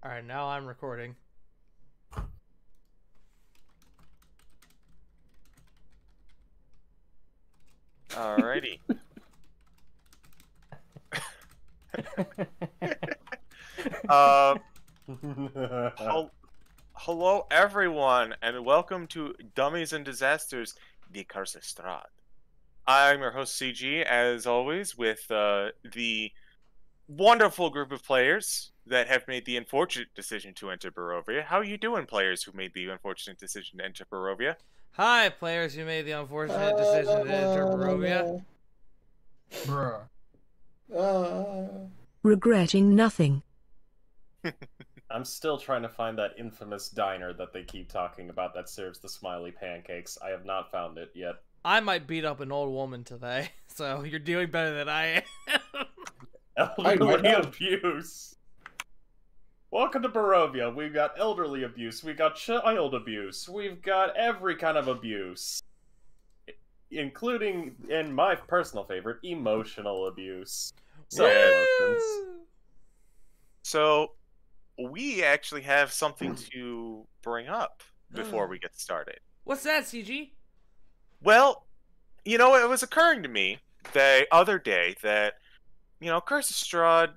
Alright, now I'm recording. Alrighty. uh, hello everyone, and welcome to Dummies and Disasters, the Curse of Strahd. I'm your host CG, as always, with the wonderful group of players that have made the unfortunate decision to enter Barovia. How are you doing, players who made the unfortunate decision to enter Barovia? Hi, players who made the unfortunate decision to enter Barovia. Bruh. Regretting nothing. I'm still trying to find that infamous diner that they keep talking about that serves the smiley pancakes. I have not found it yet. I might beat up an old woman today, so you're doing better than I am. Elderly abuse. Welcome to Barovia. We've got elderly abuse. We've got child abuse. We've got every kind of abuse. Including, in my personal favorite, emotional abuse. So, we actually have something to bring up before we get started. What's that, CG? Well, you know, it was occurring to me the other day that, you know, Curse of Strahd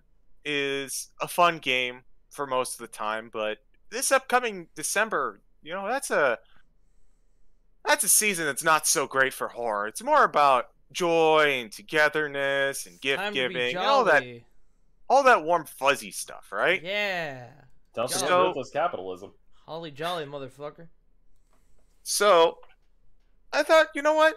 is a fun game for most of the time, but this upcoming December, you know, that's a season that's not so great for horror. It's more about joy and togetherness and gift giving and all that warm fuzzy stuff, right? Yeah. Don't forget So- ruthless capitalism. Holly jolly, motherfucker. So, I thought, you know what?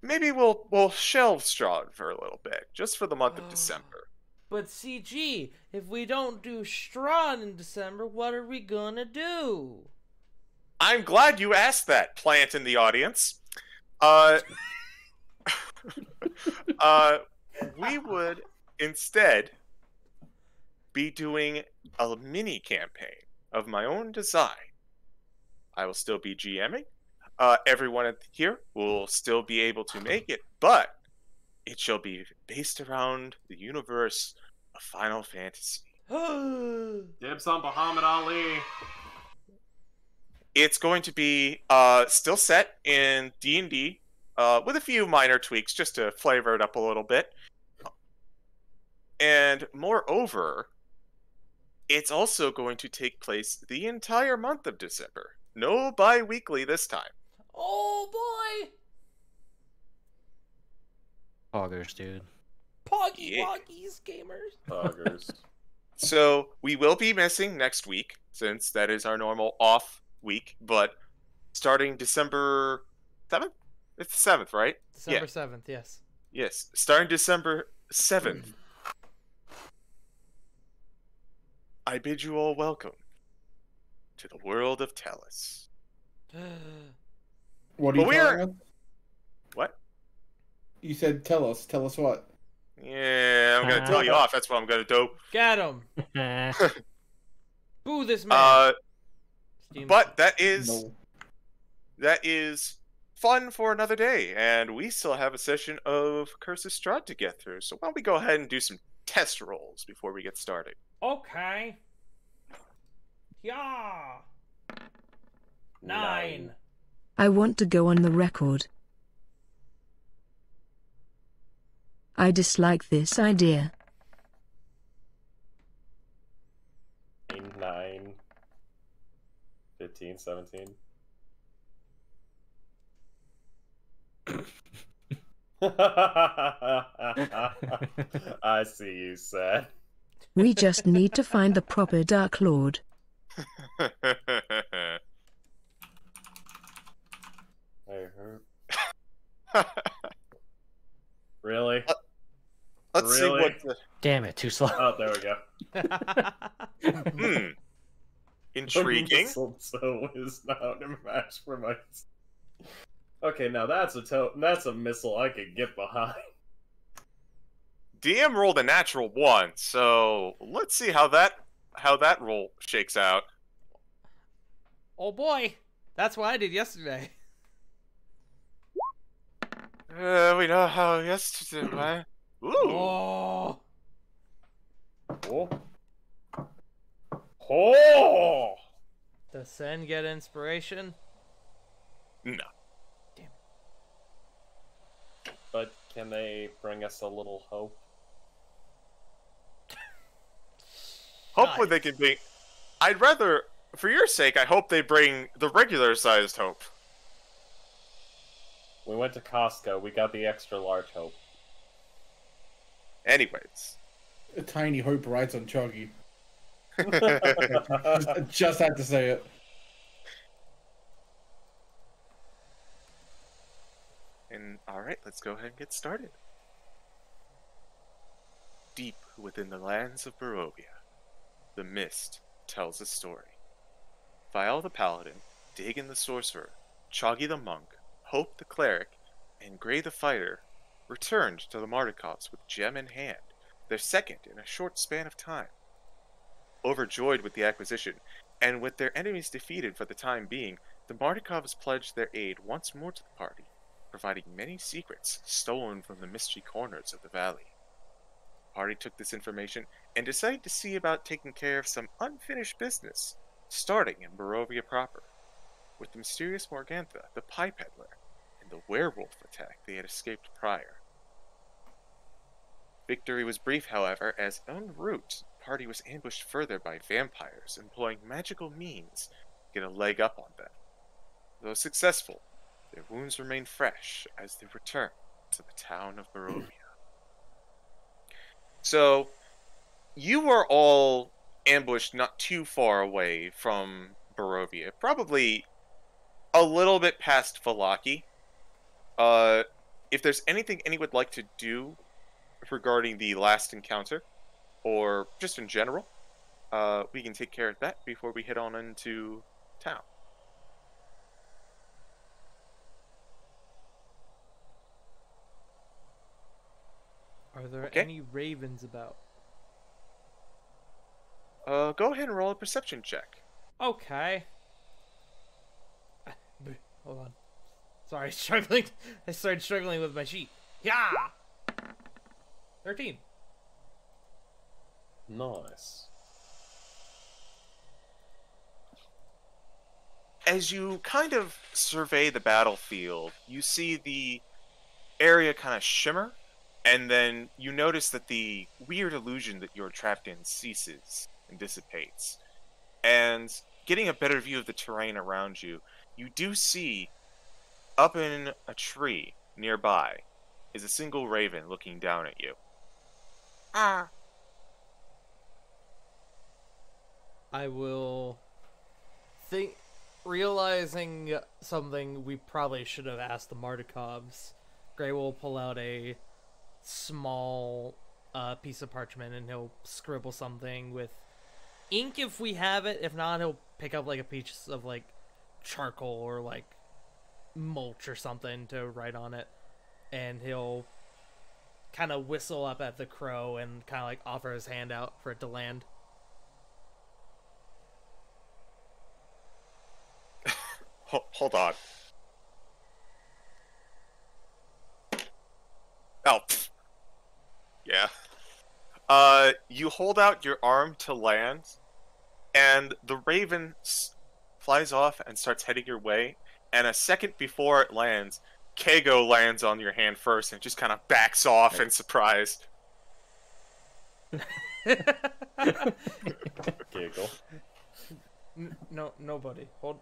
Maybe we'll shelve Strahd for a little bit, just for the month of December. But CG, if we don't do Strahd in December, what are we gonna do? I'm glad you asked that, plant in the audience. We would instead be doing a mini campaign of my own design. I will still be GMing. Everyone here will still be able to make it, but it shall be based around the universe of Final Fantasy. Dibs on Muhammad Ali. It's going to be still set in D&D with a few minor tweaks just to flavor it up a little bit. And moreover, it's also going to take place the entire month of December. No bi-weekly this time. Oh boy! Poggers, dude. Poggy Yeah. Woggies, gamers. Poggers. So we will be missing next week, since that is our normal off week, but starting December 7th? It's the 7th, right? December 7th, yes. Yes, starting December 7th. I bid you all welcome to the world of Tellus. What are you But telling us? What? You said tell us. Tell us what? Yeah, I'm gonna tell you off. That's what I'm gonna do. Get him! Boo this man! Steam- But that No. is fun for another day, and we still have a session of Curse of Strahd to get through. So why don't we go ahead and do some test rolls before we get started? Okay. Yeah. 9. I want to go on the record. I dislike this idea. 9, 15, 17. I see you, Sad. We just need to find the proper Dark Lord. I heard. Really? Let's see Really? what the... Damn it, too slow. Oh, there we go. Intriguing. Mistletoe is not a match for my... Okay, now that's a missile I could get behind. DM rolled a natural 1, so let's see how that roll shakes out. Oh boy! That's what I did yesterday. We know how yesterday went. Ooh. Oh! Cool. Oh! Does Sen get inspiration? No. But can they bring us a little hope? Hopefully they can be... I'd rather, for your sake, I hope they bring the regular-sized hope. We went to Costco. We got the extra large hope. Anyways. A tiny hope rides on Choggy. Just had to say it. And alright, let's go ahead and get started. Deep within the lands of Barovia, the mist tells a story. Vial the Paladin, Dagon the Sorcerer, Choggy the Monk, Hope the Cleric, and Gray the Fighter returned to the Mardikovs with gem in hand, their second in a short span of time. Overjoyed with the acquisition, and with their enemies defeated for the time being, the Mardikovs pledged their aid once more to the party, providing many secrets stolen from the mystery corners of the valley. The party took this information and decided to see about taking care of some unfinished business, starting in Barovia proper, with the mysterious Morgantha, the Pie Peddler, and the werewolf attack they had escaped prior. Victory was brief, however, as en route, the party was ambushed further by vampires employing magical means to get a leg up on them. Though successful, their wounds remained fresh as they returned to the town of Barovia. So, you were all ambushed not too far away from Barovia, probably a little bit past Valaki. If there's anything anyone would like to do regarding the last encounter, or just in general, we can take care of that before we head on into town. Are there Okay. any ravens about? Go ahead and roll a perception check. Okay. Hold on. Sorry, struggling. I started struggling with my sheet. Yeah. 13. Nice. As you kind of survey the battlefield, you see the area kind of shimmer, and then you notice that the weird illusion that you're trapped in ceases and dissipates. And getting a better view of the terrain around you, you do see, up in a tree nearby, is a single raven looking down at you. Ah. I will think, realizing something we probably should have asked the Mardikovs. Gray will pull out a small piece of parchment and he'll scribble something with ink if we have it. If not, he'll pick up like a piece of like charcoal or like mulch or something to write on it, and he'll kind of whistle up at the crow and kind of like offer his hand out for it to land. Hold on. Oh, pfft. Yeah. You hold out your arm to land, and the raven flies off and starts heading your way, and a second before it lands, Kago lands on your hand first and just kind of backs off in surprise. Giggle. No, nobody. Hold.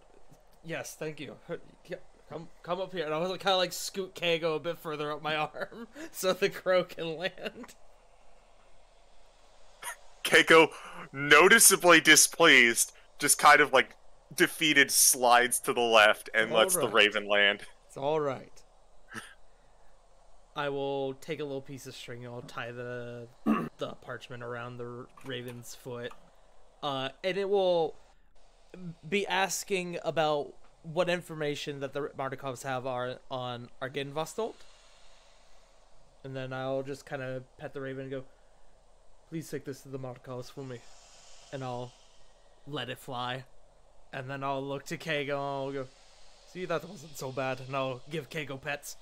Yes, thank you. Yeah, come up here. And I was kind of like scoot Kago a bit further up my arm so the crow can land. Keiko, noticeably displeased, just kind of like defeated, slides to the left and lets the Alright. raven land. It's all right. I will take a little piece of string and I'll tie the parchment around the raven's foot, and it will be asking about what information that the Mardikovs have on Argenvostolt. And then I'll just kind of pet the raven and go, please take this to the Mardikovs for me. And I'll let it fly. And then I'll look to Kago and I'll go, see, that wasn't so bad. And I'll give Kago pets.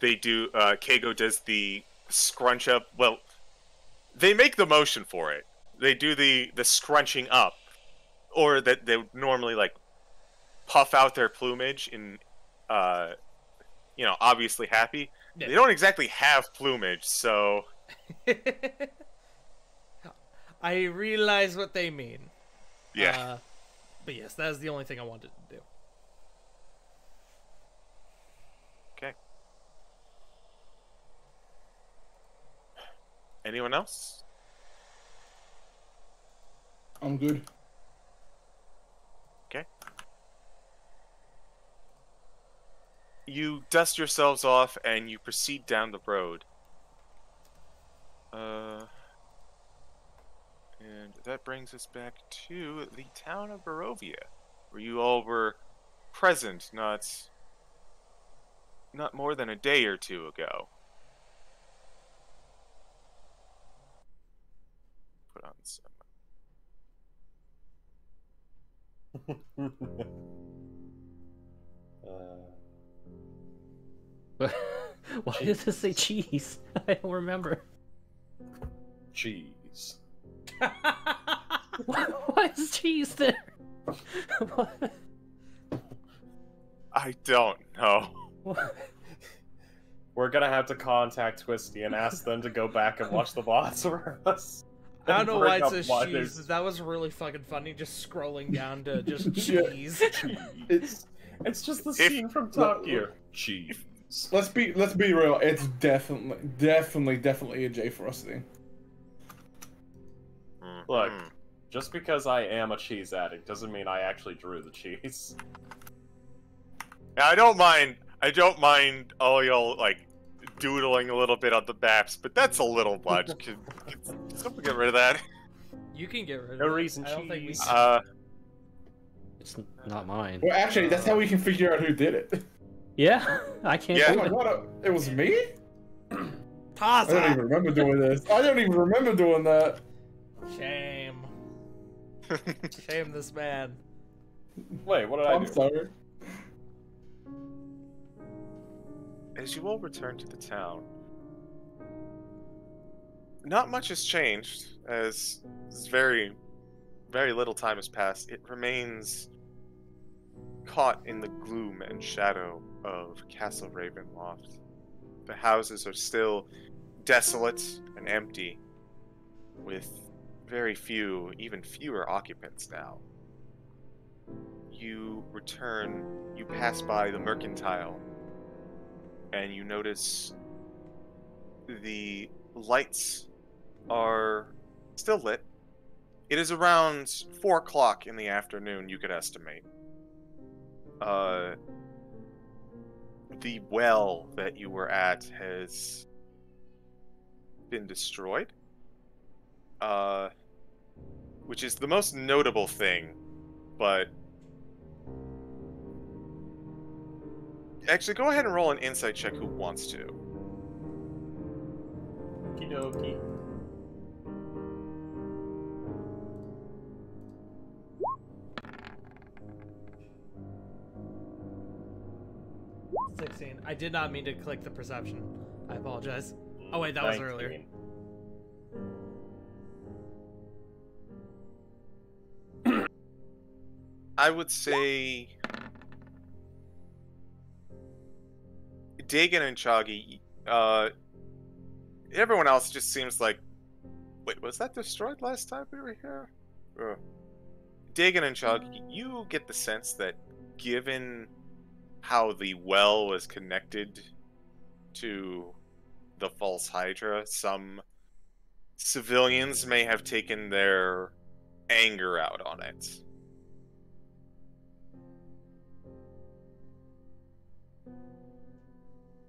They do, Kago does the scrunch up, well, they make the motion for it. they do the scrunching up, or that they would normally like puff out their plumage in, obviously happy. Yeah. They don't exactly have plumage, so I realize what they mean. yeah. But yes, that is the only thing I wanted to do. Okay. Anyone else? I'm good. Okay. You dust yourselves off and you proceed down the road. And that brings us back to the town of Barovia, where you all were present not more than a day or two ago. Put on some. Why does it say cheese? I don't remember. Cheese. Why is cheese there? What? I don't know. We're gonna have to contact Twisty and ask them to go back and watch the VODs for us. I don't know Bring why it up says why cheese. there's That was really fucking funny, just scrolling down to just Yeah. cheese. cheese. It's just the scene from Top Gear. Cheese. Let's be real. It's definitely a J for us thing. Look, just because I am a cheese addict doesn't mean I actually drew the cheese. Now, I don't mind all y'all like doodling a little bit on the maps, but that's a little much. Can someone get rid of that? You can get rid of No it. reason I don't think we cheese. can. It's not mine. Well, actually, that's how we can figure out who did it. Yeah, I can't Yeah. Oh do my it. god, it was me? I don't Taza! even remember doing this. I don't even remember doing that. Shame. Shame this man. Wait, what did I I'm do? sorry. As you all return to the town, not much has changed, as very, very little time has passed. It remains caught in the gloom and shadow of Castle Ravenloft. The houses are still desolate and empty, with very few, even fewer occupants now. You pass by the Mercantile, and you notice the lights are still lit. It is around 4 o'clock in the afternoon, you could estimate. The well that you were at has been destroyed. Which is the most notable thing, but... Actually, go ahead and roll an insight check who wants to. Okie dokie. I did not mean to click the perception. I apologize. Oh wait, that was earlier. 19. I would say... Dagon and Choggy, everyone else just seems like... Wait, was that destroyed last time we were here? Dagon and Choggy, you get the sense that given how the well was connected to the false Hydra, some civilians may have taken their anger out on it.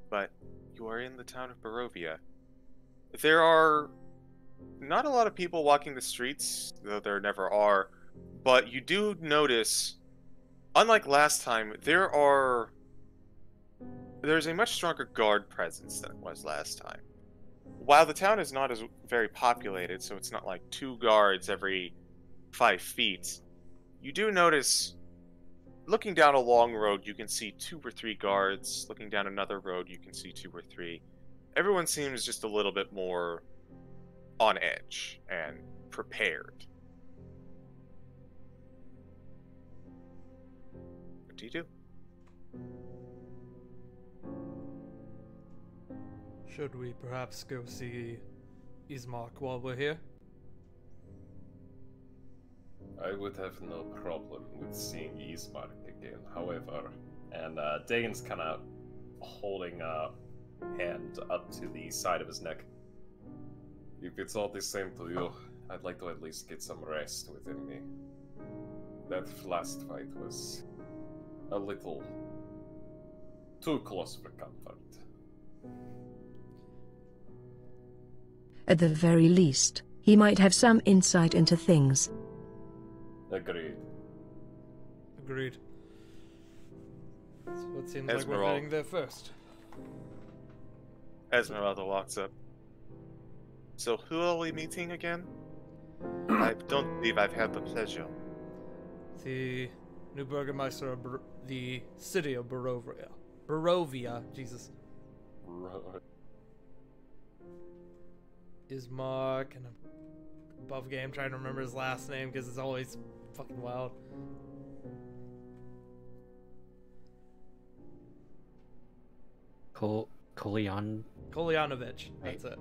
But you are in the town of Barovia. There are not a lot of people walking the streets, though there never are, but you do notice, unlike last time, there's a much stronger guard presence than it was last time. While the town is not as very populated, so it's not like 2 guards every 5 feet, you do notice, looking down a long road, you can see 2 or 3 guards. Looking down another road, you can see 2 or 3. Everyone seems just a little bit more on edge and prepared. What do you do? Should we perhaps go see Ismark while we're here? I would have no problem with seeing Ismark again, however. And Dagon's kind of holding a hand up to the side of his neck. If it's all the same to you, I'd like to at least get some rest within me. That last fight was a little too close for comfort. At the very least, he might have some insight into things. Agreed. Agreed. So it seems like we're Esmeralda. heading there first. Esmeralda walks up. So who are we meeting again? I don't believe I've had the pleasure. The new Burgermeister of the city of Barovia. Barovia, Jesus. Right. Ismark, and above game, trying to remember his last name because it's always fucking wild. Kolyanovich. That's it.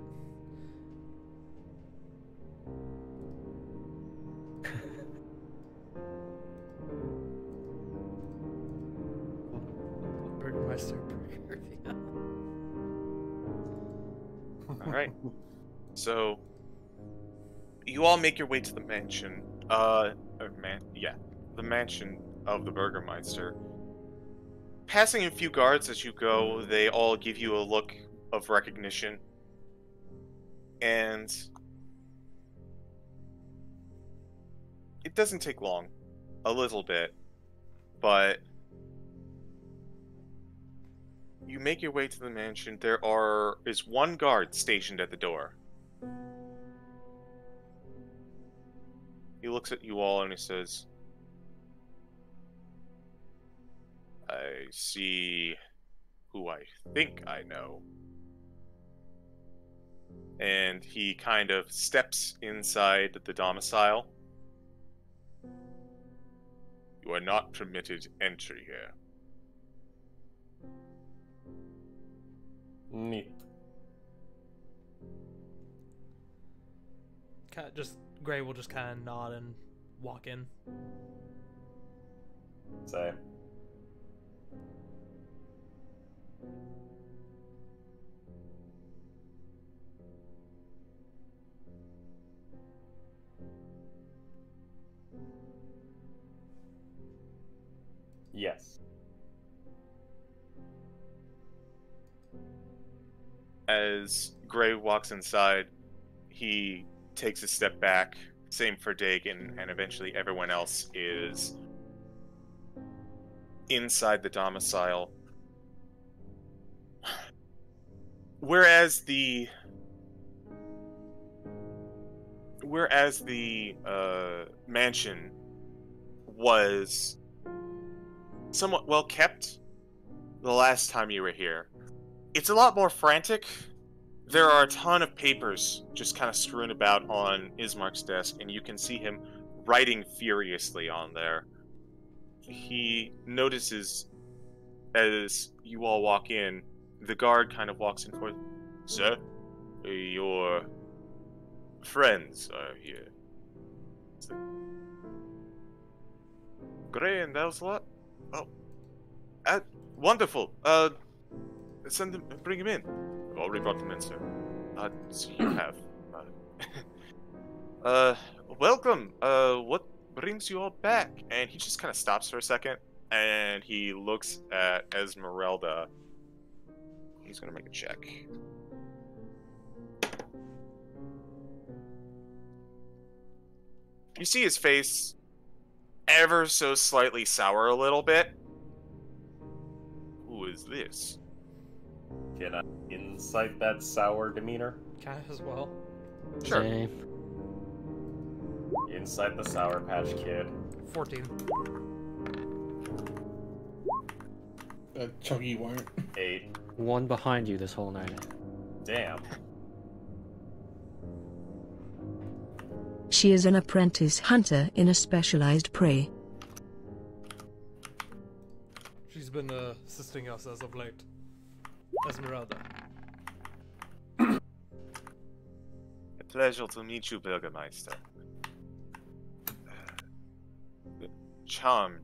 Burgermeister Burger. All right. So you all make your way to the mansion. The mansion of the Burgermeister. Passing a few guards as you go, they all give you a look of recognition. And it doesn't take long. A little bit. But you make your way to the mansion. There is one guard stationed at the door. He looks at you all and he says, I see who I think I know. And he kind of steps inside the domicile. You are not permitted entry here. Neat. Gray will just kind of nod and walk in. Same. Yes. As Gray walks inside, he takes a step back. Same for Dagon, and eventually everyone else is inside the domicile. Whereas the mansion was somewhat well kept the last time you were here, it's a lot more frantic. There are a ton of papers just kind of strewn about on Ismark's desk, and you can see him writing furiously on there. He notices as you all walk in, the guard kind of walks in forward. Sir, your friends are here. It's like, Gray and Elslot? Oh. Wonderful. Send them, bring him in. I've already brought them in, sir. So you have. Welcome. What brings you all back? And he just kind of stops for a second, and he looks at Esmeralda. He's gonna make a check. You see his face ever so slightly sour a little bit. Who is this? Can I incite that sour demeanor? Kind of as well. Sure. Same. Incite the Sour Patch Kid. 14. Chuggy won't. 8. One behind you this whole night. Damn. She is an apprentice hunter in a specialized prey. She's been assisting us as of late. Esmeralda. A pleasure to meet you, Bürgermeister. Charmed,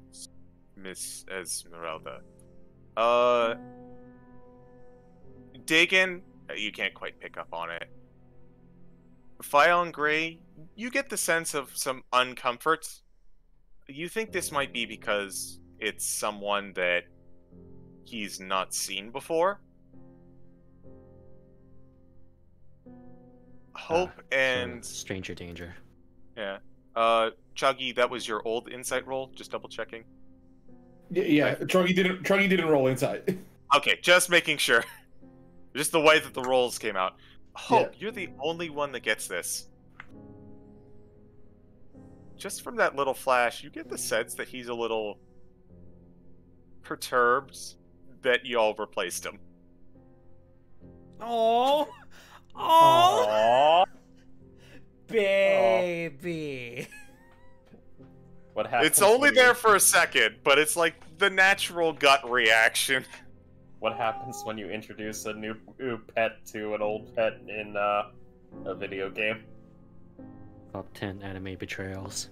Miss Esmeralda. Dagon, you can't quite pick up on it. File and Gray, you get the sense of some uncomfort. You think this might be because it's someone that he's not seen before. Hope and stranger danger. yeah. Chuggy, that was your old insight roll. Just double checking. Yeah. Truggy didn't roll insight. Okay, just making sure. Just the way that the rolls came out. Hope, you're the only one that gets this. Just from that little flash, you get the sense that he's a little perturbed that y'all replaced him. Oh, Aww. baby. What happens? It's only when you- there for a second, but it's like the natural gut reaction. What happens when you introduce a new pet to an old pet in a video game? Top 10 anime betrayals.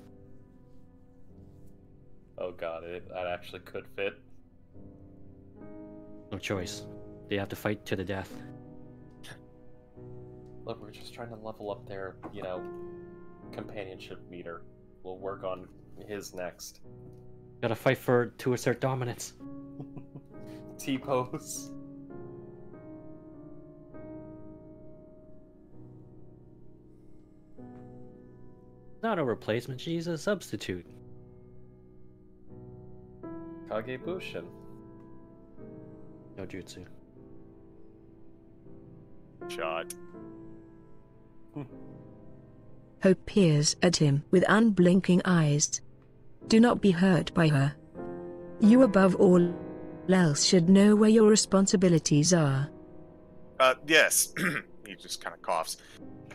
Oh god, that actually could fit. No choice. They have to fight to the death. Look, we're just trying to level up their, companionship meter. We'll work on his next. Gotta fight to assert dominance. T-pose. Not a replacement, she's a substitute. Kagebushin. No jutsu. Shot. Hope peers at him with unblinking eyes. Do not be hurt by her. You above all else should know where your responsibilities are. Yes. He just kind of coughs.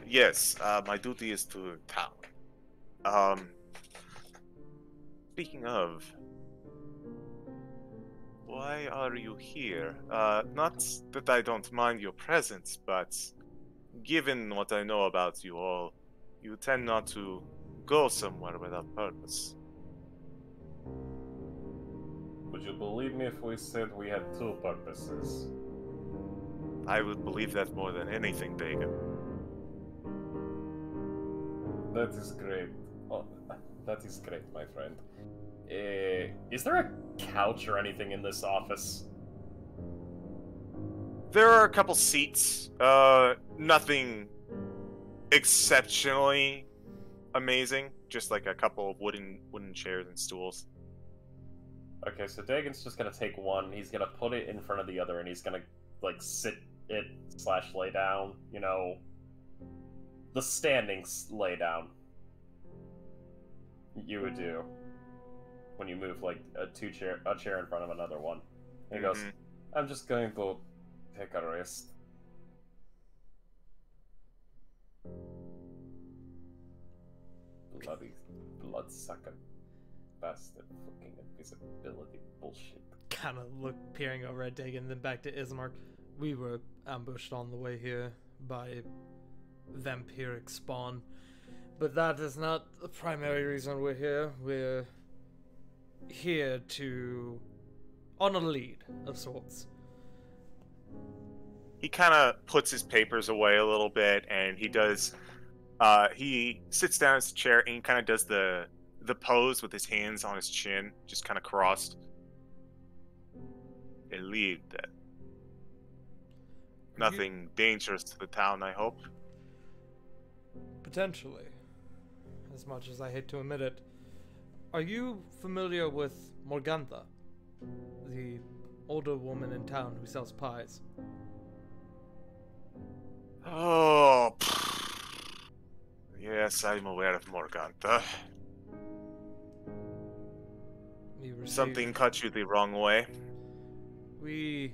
Yes, my duty is to town. Speaking of, why are you here? Not that I don't mind your presence, but given what I know about you all, you tend not to go somewhere without purpose. Would you believe me if we said we had two purposes? I would believe that more than anything, Dagon. That is great. Oh, that is great, my friend. Is there a couch or anything in this office? There are a couple seats. Nothing exceptionally amazing. Just like a couple of wooden chairs and stools. Okay, so Dagon's just gonna take one, he's gonna put it in front of the other, and he's gonna, sit it / lay down, the standing lay down. You would do. When you move, a chair in front of another one. And he goes, I'm just going to take a rest. Bloody bloodsucker bastard fucking invisibility bullshit. Kind of peering over at Dagon, then back to Ismark. We were ambushed on the way here by vampiric spawn, but that is not the primary reason we're here. We're here on a lead of sorts. He kind of puts his papers away a little bit, and he does. He sits down in his chair and he kind of does the pose with his hands on his chin, just kind of crossed. A lead that. Nothing dangerous to the town, I hope. Potentially. As much as I hate to admit it. Are you familiar with Morgantha? The older woman in town who sells pies? Oh. Yes, I'm aware of Morgantha. Something cut you the wrong way. We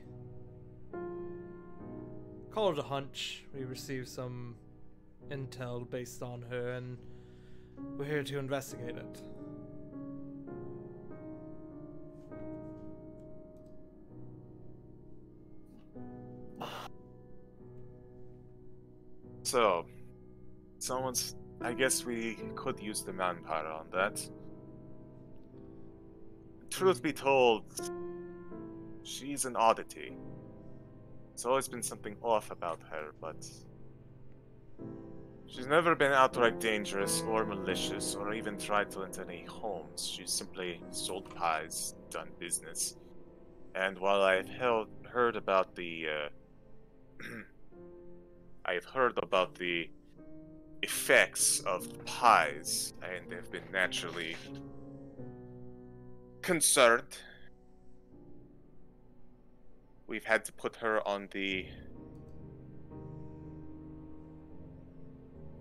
called it a hunch. We received some intel based on her, and we're here to investigate it. So, I guess we could use the manpower on that. Truth be told, she's an oddity. There's always been something off about her, but she's never been outright dangerous or malicious or even tried to enter any homes. She's simply sold pies, done business. And while I've heard about the I've heard about the effects of pies, and they've been naturally concerned. We've had to put her on the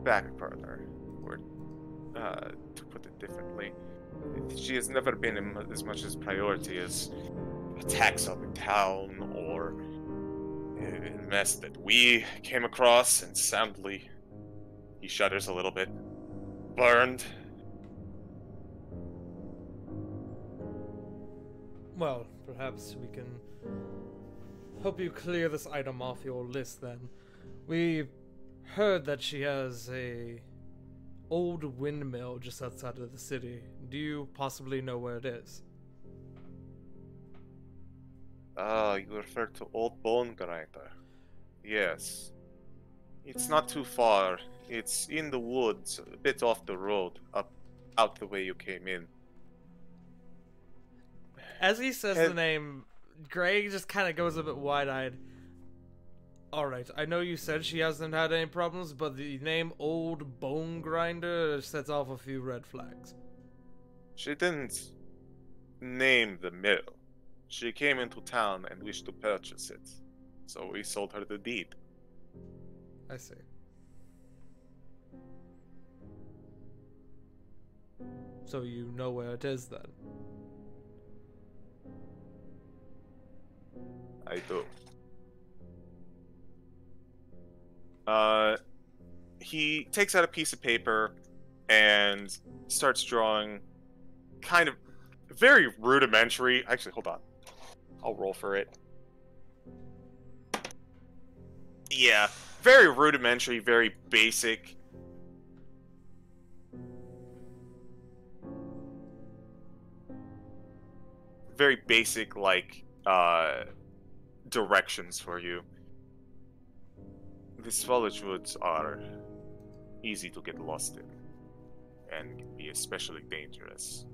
back burner, or to put it differently, she has never been as much as priority as attacks on the town or a mess that we came across and soundly, he shudders a little bit, burned. Well, perhaps we can help you clear this item off your list then. We heard that she has a old windmill just outside of the city. Do you possibly know where it is? You refer to Old Bone Grinder. Yes. It's not too far. It's in the woods, a bit off the road, out the way you came in. As he says the name, Greg just kind of goes a bit wide-eyed. Alright, I know you said she hasn't had any problems, but the name Old Bone Grinder sets off a few red flags. She didn't name the mill. She came into town and wished to purchase it. So we sold her the deed. I see. So you know where it is then? I do. He takes out a piece of paper and starts drawing kind of very rudimentary. Actually, hold on. I'll roll for it. Yeah, very rudimentary, very basic. Very basic, like, directions for you. The Swallowage Woods are easy to get lost in, and can be especially dangerous.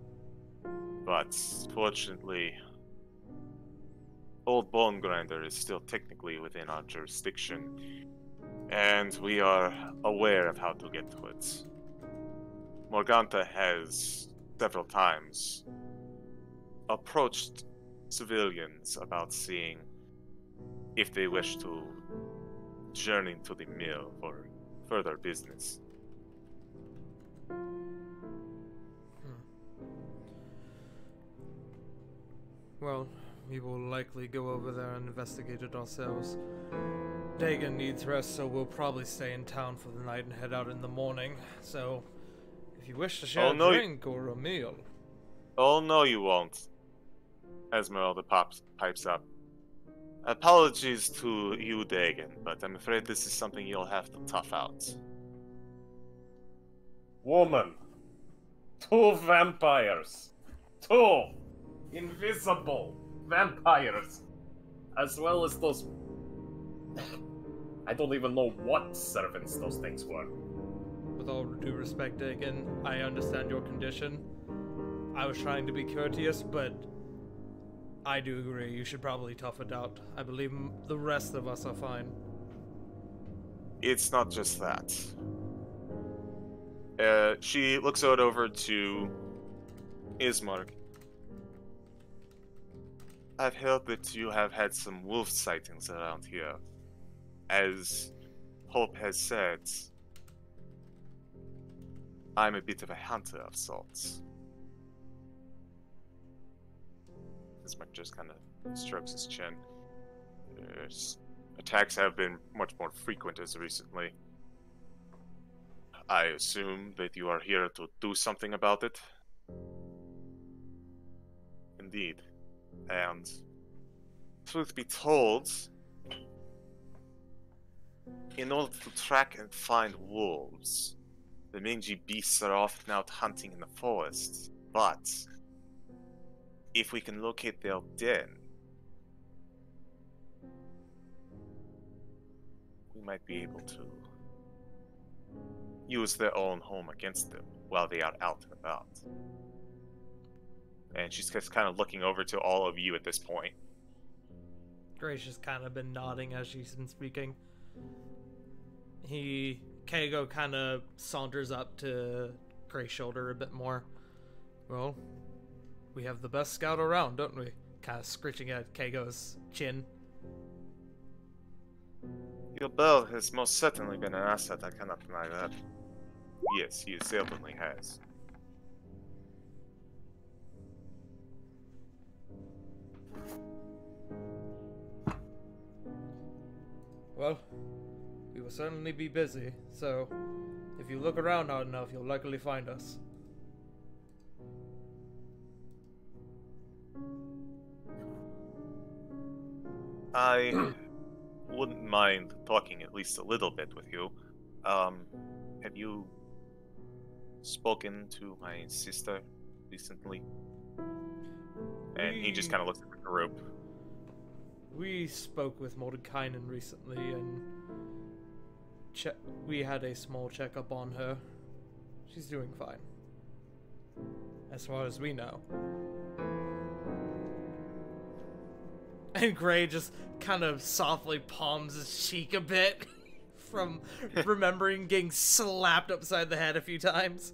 But, fortunately, Old Bone Grinder is still technically within our jurisdiction, and we are aware of how to get to it. Morganta has several times approached civilians about seeing if they wish to journey to the mill for further business. Well, we will likely go over there and investigate it ourselves. Dagon needs rest, so we'll probably stay in town for the night and head out in the morning. So, if you wish to share a drink or a meal... Oh, no, you won't. Esmeralda pipes up. Apologies to you, Dagon, but I'm afraid this is something you'll have to tough out. Woman. 2 vampires. 2 invisible vampires. As well as those... I don't even know what servants those things were. With all due respect, Dagon, I understand your condition. I was trying to be courteous, but I do agree. You should probably tough it out. I believe the rest of us are fine. It's not just that. She looks out over to Ismark. I've heard that you have had some wolf sightings around here. As Hope has said, I'm a bit of a hunter of sorts. Ismark just kind of strokes his chin. Attacks have been much more frequent as recently. I assume that you are here to do something about it. Indeed. And truth be told, in order to track and find wolves, the mangy beasts are often out hunting in the forest. But if we can locate their den, we might be able to use their own home against them while they are out and about. And she's just kind of looking over to all of you at this point. Gray's just kind of been nodding as she's been speaking. Kago kind of saunters up to Gray's shoulder a bit more. Well, we have the best scout around, don't we? Kind of scritching at Kago's chin. Your bell has most certainly been an asset, I cannot deny that. Yes, he certainly has. Well, we will certainly be busy, so if you look around hard enough, you'll likely find us. I wouldn't mind talking at least a little bit with you. Have you spoken to my sister recently? And he just kind of looks at the group. We spoke with Mordekainen recently, and we had a small checkup on her. She's doing fine, as far as we know. And Gray just kind of softly palms his cheek a bit from remembering getting slapped upside the head a few times.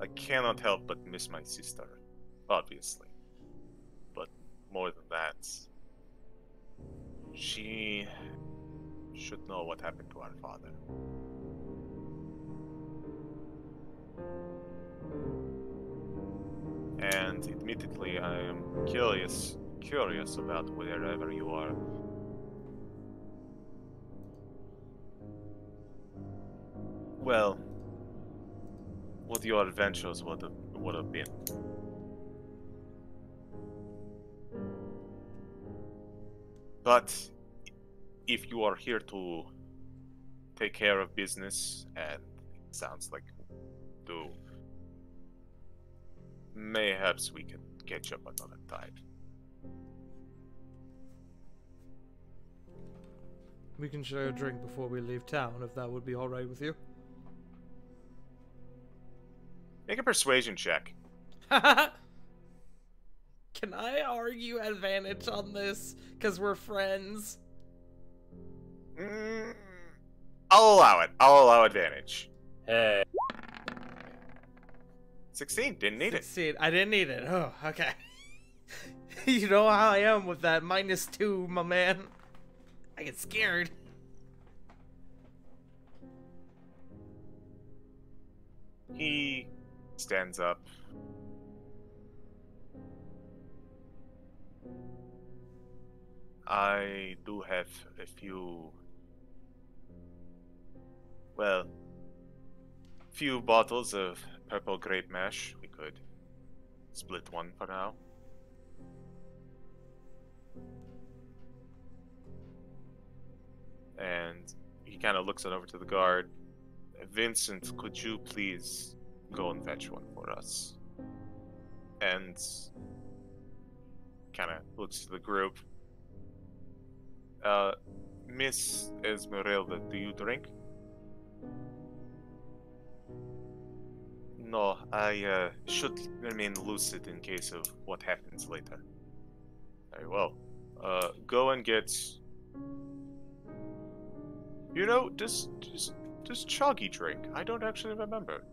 I cannot help but miss my sister, obviously. But more than that, she should know what happened to our father. And admittedly, I am curious about wherever you are. Well, what your adventures would have been. But if you are here to take care of business, and it sounds like do, mayhaps we can catch up another time. We can share a drink before we leave town, if that would be alright with you. Make a persuasion check. Can I argue advantage on this? Because we're friends? I'll allow it. I'll allow advantage. Hey. 16. Didn't need it. 16. I didn't need it. Oh, okay. You know how I am with that -2, my man. I get scared. He stands up. I do have a few bottles of purple grape mash. We could split one for now. And he kind of looks it over to the guard. Vincent, could you please go and fetch one for us? And kind of looks to the group. Miss Esmeralda, do you drink? No, I should remain lucid in case of what happens later. Very well. Go and get... You know, does Choggy drink? I don't actually remember.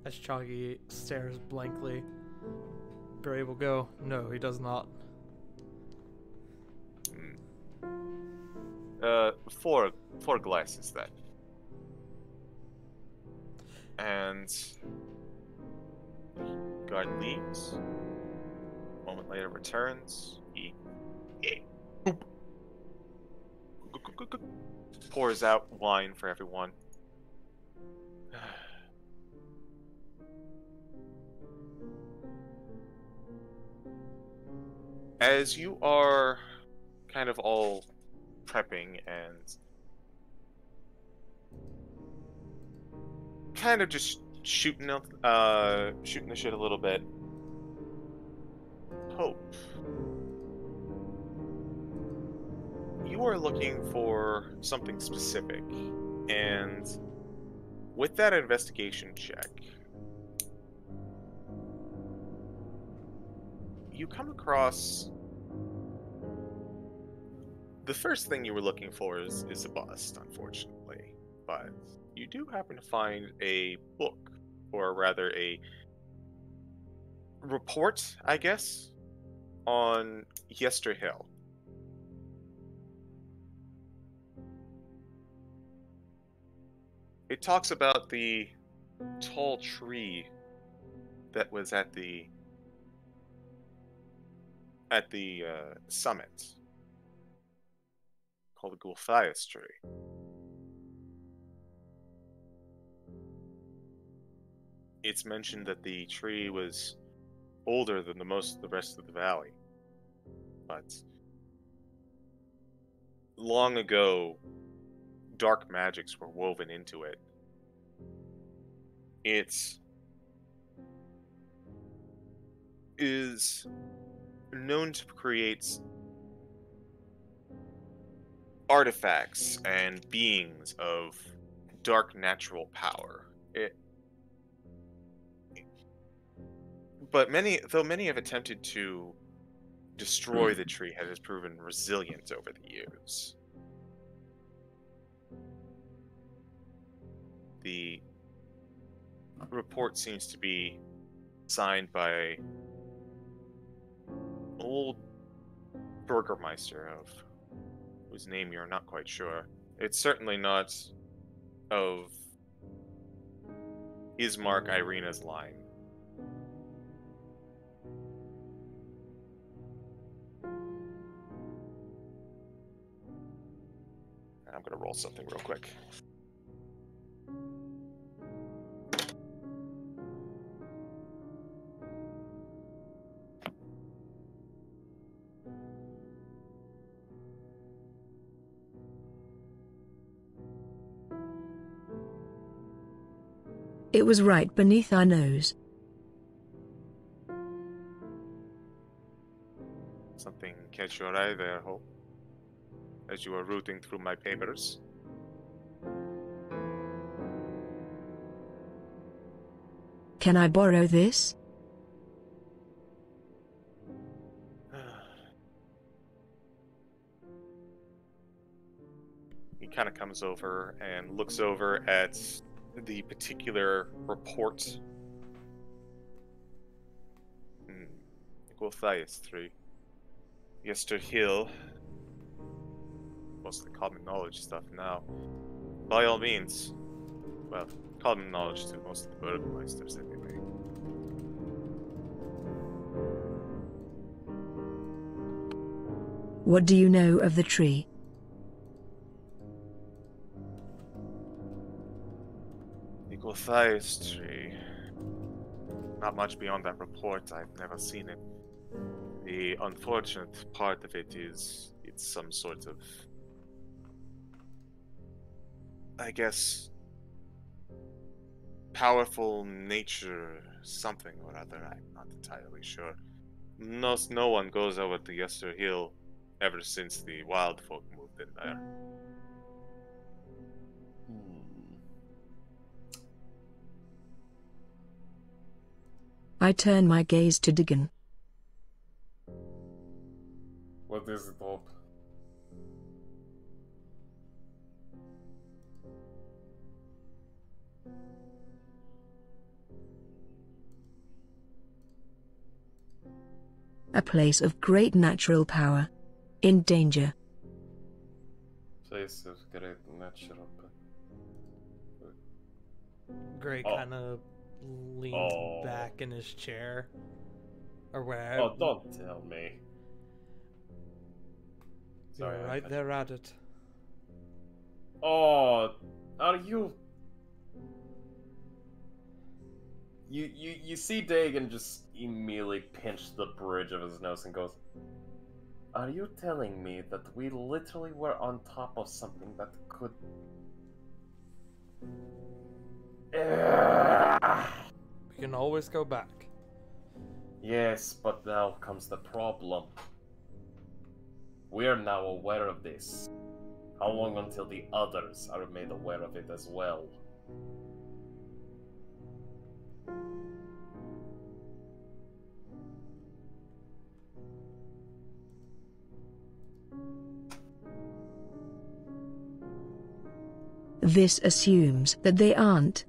As Choggy stares blankly, Gray will go, no, he does not. Four glasses then. And Guard leaves. A moment later returns. He pours out wine for everyone. As you are kind of all prepping and kind of just shooting the shit a little bit, Hope, you are looking for something specific, and with that investigation check, you come across the first thing you were looking for is a bust, unfortunately, but you do happen to find a book, or rather a report, I guess, on Yester Hill. It talks about the tall tree that was at the summit, called the Gulthias tree. It's mentioned that the tree was older than the rest of the valley, but long ago, dark magics were woven into it. It is known to create artifacts and beings of dark natural power. But many have attempted to destroy the tree, it has proven resilient over the years. The report seems to be signed by old Burgermeister of whose name you're not quite sure. It's certainly not of Ismark Irina's line. I'm gonna roll something real quick. It was right beneath our nose. Something catch your eye there, Hope, as you are rooting through my papers. Can I borrow this? He kind of comes over and looks over at the particular report. Gulthias 3. Yester Hill. Most of the common knowledge stuff now. By all means. Well, common knowledge to most of the Burgermeisters anyway. What do you know of the tree? The Gulthias tree. Not much beyond that report. I've never seen it. The unfortunate part of it is it's some sort of, I guess, powerful nature something or other. I'm not entirely sure. No one goes over to Yester Hill ever since the wild folk moved in there. I turn my gaze to Diggin. What is it, Hope? A place of great natural power. In danger. Place of great natural. Gray Oh. kind of leans back in his chair. Or where? Oh, don't tell me. You're Sorry, right there at it. Oh, are you... You see Dagon just immediately pinch the bridge of his nose and goes, are you telling me that we literally were on top of something that could... We can always go back. Yes, but now comes the problem. We are now aware of this. How long until the others are made aware of it as well? This assumes that they aren't.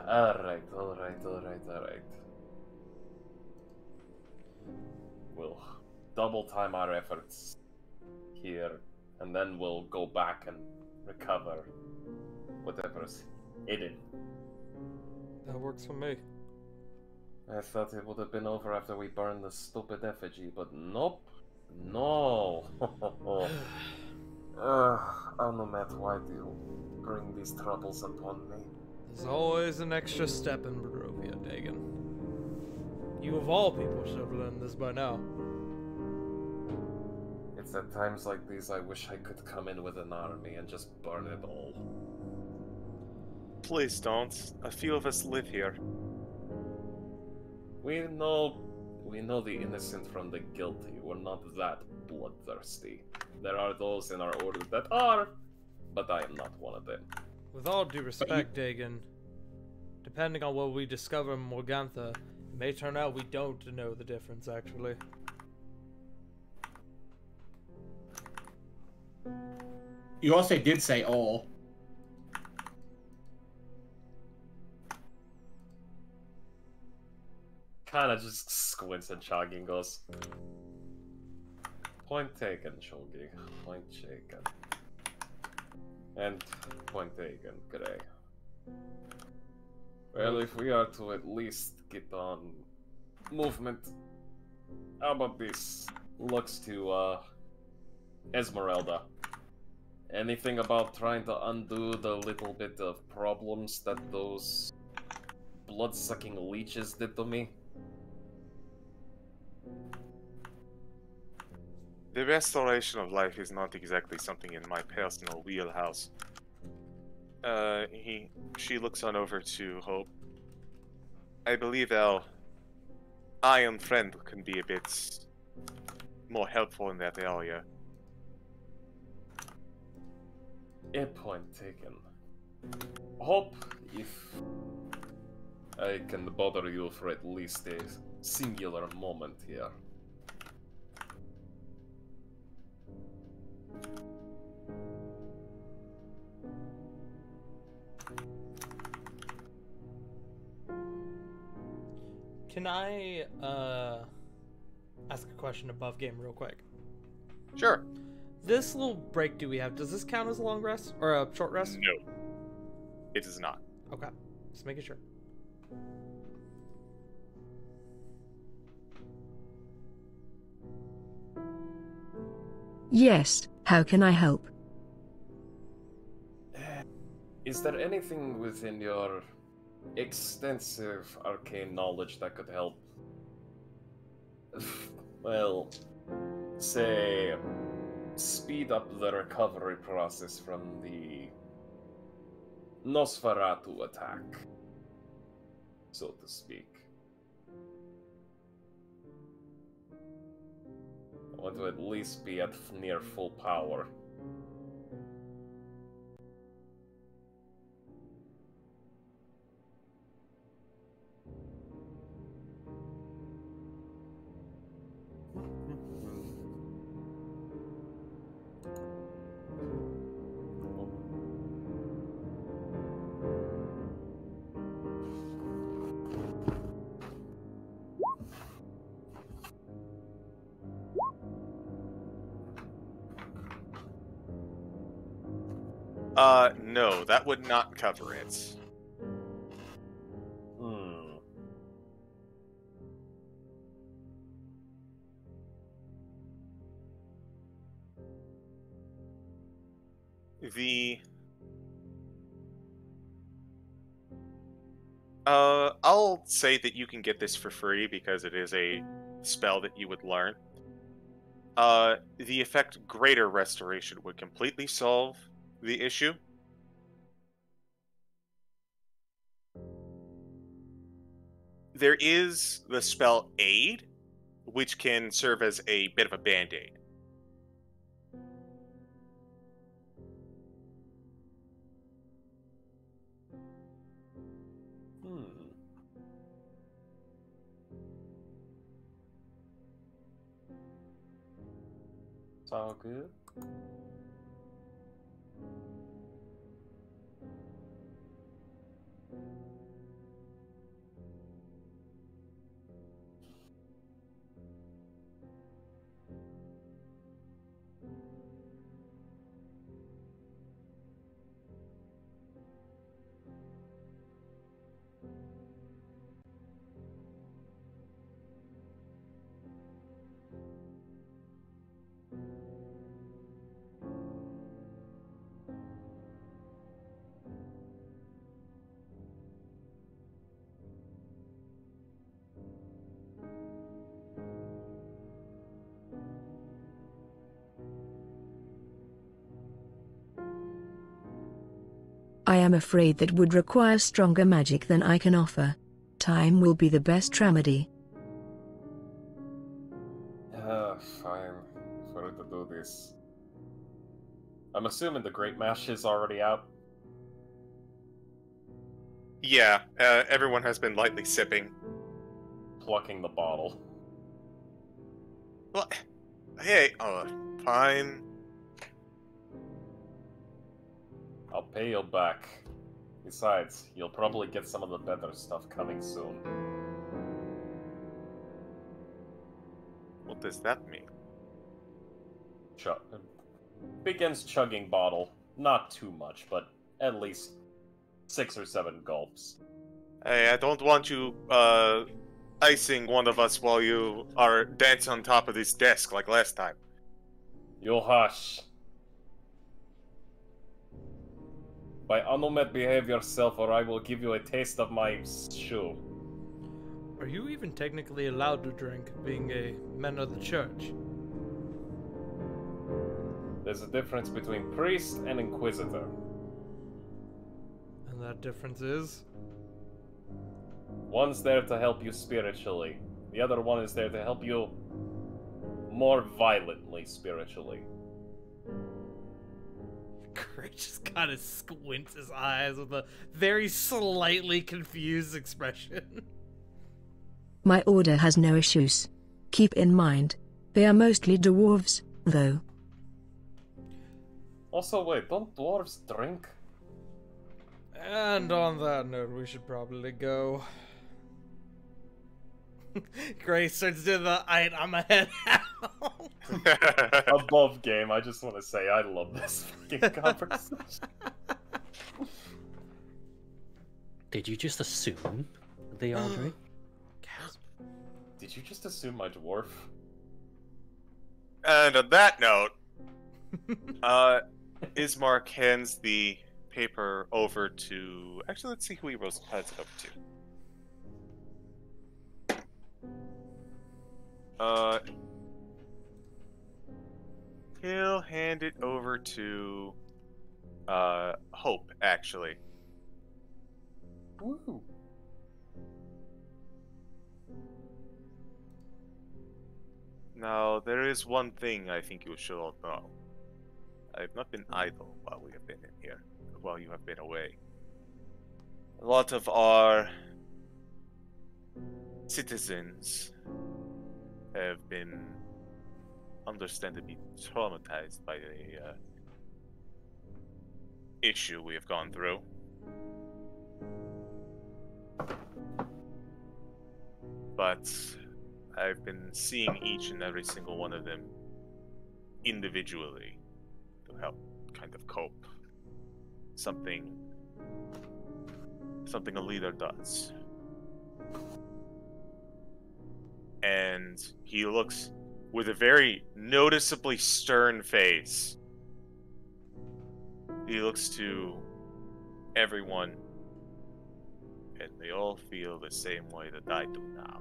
Alright. We'll double time our efforts here, and then we'll go back and recover whatever's hidden. That works for me. I thought it would have been over after we burned the stupid effigy, but nope. No. Anumet, why do you bring these troubles upon me? There's always an extra step in Barovia, Dagon. You of all people should have learned this by now. It's at times like these I wish I could come in with an army and just burn it all. Please don't. A few of us live here. We know the innocent from the guilty. We're not that bloodthirsty. There are those in our order that are, but I am not one of them. With all due respect, Dagon, depending on what we discover in Morgantha, it may turn out we don't know the difference, actually. You also did say all. Kinda just squints at Chagi and goes, point taken, Shogi. Point taken. And point taken, Gray. Well, if we are to at least get on movement, how about this? Looks to, Esmeralda. Anything about trying to undo the little bit of problems that those blood-sucking leeches did to me? The restoration of life is not exactly something in my personal wheelhouse. She looks on over to Hope. I believe our Iron Friend can be a bit more helpful in that area. A point taken. Hope if I can bother you for at least a singular moment here. Can I, ask a question above game real quick? Sure. This little break we have, does this count as a long rest? Or a short rest? No. It is not. Okay. Just making sure. Yes, how can I help? Is there anything within your extensive arcane knowledge that could help? Well, say, speed up the recovery process from the Nosferatu attack, so to speak. I want to at least be at near full power. No, that would not cover it. Hmm. The I'll say that you can get this for free because it is a spell that you would learn. The effect Greater Restoration would completely solve the issue. There is the spell Aid, which can serve as a bit of a band-aid. Hmm. Sound good? I am afraid that would require stronger magic than I can offer. Time will be the best remedy. Fine. For it to do this. I'm assuming the Great Mash is already out. Yeah, everyone has been lightly sipping. Plucking the bottle. Well, hey, fine. I'll pay you back. Besides, you'll probably get some of the better stuff coming soon. What does that mean? Begins chugging bottle. Not too much, but at least 6 or 7 gulps. Hey, I don't want you, icing one of us while you are dancing on top of this desk like last time. You hush. By Anumet, behave yourself, or I will give you a taste of my shoe. Are you even technically allowed to drink, being a man of the church? There's a difference between priest and inquisitor. And that difference is? One's there to help you spiritually. The other one is there to help you more violently spiritually. Gray just kind of squints his eyes with a very slightly confused expression. My order has no issues. Keep in mind, they are mostly dwarves, though. Also, wait, don't dwarves drink? And on that note, we should probably go. Gray starts doing the I'm ahead now. Above game, I just want to say I love this fucking conversation. Did you just assume they all drink? Did you just assume my dwarf? And on that note, Ismark hands the paper over to... Actually, let's see who he hands it over to. He'll hand it over to Hope, actually. Woo. Now, there is one thing I think you should all know. I have not been idle while we have been in here, while you have been away. A lot of our citizens have been understandably traumatized by the issue we have gone through. But I've been seeing each and every single one of them individually to help kind of cope. something a leader does. And he looks with a very noticeably stern face. He looks to everyone, and they all feel the same way that I do now.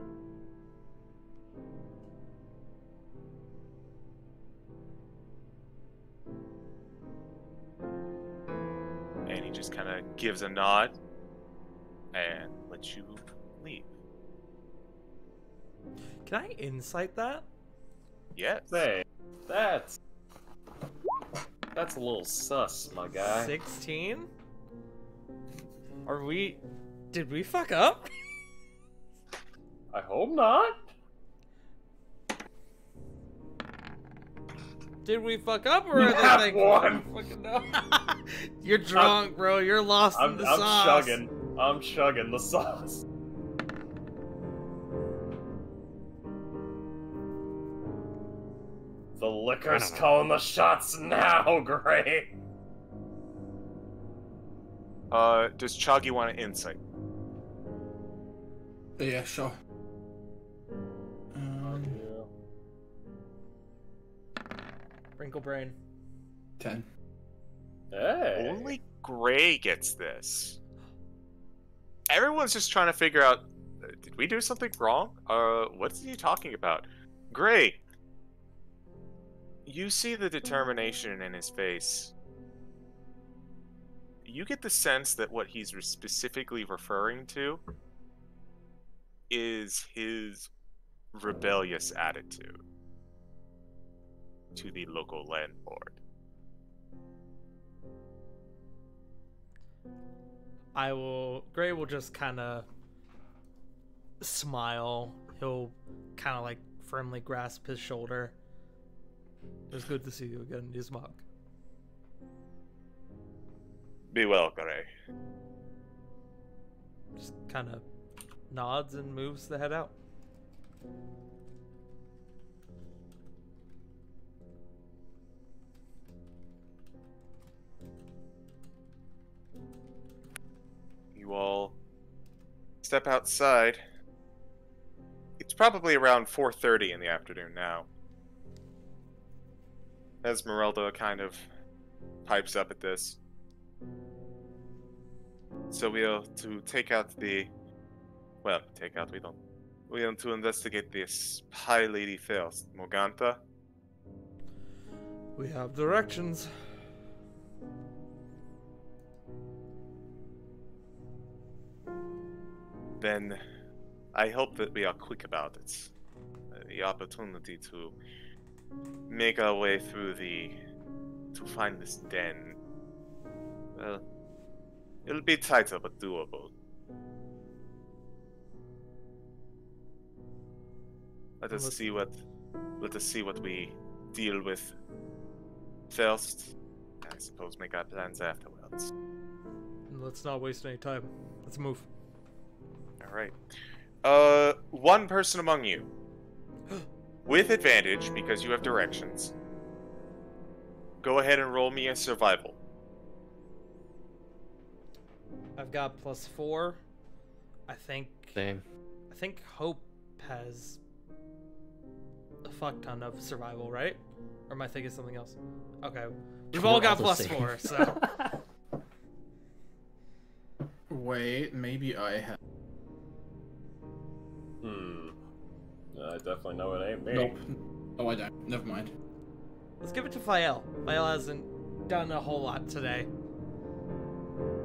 And he just kind of gives a nod and lets you leave. Can I insight that? Yes. Hey, that's a little sus, my guy. 16? Did we fuck up? I hope not. Did we fuck up or You are have they one. fucking no? You're drunk, bro. You're lost in the sauce. I'm chugging the sauce. The liquor's calling the shots now, Gray. Does Chuggy want to insight? Yeah, sure. Wrinkle brain. 10. Hey. Only Gray gets this. Everyone's just trying to figure out, did we do something wrong? What's he talking about? Gray, you see the determination in his face. You get the sense that what he's specifically referring to is his rebellious attitude to the local landlord. Gray will just kind of smile. He'll kind of like firmly grasp his shoulder. It's good to see you again, Ismark. Be well, Gray. Just kind of nods and moves the head out. You all step outside. It's probably around 4:30 in the afternoon now. Esmeralda kind of pipes up at this. So we are to take out we don't. We are to investigate this High Lady first, Morganta. We have directions. Then I hope that we are quick about it. The opportunity to make our way through to find this den. Well, it'll be tighter but doable. Let us see what we deal with first. I suppose make our plans afterwards. Let's not waste any time. Let's move. Alright. One person among you, with advantage because you have directions, go ahead and roll me a survival. I've got +4. I think Same. Hope has a fuck ton of survival, right? Or am I thinking something else? Okay. We've all got the same. +4, so. Wait, maybe I have. I definitely know it ain't me. Nope. Oh, I don't. Never mind. Let's give it to Fael. Fael hasn't done a whole lot today.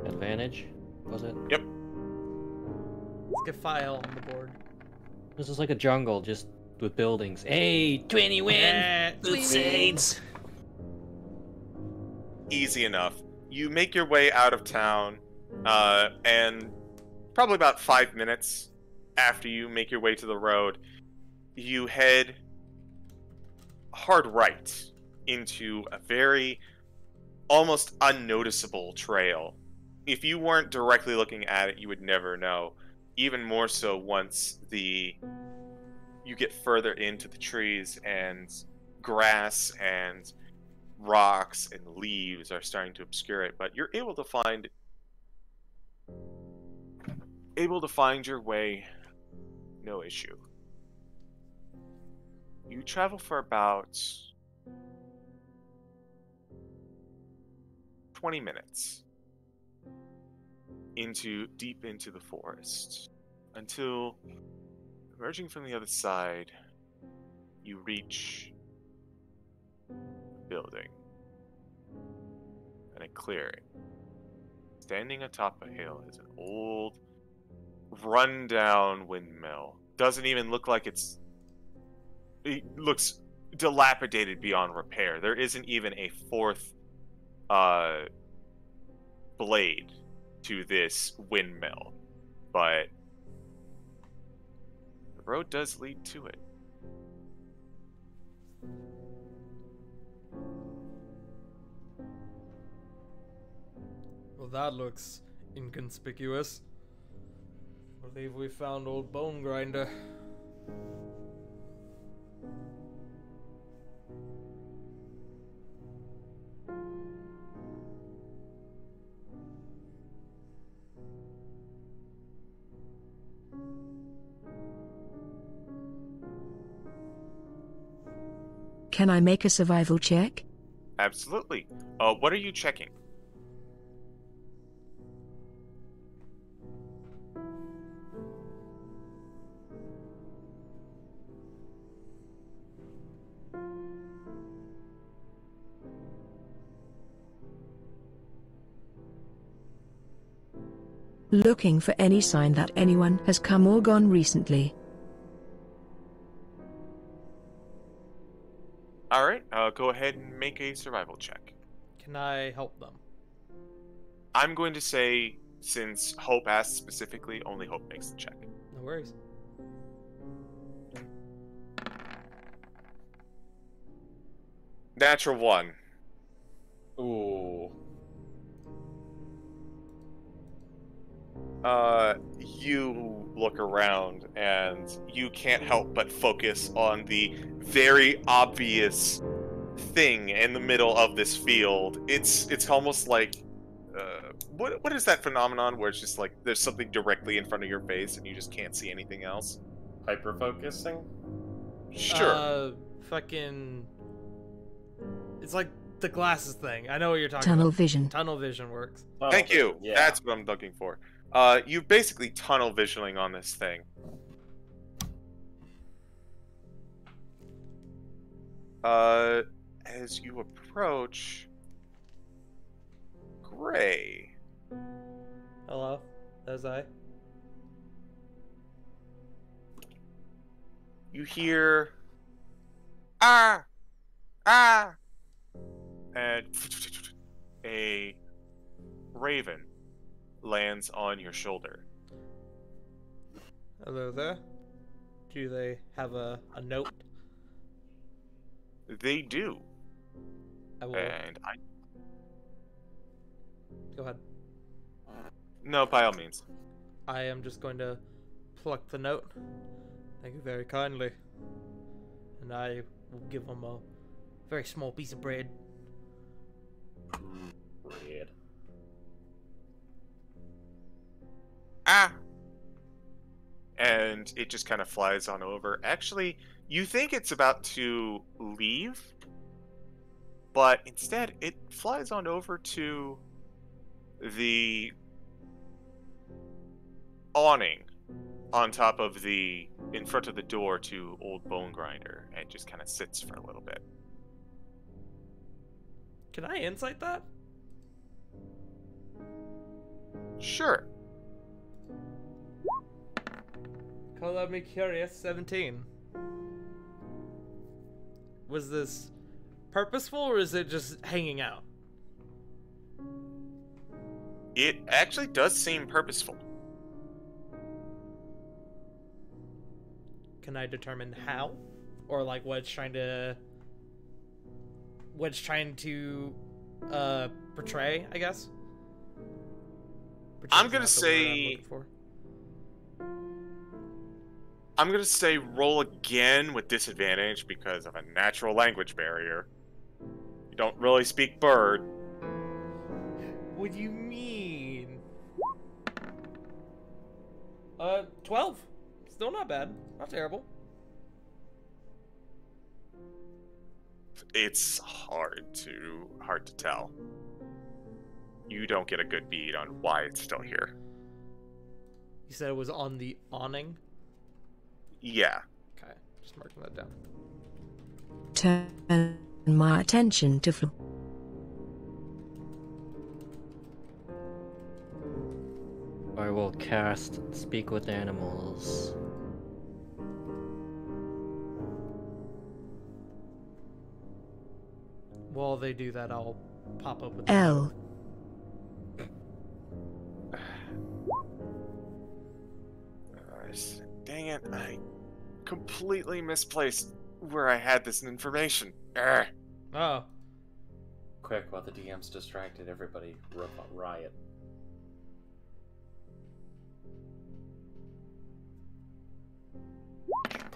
Advantage, was it? Yep. Let's get Fael on the board. This is like a jungle, just with buildings. Hey, 20 win! Yeah, Crusades! Easy enough. You make your way out of town, and probably about 5 minutes after you make your way to the road, you head hard right into a very almost unnoticeable trail. If you weren't directly looking at it, you would never know. Even more so once you get further into the trees and grass and rocks and leaves are starting to obscure it, but you're able to find your way, no issue. You travel for about 20 minutes deep into the forest until, emerging from the other side, you reach a building and a clearing. Standing atop a hill is an old, run-down windmill. Doesn't even look like it looks dilapidated beyond repair. There isn't even a fourth blade to this windmill, but the road does lead to it. Well, that looks inconspicuous. I believe we found old Bone Grinder. Can I make a survival check? Absolutely. What are you checking? Looking for any sign that anyone has come or gone recently. Alright, go ahead and make a survival check. Can I help them? I'm going to say, since Hope asked specifically, only Hope makes the check. No worries. Natural 1. Ooh. You look around and you can't help but focus on the very obvious thing in the middle of this field. It's almost like what is that phenomenon where it's just like there's something directly in front of your face and you just can't see anything else? Hyper focusing? Sure. Fucking. It's like the glasses thing. I know what you're talking Tunnel about. vision. Tunnel vision works. Oh, Thank you. Yeah. That's what I'm looking for. You're basically tunnel visioning on this thing. As you approach Gray. Hello? That's I. You hear ah, and a raven lands on your shoulder. Hello there. Do they have a note? They do, I will. and I Go ahead. no, by all means. I am just going to pluck the note. Thank you very kindly. And I will give them a very small piece of bread. Weird. And it just kind of flies on over. Actually, you think it's about to leave, but instead it flies on over to the awning on top of in front of the door to Old Bone Grinder, and just kind of sits for a little bit. Can I insight that? Sure. Color me curious. 17. Was this purposeful or is it just hanging out? It actually does seem purposeful. Can I determine how? Or like what it's trying to portray, I guess? I'm Portray's gonna not the word I'm say- looking for. I'm gonna say roll again with disadvantage because of a natural language barrier. You don't really speak bird. What do you mean? 12. Still not bad. Not terrible. It's hard to tell. You don't get a good bead on why it's still here. You said it was on the awning? Yeah. Okay, just marking that down. Turn my attention to Flo. I will cast Speak with Animals. While they do that, I'll pop up with L. Dang it, I completely misplaced where I had this information. Urgh. Oh, Quick, while the DM's distracted, everybody riot.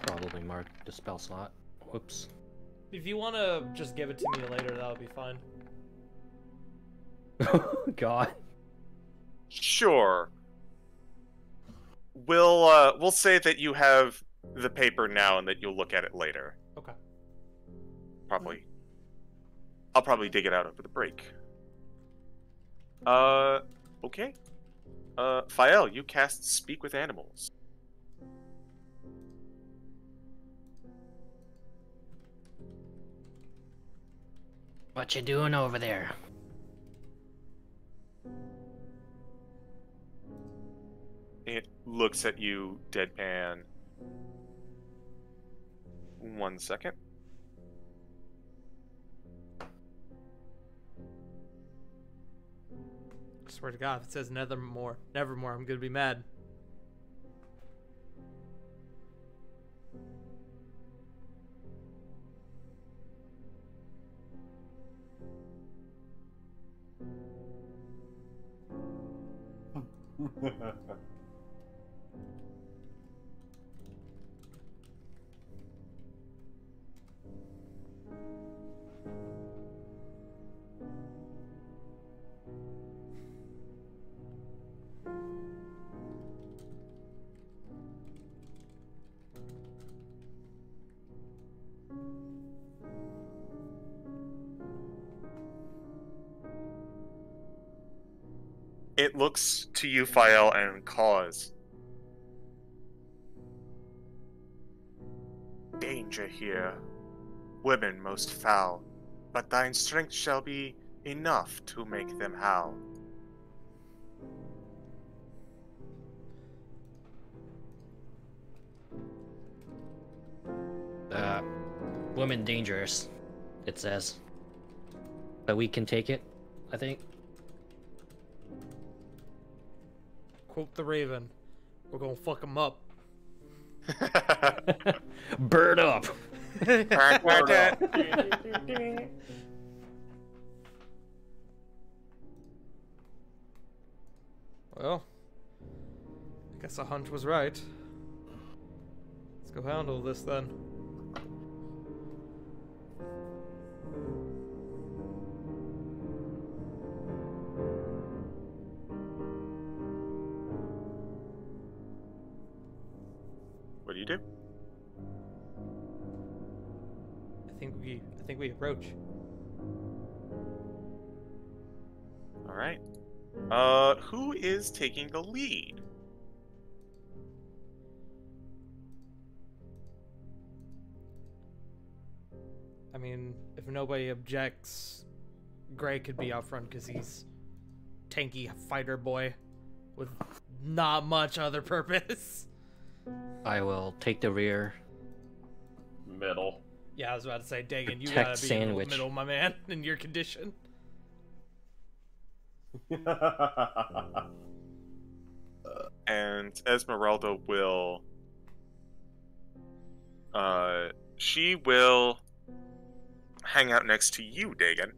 Probably mark the spell slot. Whoops. if you want to just give it to me later, that'll be fine. God. Sure. We'll say that you have the paper now and that you'll look at it later. Okay. Probably. I'll probably dig it out over the break. Okay. Fael, you cast Speak with Animals. What you doing over there? It looks at you, deadpan. 1 second. I swear to God, if it says nevermore, I'm gonna be mad. It looks to you, Fael, and caws. Danger here. Women most foul, but thine strength shall be enough to make them howl. Women dangerous, it says. But we can take it, I think. Quote the Raven. We're gonna fuck him up. Bird up! Well, I guess a hunch was right. Let's go handle this then. What do you do? I think we approach. All right. Who is taking the lead? I mean, if nobody objects, Gray could be out front because he's tanky fighter boy with not much other purpose. I will take the rear. Middle. Yeah, I was about to say, Dagan, you Protect gotta be sandwich. in the middle, my man, in your condition. And Esmeralda will... she will hang out next to you, Dagan.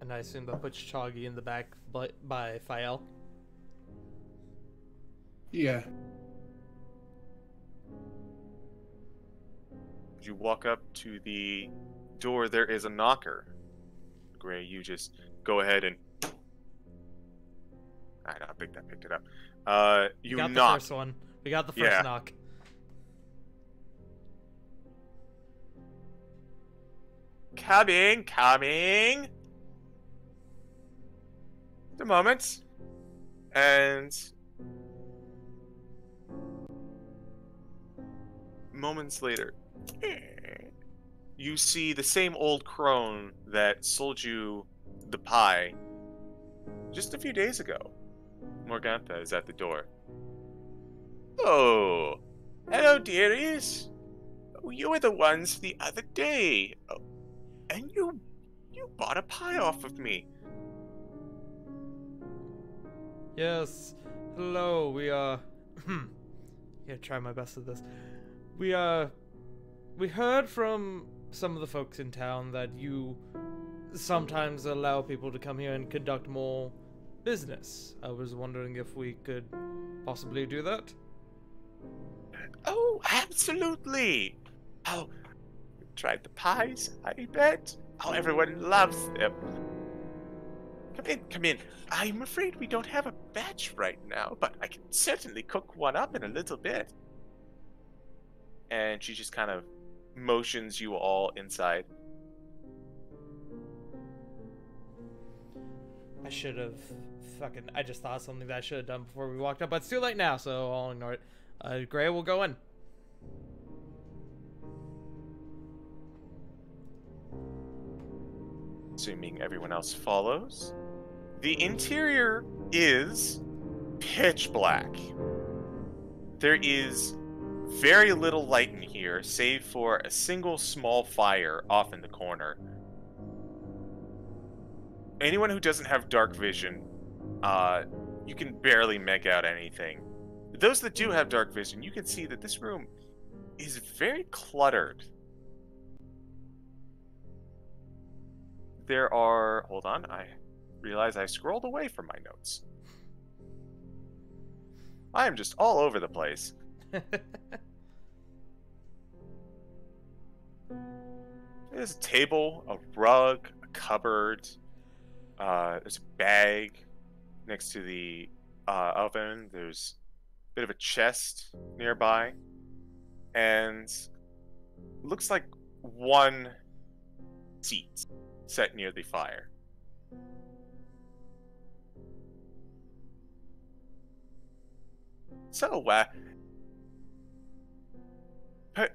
And I assume they'll put Chagi in the back by Fael. Yeah. You walk up to the door. There is a knocker. Gray, you just go ahead and... I know, I picked it up. We You got knock. the first one. We got the first Yeah. knock. Coming. The moment. And moments later, you see the same old crone that sold you the pie just a few days ago. Morgantha is at the door. Oh, hello, dearies. Oh, you were the ones the other day. Oh, and you bought a pie off of me. Yes. Hello. We Here, try my best at this. We heard from some of the folks in town that you sometimes allow people to come here and conduct more business. I was wondering if we could possibly do that. Oh, absolutely. Oh, you tried the pies, I bet. Oh, everyone loves them. Come in. I'm afraid we don't have a batch right now, but I can certainly cook one up in a little bit. And she just kind of motions you all inside. I should have I just thought of something that I should have done before we walked up, but it's too late now, so I'll ignore it. Gray will go in. Assuming everyone else follows. The interior is pitch black. There is very little light in here, save for a single small fire off in the corner. Anyone who doesn't have dark vision, you can barely make out anything. Those that do have dark vision, you can see that this room is very cluttered. There are... Hold on, I realize I scrolled away from my notes. I am just all over the place. There's a table, a rug, a cupboard. There's a bag next to the oven. There's a bit of a chest nearby. And looks like one seat set near the fire. So,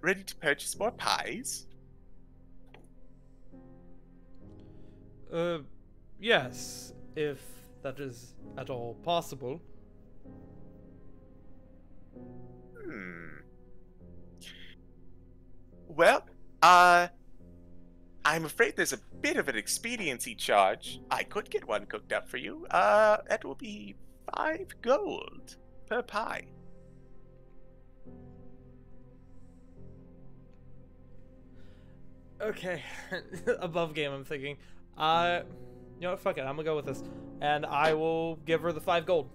ready to purchase more pies? Yes, if that is at all possible. Well, I'm afraid there's a bit of an expediency charge. I could get one cooked up for you. That will be 5 gold per pie. Okay, above game, I'm thinking. You know what? Fuck it. I'm gonna go with this, and I will give her the 5 gold.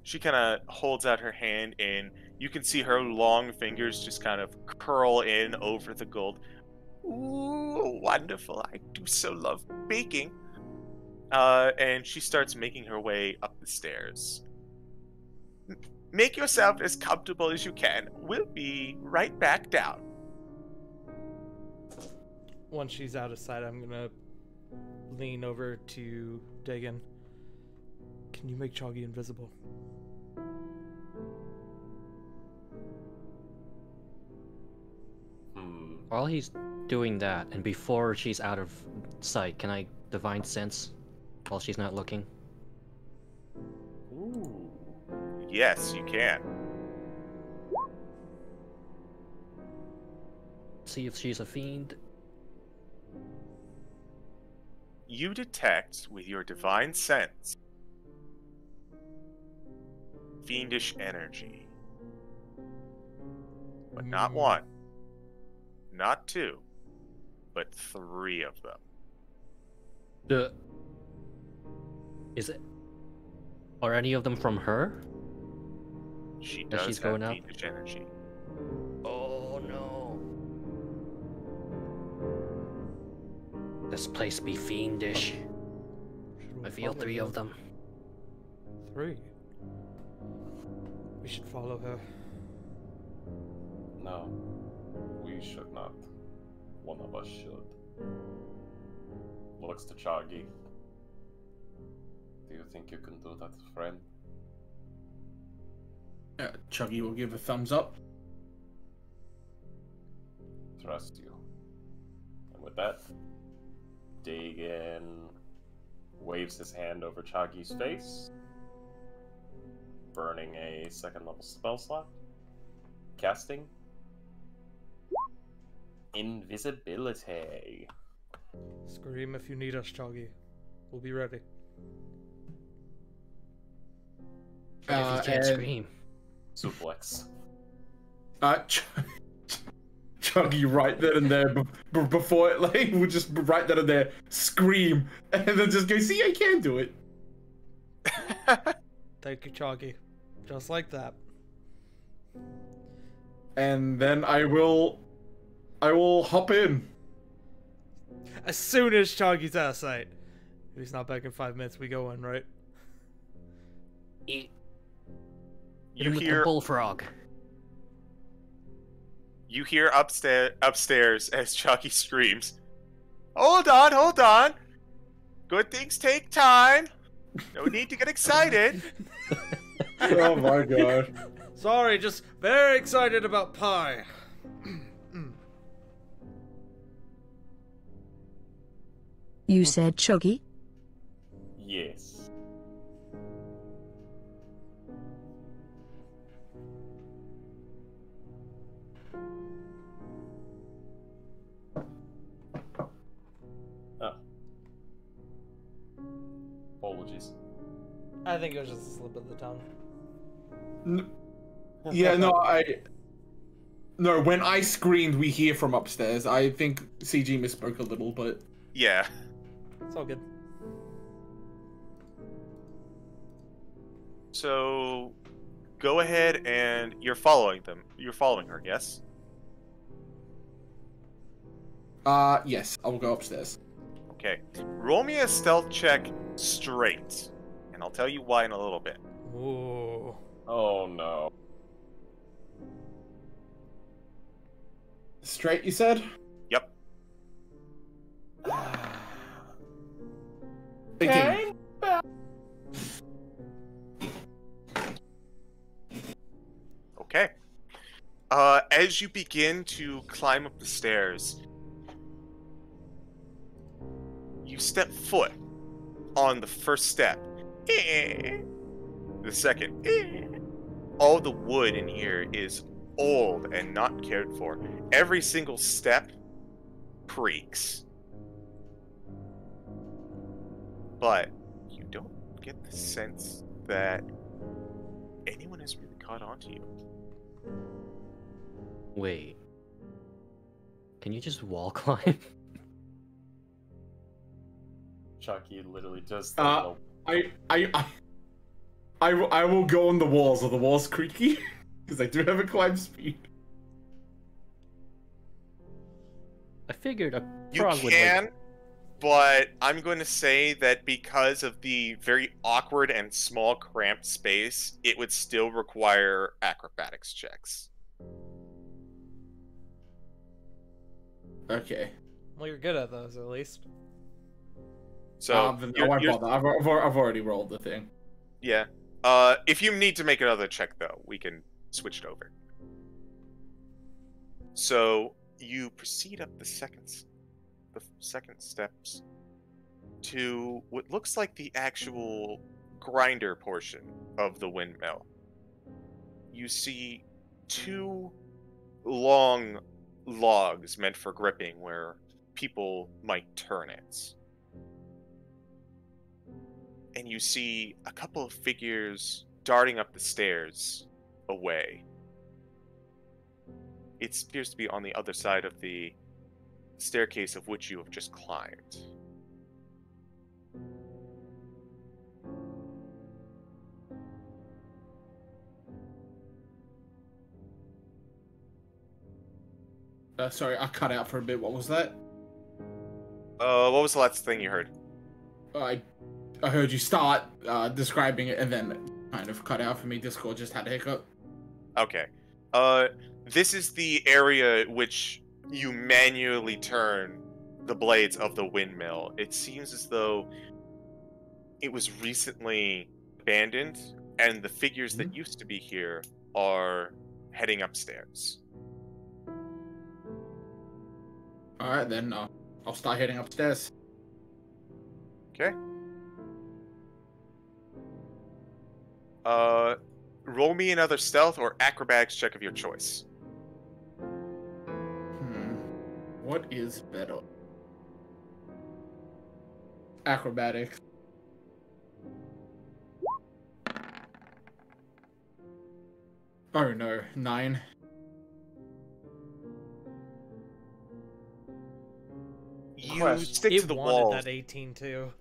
She kind of holds out her hand, and you can see her long fingers just kind of curl in over the gold. Ooh, wonderful. I do so love baking. And she starts making her way up the stairs. Make yourself as comfortable as you can. We'll be right back down. Once she's out of sight, I'm gonna lean over to Dagon. Can you make Choggy invisible? While he's doing that, and before she's out of sight, can I divine sense while she's not looking? Ooh. Yes, you can. See if she's a fiend. You detect with your divine sense fiendish energy. But not 1, not 2, but 3 of them. Is it? Are any of them from her? She That does she's have going up? fiendish energy. Oh no. This place be fiendish. Should we I feel follow 3 her? of them. 3. We should follow her. No, we should not. One of us should. Looks to Chagi. Do you think you can do that, friend? Chuggy will give a thumbs up. Trust you. And with that, Dagon waves his hand over Chagi's face, burning a 2nd level spell slot, casting Invisibility. Scream if you need us, Choggy. We'll be ready. But if you can't and- scream. Suplex. Chuggy right then and there, before it, like, would just right then and there scream, and then just go, see, I can do it. Thank you, Choggy. Just like that. And then I will hop in. As soon as Choggy's out of sight. If he's not back in 5 minutes, we go in, right? Eat. You With the hear bullfrog. upstairs as Chucky screams, Hold on! Good things take time! No need to get excited! Oh my god. Sorry, just very excited about pie. You said Chuggy? Yes. Oh. Apologies. I think it was just a slip of the tongue. Yeah, no, when I screamed, we hear from upstairs. I think CG misspoke a little, but Yeah. It's all good. So, go ahead and you're following them. You're following her, yes? yes, I will go upstairs. Okay. Roll me a stealth check straight. And I'll tell you why in a little bit. Ooh. Oh no. Straight, you said? Yep. 18. Okay. As you begin to climb up the stairs, you step foot on the first step. The second. All the wood in here is old and not cared for. Every single step creaks. But you don't get the sense that anyone has really caught on to you. Wait. Can you just wall climb? Chucky literally just I will go on the walls. Are the walls creaky? Because I do have a climb speed. I figured a You frog would can, like... but I'm going to say that because of the very awkward and small cramped space, it would still require acrobatics checks. Okay. Well, you're good at those, at least. So, I won't bother. I've already rolled the thing. yeah. If you need to make another check, though, we can switch it over. So, you proceed up the second steps to what looks like the actual grinder portion of the windmill. You see 2 long logs meant for gripping where people might turn it. And you see a couple of figures darting up the stairs away. It appears to be on the other side of the staircase of which you have just climbed. Sorry, I cut out for a bit. What was that? What was the last thing you heard? I heard you start describing it and then kind of cut out for me. Discord just had a hiccup. Okay. This is the area which you manually turn the blades of the windmill. It seems as though it was recently abandoned, and the figures that used to be here are heading upstairs. Alright, then I'll start heading upstairs. Okay. Roll me another stealth or acrobatics check of your choice. What is better? Acrobatics. Oh no, 9. You stick He to the wanted walls. that 18 too.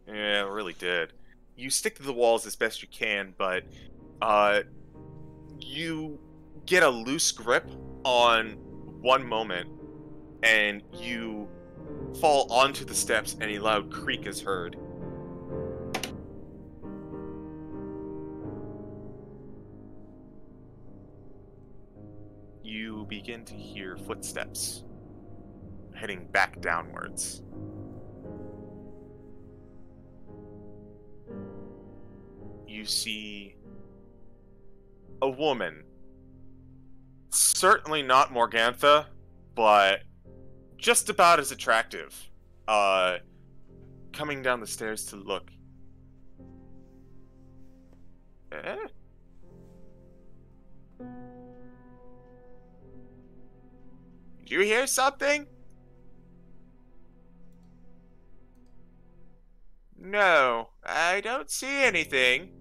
Yeah, it really did. You stick to the walls as best you can, but you get a loose grip on one moment, and you fall onto the steps, and a loud creak is heard. You begin to hear footsteps heading back downwards. You see a woman, certainly not Morgantha, but just about as attractive, coming down the stairs to look. Did you hear something? No, I don't see anything.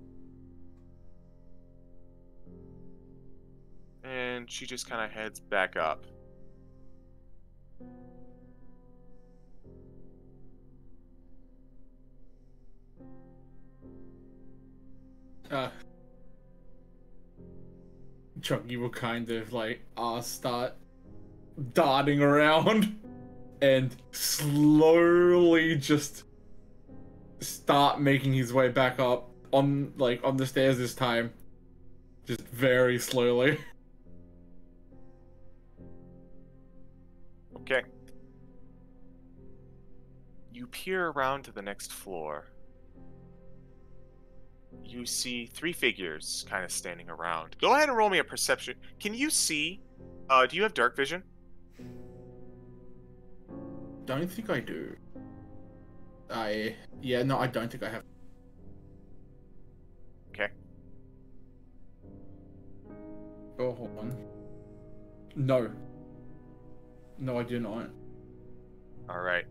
And she just kind of heads back up. Chunky will kind of like start darting around and slowly just start making his way back up on the stairs this time. Just very slowly. Okay. You peer around to the next floor. You see 3 figures kind of standing around. Go ahead and roll me a perception. Can you see? Do you have dark vision? Don't think I do. Yeah, no, I don't think I have. Okay. Oh, hold on. No. No, I do not. Alright.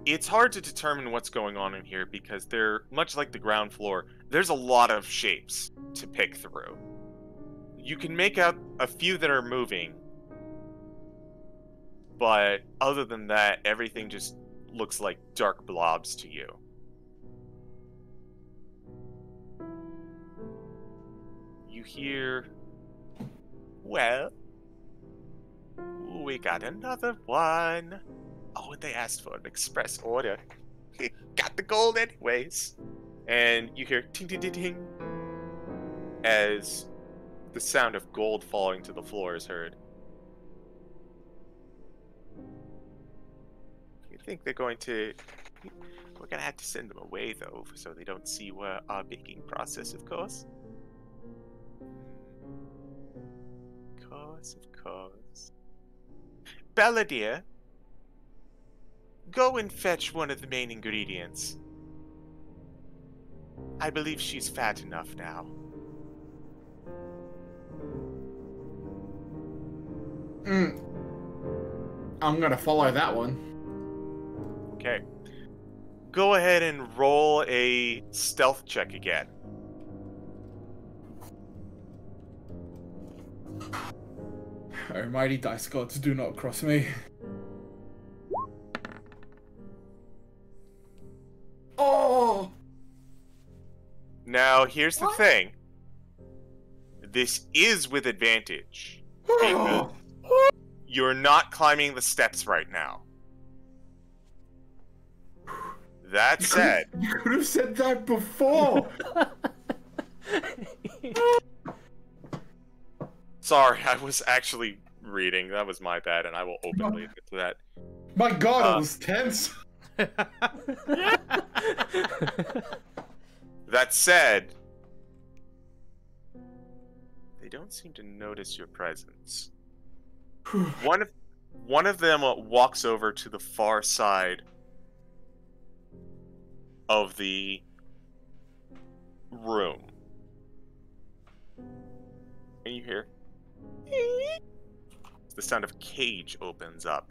It's hard to determine what's going on in here because they're, much like the ground floor, there's a lot of shapes to pick through. You can make out a few that are moving, but other than that, everything just looks like dark blobs to you. You hear, well, we got another one. Oh, and they asked for an express order. Got the gold anyways. And you hear ting ting ting ting as the sound of gold falling to the floor is heard. You think they're going to... We're going to have to send them away, though, so they don't see our baking process, of course. Of course. Bella, dear, go and fetch one of the main ingredients. I believe she's fat enough now. I'm gonna follow that one. Okay. Go ahead and roll a stealth check again. Almighty dice gods, do not cross me. Oh! Now, here's the thing. This is with advantage. Because You're not climbing the steps right now. That said, You could have said that before. sorry, I was actually reading. That was my bad, and I will openly admit to that. My God, I was tense. That said, they don't seem to notice your presence. One of them walks over to the far side of the room. And you hear the sound of a cage opens up.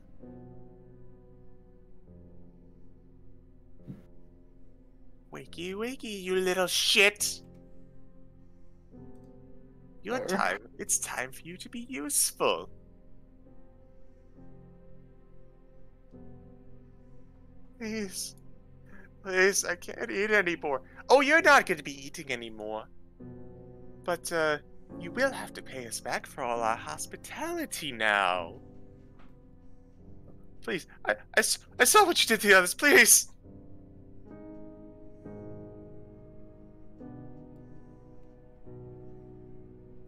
Wakey, wakey, you little shit! It's time for you to be useful. Please. Please, I can't eat anymore. Oh, you're not going to be eating anymore. But, you will have to pay us back for all our hospitality now. Please, I saw what you did to the others, please!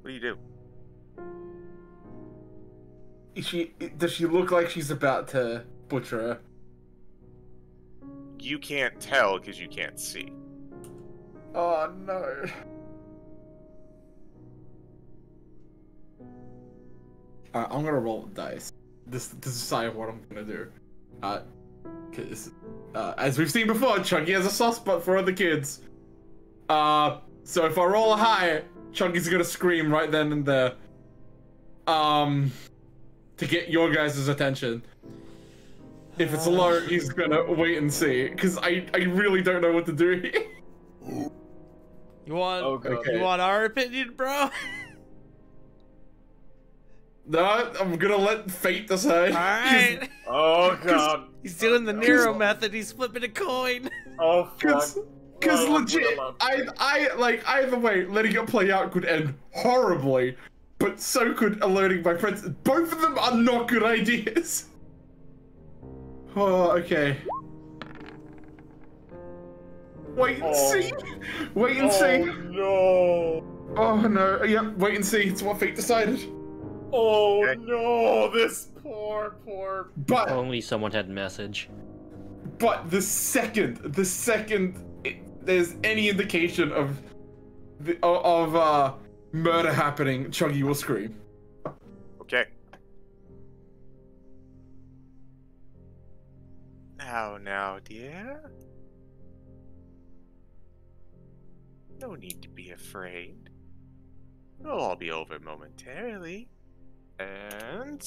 What do you do? Does she look like she's about to butcher her? You can't tell because you can't see. Oh no. Alright, I'm gonna roll the dice. This to decide what I'm gonna do. Cause as we've seen before, Chunky has a soft spot for other kids. So if I roll a high, Chunky's gonna scream right then and there. To get your guys' attention. If it's low, he's gonna wait and see. Cause I really don't know what to do here. You want Okay. you want our opinion, bro? No, I'm gonna let fate decide. Alright. Oh god. He's doing the Nero method, he's flipping a coin. Oh fuck. Cause Oh, legit, I'm- I like either way, letting it play out could end horribly, but so could alerting my friends. Both of them are not good ideas. Oh, okay. Wait and see. Wait and see. No. Oh no. Yep. Wait and see. It's what fate decided. Oh Okay. no. This poor. But Only someone had message. the second there's any indication of murder happening, Chuggy will scream. Okay. Now, dear. No need to be afraid. It'll all be over momentarily. And...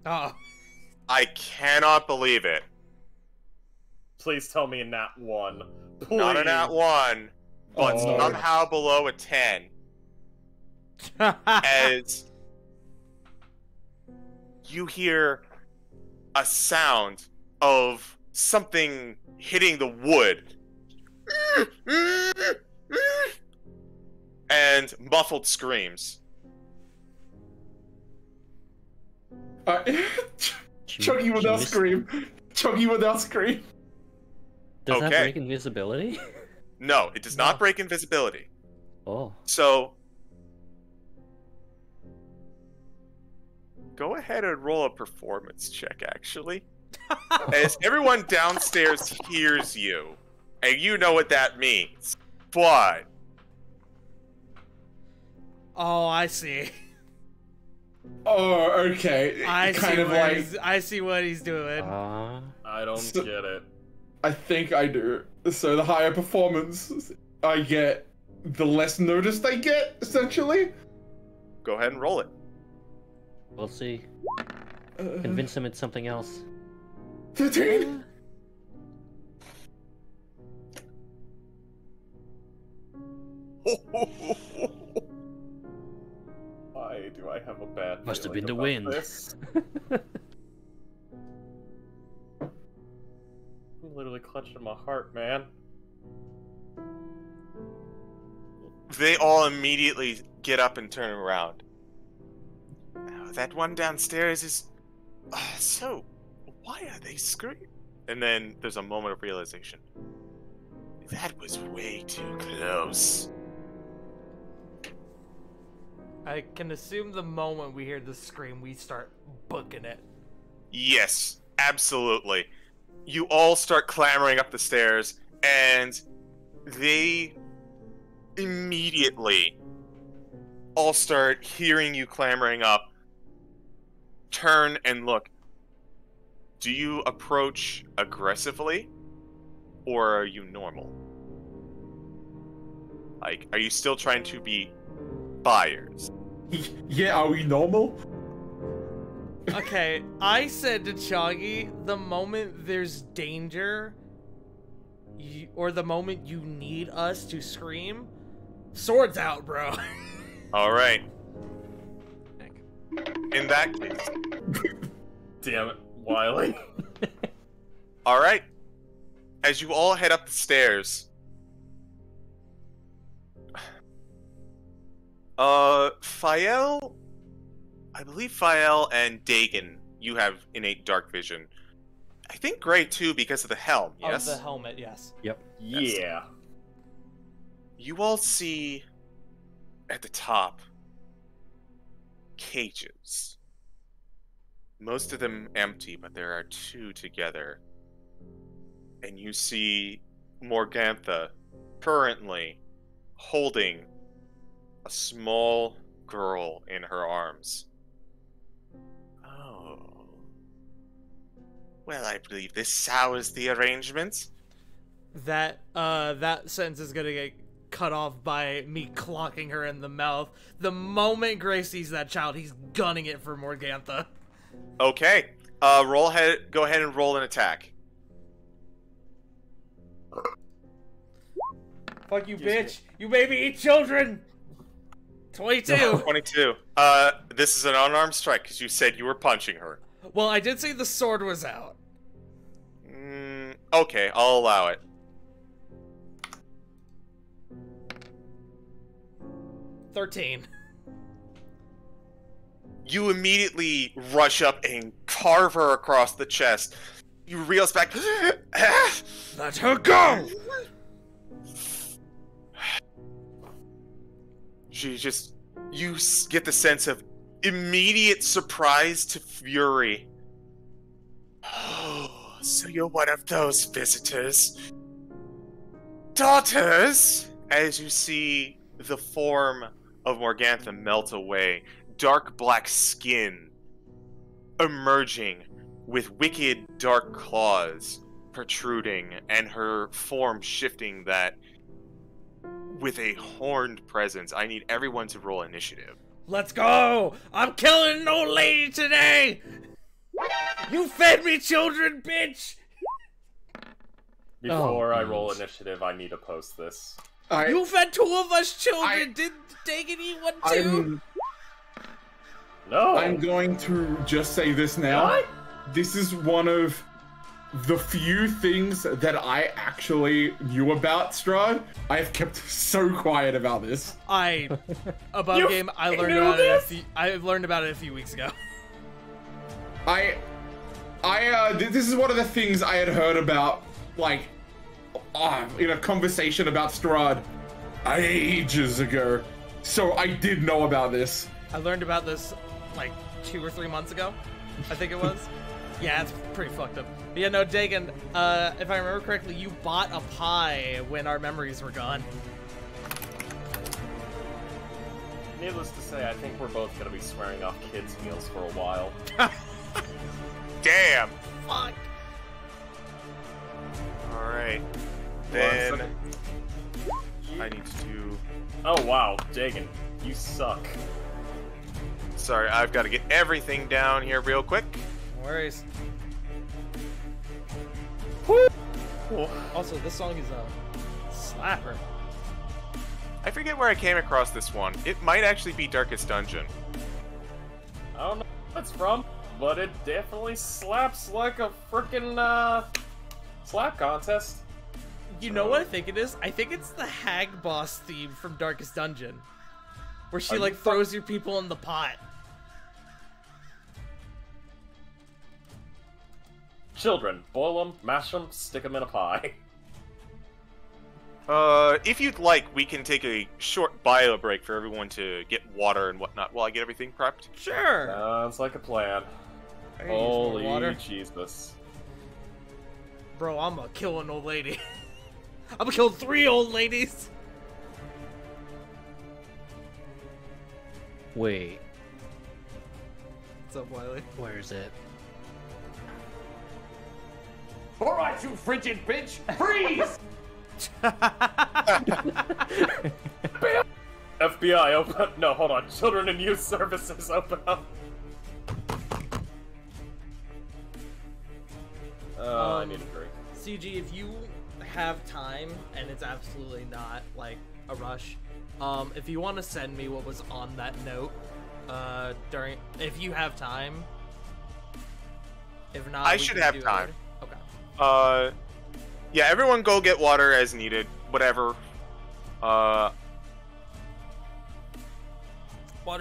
Oh. I cannot believe it. Please tell me a nat 1. Please. Not a nat 1, but Oh. somehow below a 10. As you hear a sound of something hitting the wood. And muffled screams. Chuggy without scream. Chuggy without scream. Does that Okay. break invisibility? No, it does not break invisibility. Oh. So, go ahead and roll a performance check, actually. As everyone downstairs hears you, and you know what that means. Why? Oh, I see. Oh, okay. I kind see of what like I see what he's doing. I don't So- get it. I think I do. So the higher performance I get, the less noticed I get, essentially. Go ahead and roll it. We'll see. Uh, Convince him it's something else. 13. Why do I have a bad Must have feeling been the about wind. this? I'm literally clutching my heart, man. they all immediately get up and turn around. Now, that one downstairs is... so, why are they screaming? And then there's a moment of realization. That was way too close. I can assume the moment we hear the scream, we start booking it. Yes, absolutely. You all start clambering up the stairs, and they immediately all start hearing you clambering up, turn and look. Do you approach aggressively, or are you normal? Like, are you still trying to be buyers? Yeah, are we normal? Okay, I said to Choggy, the moment there's danger, or the moment you need us to scream, swords out, bro. Alright. In that case. Damn it, Wiley. Alright. As you all head up the stairs, Fael, I believe Fael and Dagon, you have innate dark vision. I think Gray too because of the helm, yes? Of the helmet, yes. Yep. Yeah. You all see at the top cages. Most of them empty, but there are two together. And you see Morgantha currently holding a small girl in her arms. Oh. Well, I believe this sours the arrangement. That sentence is gonna get cut off by me clocking her in the mouth. The moment Gray sees that child, he's gunning it for Morgantha. Okay. Go ahead and roll an attack. Fuck you, bitch! You made me eat children! 22! 22. This is an unarmed strike, because you said you were punching her. Well, I did say the sword was out. Okay, I'll allow it. 13. You immediately rush up and carve her across the chest. You reels back. Let her go! You get the sense of immediate surprise to fury. Oh, so you're one of those visitors. Daughters! As you see the form of Morgantha melt away, dark black skin emerging with wicked dark claws protruding, and her form shifting that with a horned presence. I need everyone to roll initiative. Let's go! I'm killing an old lady today! You fed me children, bitch! Before I roll initiative, I need to post this. You fed two of us children! Did Dagon eat one too? No! I'm going to just say this now. What? This is one of the few things that I actually knew about Strahd. I have kept so quiet about this. Above game, I learned about it I learned about it a few weeks ago. This is one of the things I had heard about, like, in a conversation about Strahd ages ago. So I did know about this. I learned about this, like, 2 or 3 months ago, I think it was. Yeah, it's pretty fucked up. But yeah, no, Dagon, if I remember correctly, you bought a pie when our memories were gone. Needless to say, I think we're both gonna be swearing off kids' meals for a while. Damn! Fuck! Alright. Then I need to do... Oh wow, Dagon, you suck. Sorry, I've got to get everything down here real quick. No worries. Also, this song is a slapper. I forget where I came across this one. It might actually be Darkest Dungeon. I don't know where it's from, but it definitely slaps like a frickin' slap contest. You know what I think it is? I think it's the Hag Boss theme from Darkest Dungeon. Where she, like, throws your people in the pot. Children, boil them, mash them, stick them in a pie. If you'd like, we can take a short bio break for everyone to get water and whatnot while I get everything prepped. Sure. Sounds like a plan. I can use more Holy water. Jesus. Bro, I'm gonna kill an old lady. I'm gonna kill 3 old ladies. Wait, What's up, Wiley? where is it? Alright, you frigid bitch! Freeze! FBI, open up. No, hold on. Children and Youth Services, open up. I need a drink. CG, if you have time, and it's absolutely not, like, a rush, if you want to send me what was on that note, if you have time. If not, I we should can have do it time. later. Okay. Yeah, everyone go get water as needed. Whatever. Water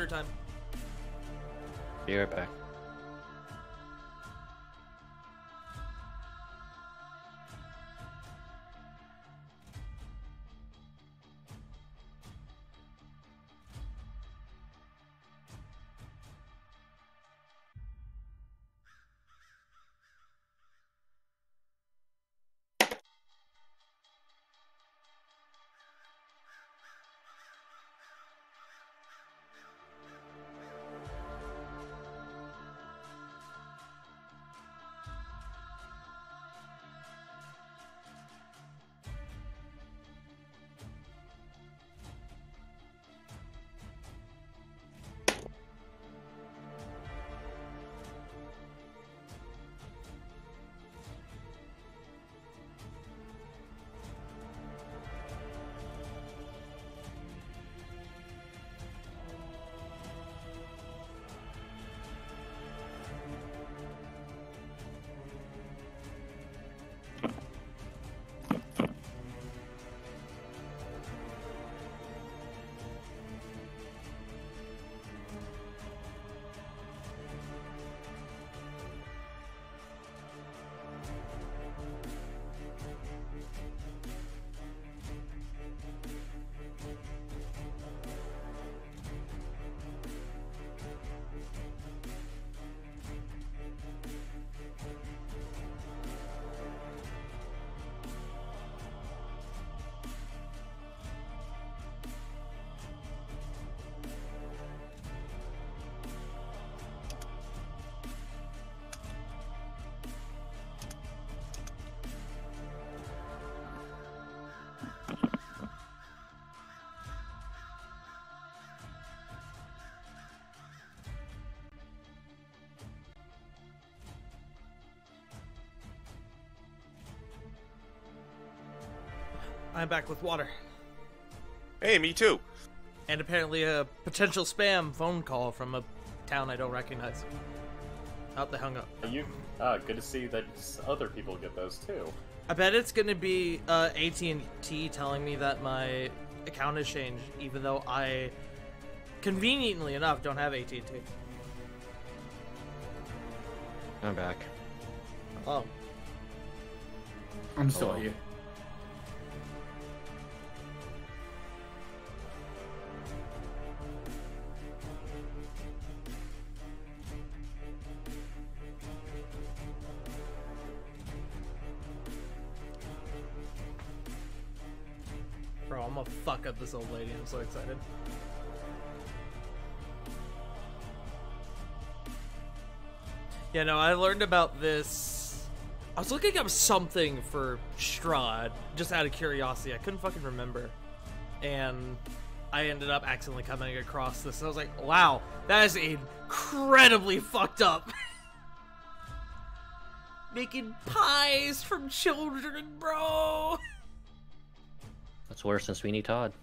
time. Be right back. I'm back with water. Hey, me too. And apparently a potential spam phone call from a town I don't recognize. Oh, they hung up. Good to see that other people get those too. I bet it's gonna be AT&T telling me that my account has changed, even though I, conveniently enough, don't have AT&T. I'm back. Oh. I'm still Hello. here. Bro, I'm gonna fuck up this old lady. I'm so excited. Yeah, no, I learned about this. I was looking up something for Strahd, just out of curiosity. I couldn't fucking remember. And I ended up accidentally coming across this. And I was like, wow, that is incredibly fucked up. Making pies from children, bro. That's worse than Sweeney Todd.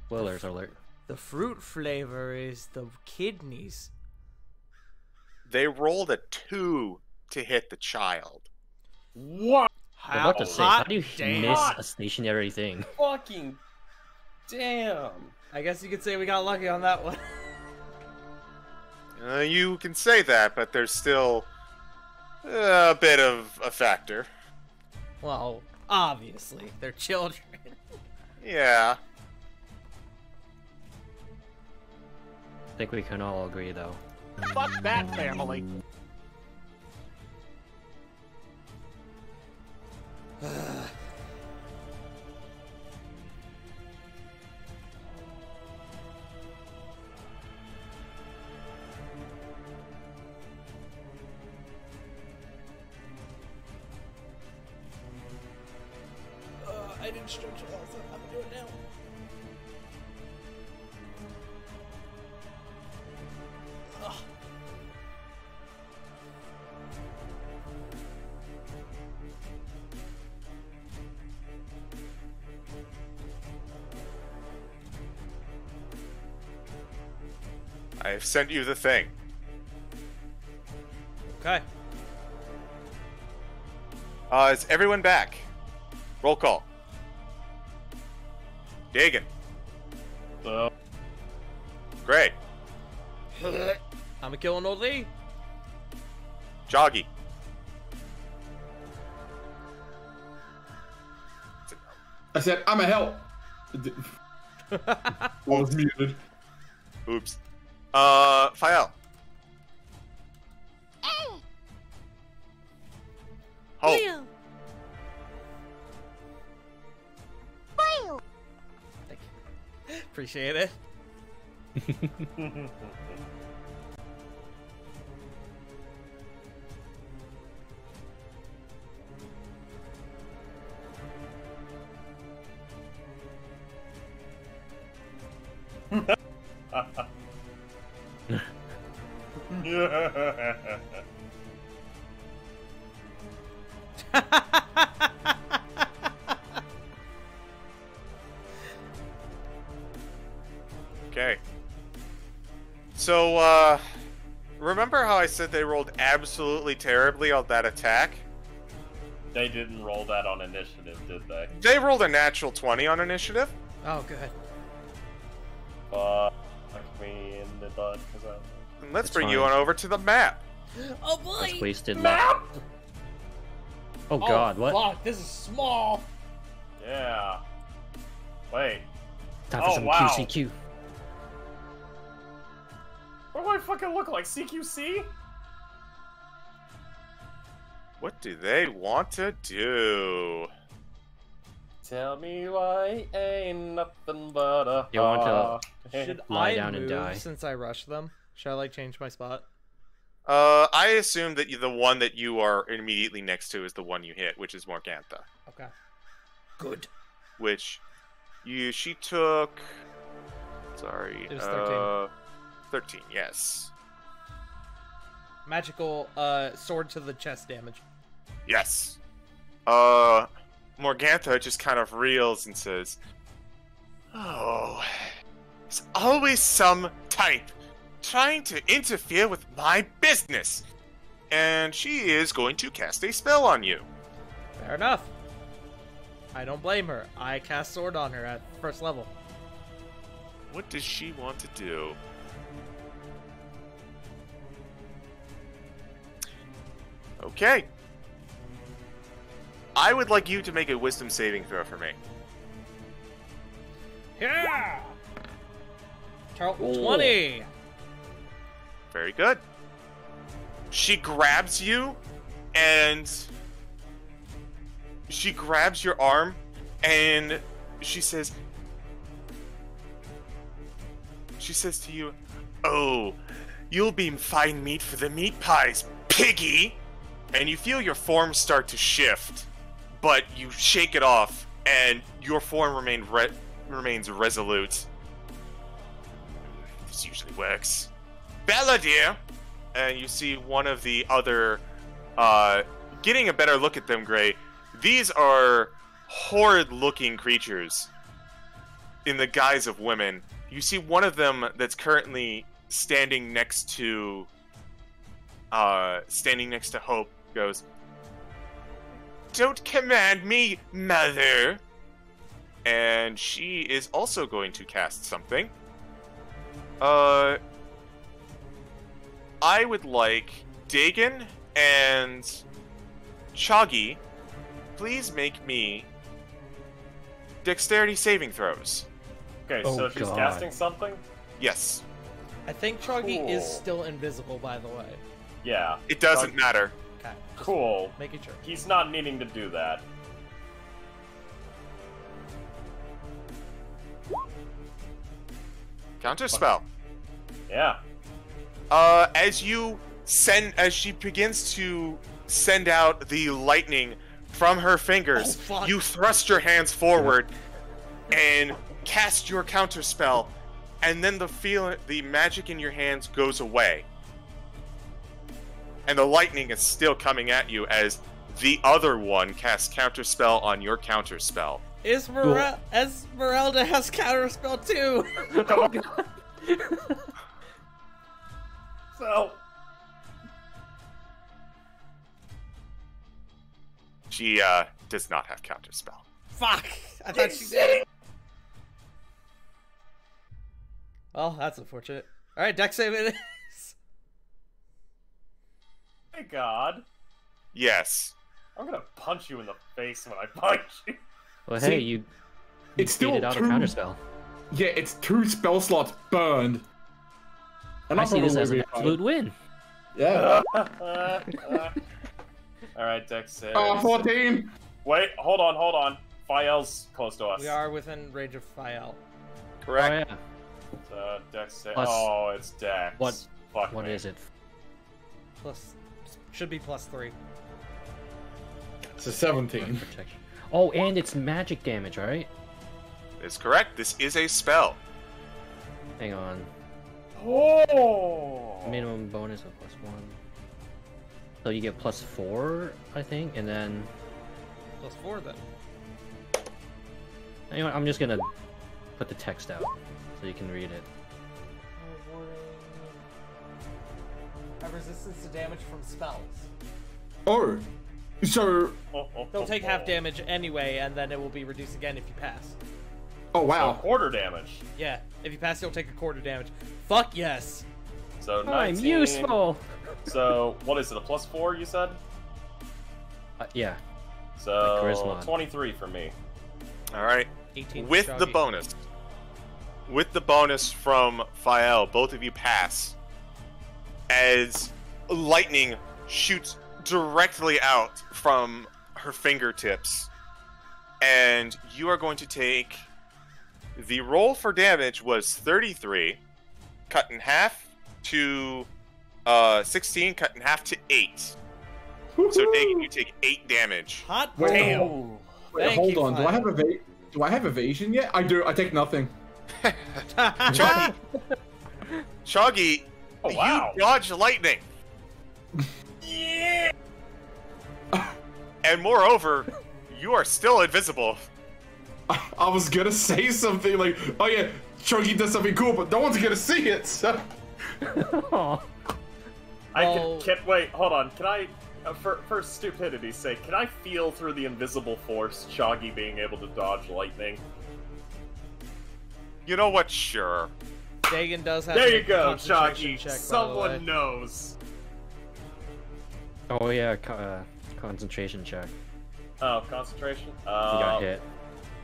Spoilers alert. The fruit flavor is the kidneys. They rolled a 2 to hit the child. What? I'm about to say, how do you damn. miss a stationary thing? Fucking damn. I guess you could say we got lucky on that one. You can say that, but there's still a bit of a factor. Well, obviously, they're children. Yeah. I think we can all agree, though. Fuck that family. I didn't stretch it out, so I'm gonna do it now. I've sent you the thing. Okay. Is everyone back? Roll call. Dagan. Great. I'm a killing old Lee. Joggy. I said, I'm a help. I was muted. Oops. Fael. Hope. Thank you. Appreciate it. Okay. So, remember how I said they rolled absolutely terribly on that attack? They didn't roll that on initiative, did they? They rolled a natural 20 on initiative. Oh, good. Fuck me in the butt, because And let's It's bring you fine. on over to the map. Oh boy! That's wasted luck. Oh god, what? Fuck, this is small. Yeah. Wait. Time for Oh, some wow. QCQ. What do I fucking look like? CQC? What do they want to do? Tell me why ain't nothing but a You want to- heart. Should Lie I down and move die. since I rushed them? Should I like change my spot? I assume that the one that you are immediately next to is the one you hit, which is Morgantha. Okay. Good. Which she took. Sorry. It was 13. 13, yes. Magical sword to the chest damage. Yes. Morgantha just kind of reels and says, "Oh, there's always some type trying to interfere with my business." And she is going to cast a spell on you. Fair enough. I don't blame her. I cast sword on her at first level. What does she want to do? Okay. I would like you to make a wisdom saving throw for me. Yeah! Charlton Oh. 20! Very good. She grabs you, and she grabs your arm, and she says to you, "Oh, you'll be fine meat for the meat pies, piggy!" And you feel your form start to shift, but you shake it off, and your form remains resolute. This usually works. Bella, dear! And you see one of the other, getting a better look at them, Gray. These are horrid-looking creatures in the guise of women. You see one of them that's currently standing next to Hope goes, don't command me, mother. And she is also going to cast something. I would like Dagon and Choggy, please make me dexterity saving throws. Okay, Oh, so she's God. casting something? Yes. I think Choggy is Cool. still invisible, by the way. Yeah. It doesn't matter. Okay. Just Cool. making sure. He's not needing to do that. Counter spell. Yeah. As she begins to send out the lightning from her fingers, Oh, fuck. you thrust your hands forward and cast your counter spell, and then the magic in your hands goes away. And the lightning is still coming at you as the other one casts counter spell on your counter spell. Esmeralda has counterspell too. Oh god. So, She does not have counter spell. Fuck! I thought she did. Well, that's unfortunate. All right, dex save it is. my god. Yes. I'm gonna punch you in the face when I punch you. Well, See, hey, you it's still beat it out a two- counterspell. Yeah, it's 2 spell slots burned. And I I'm see this as an probably absolute win. Yeah. Alright, Dex save. 14. Wait, hold on. Fael's close to us. We are within range of Fael. Correct. Oh yeah. So, Dex save. Plus- Oh, it's Dex. What- Fuck What me. is it? Plus, should be +3. It's a 17. Protection. Oh, and it's magic damage, right? Is correct. This is a spell. Hang on. Oh! Minimum bonus of +1. So you get +4, I think, and then +4 then. you know what, I'm just gonna put the text out so you can read it. Have resistance to damage from spells. Oh, so They'll take half damage anyway, and then it will be reduced again if you pass. oh So, wow. quarter damage. Yeah, if you pass, you'll take a quarter damage. Fuck yes. So, 19. I'm useful. So, what is it, a +4 you said? Yeah. So, charisma. 23 for me. All right. 18 With for the Shoggy. bonus. With the bonus from Fael, both of you pass. As lightning shoots directly out from her fingertips. And you are going to take... The roll for damage was 33, cut in half to 16, cut in half to 8. So, Dagan, you take 8 damage. Hot Wait, damn. oh, wait, Thank hold you, on. Do I have evasion yet? I do. I take nothing. Choggy, Choggy, Oh, wow. you dodge lightning. And moreover, you are still invisible. I was gonna say something like, oh yeah, Chunky does something cool, but no one's gonna see it. So. Aw. Oh. Wait, hold on. Can I, for stupidity's sake, can I feel through the invisible force Shoggy being able to dodge lightning? You know what? Sure. Dagan does have There to you make a go, concentration Shoggy. check, by the Someone way. knows. Oh yeah, concentration check. Oh, concentration? You got hit.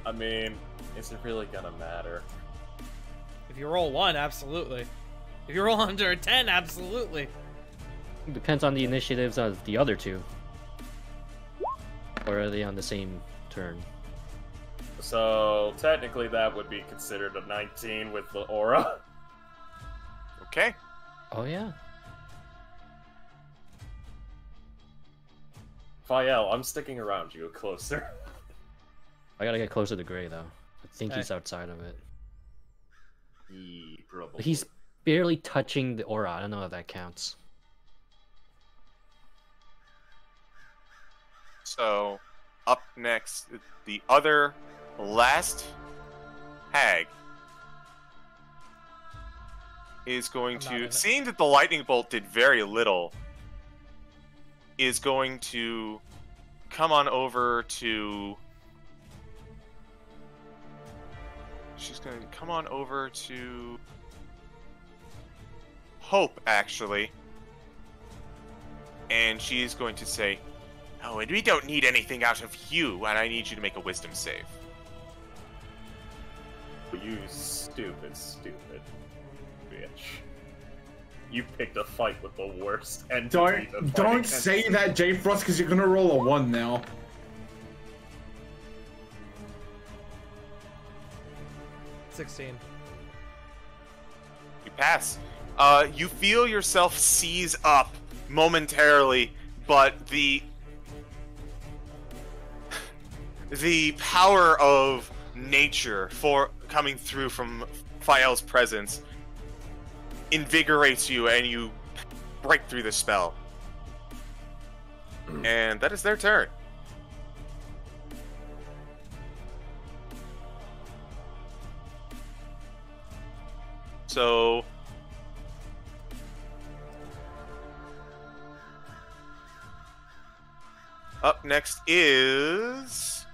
I mean, is it really gonna matter? If you roll 1, absolutely. If you roll under a 10, absolutely. Depends on the initiatives of the other two. Or are they on the same turn? So, technically that would be considered a 19 with the aura. Okay. Oh yeah. Fael, I'm sticking around you closer. I gotta get closer to Gray though. I think Okay. he's outside of it. Probably. He's barely touching the aura. I don't know if that counts. So, up next, the other last hag is going I'm not in to, it. seeing that the lightning bolt did very little, is going to come on over to... She's going to come on over to... Hope, actually. And she's going to say, "Oh, and we don't need anything out of you, and I need you to make a wisdom save." You stupid bitch. You picked a fight with the worst entity. Don't say that, J Frost, because you're gonna roll a 1 now. $16. You pass. You feel yourself seize up momentarily, but the power of nature coming through from Fael's presence invigorates you, and you break through the spell. And that is their turn. So up next is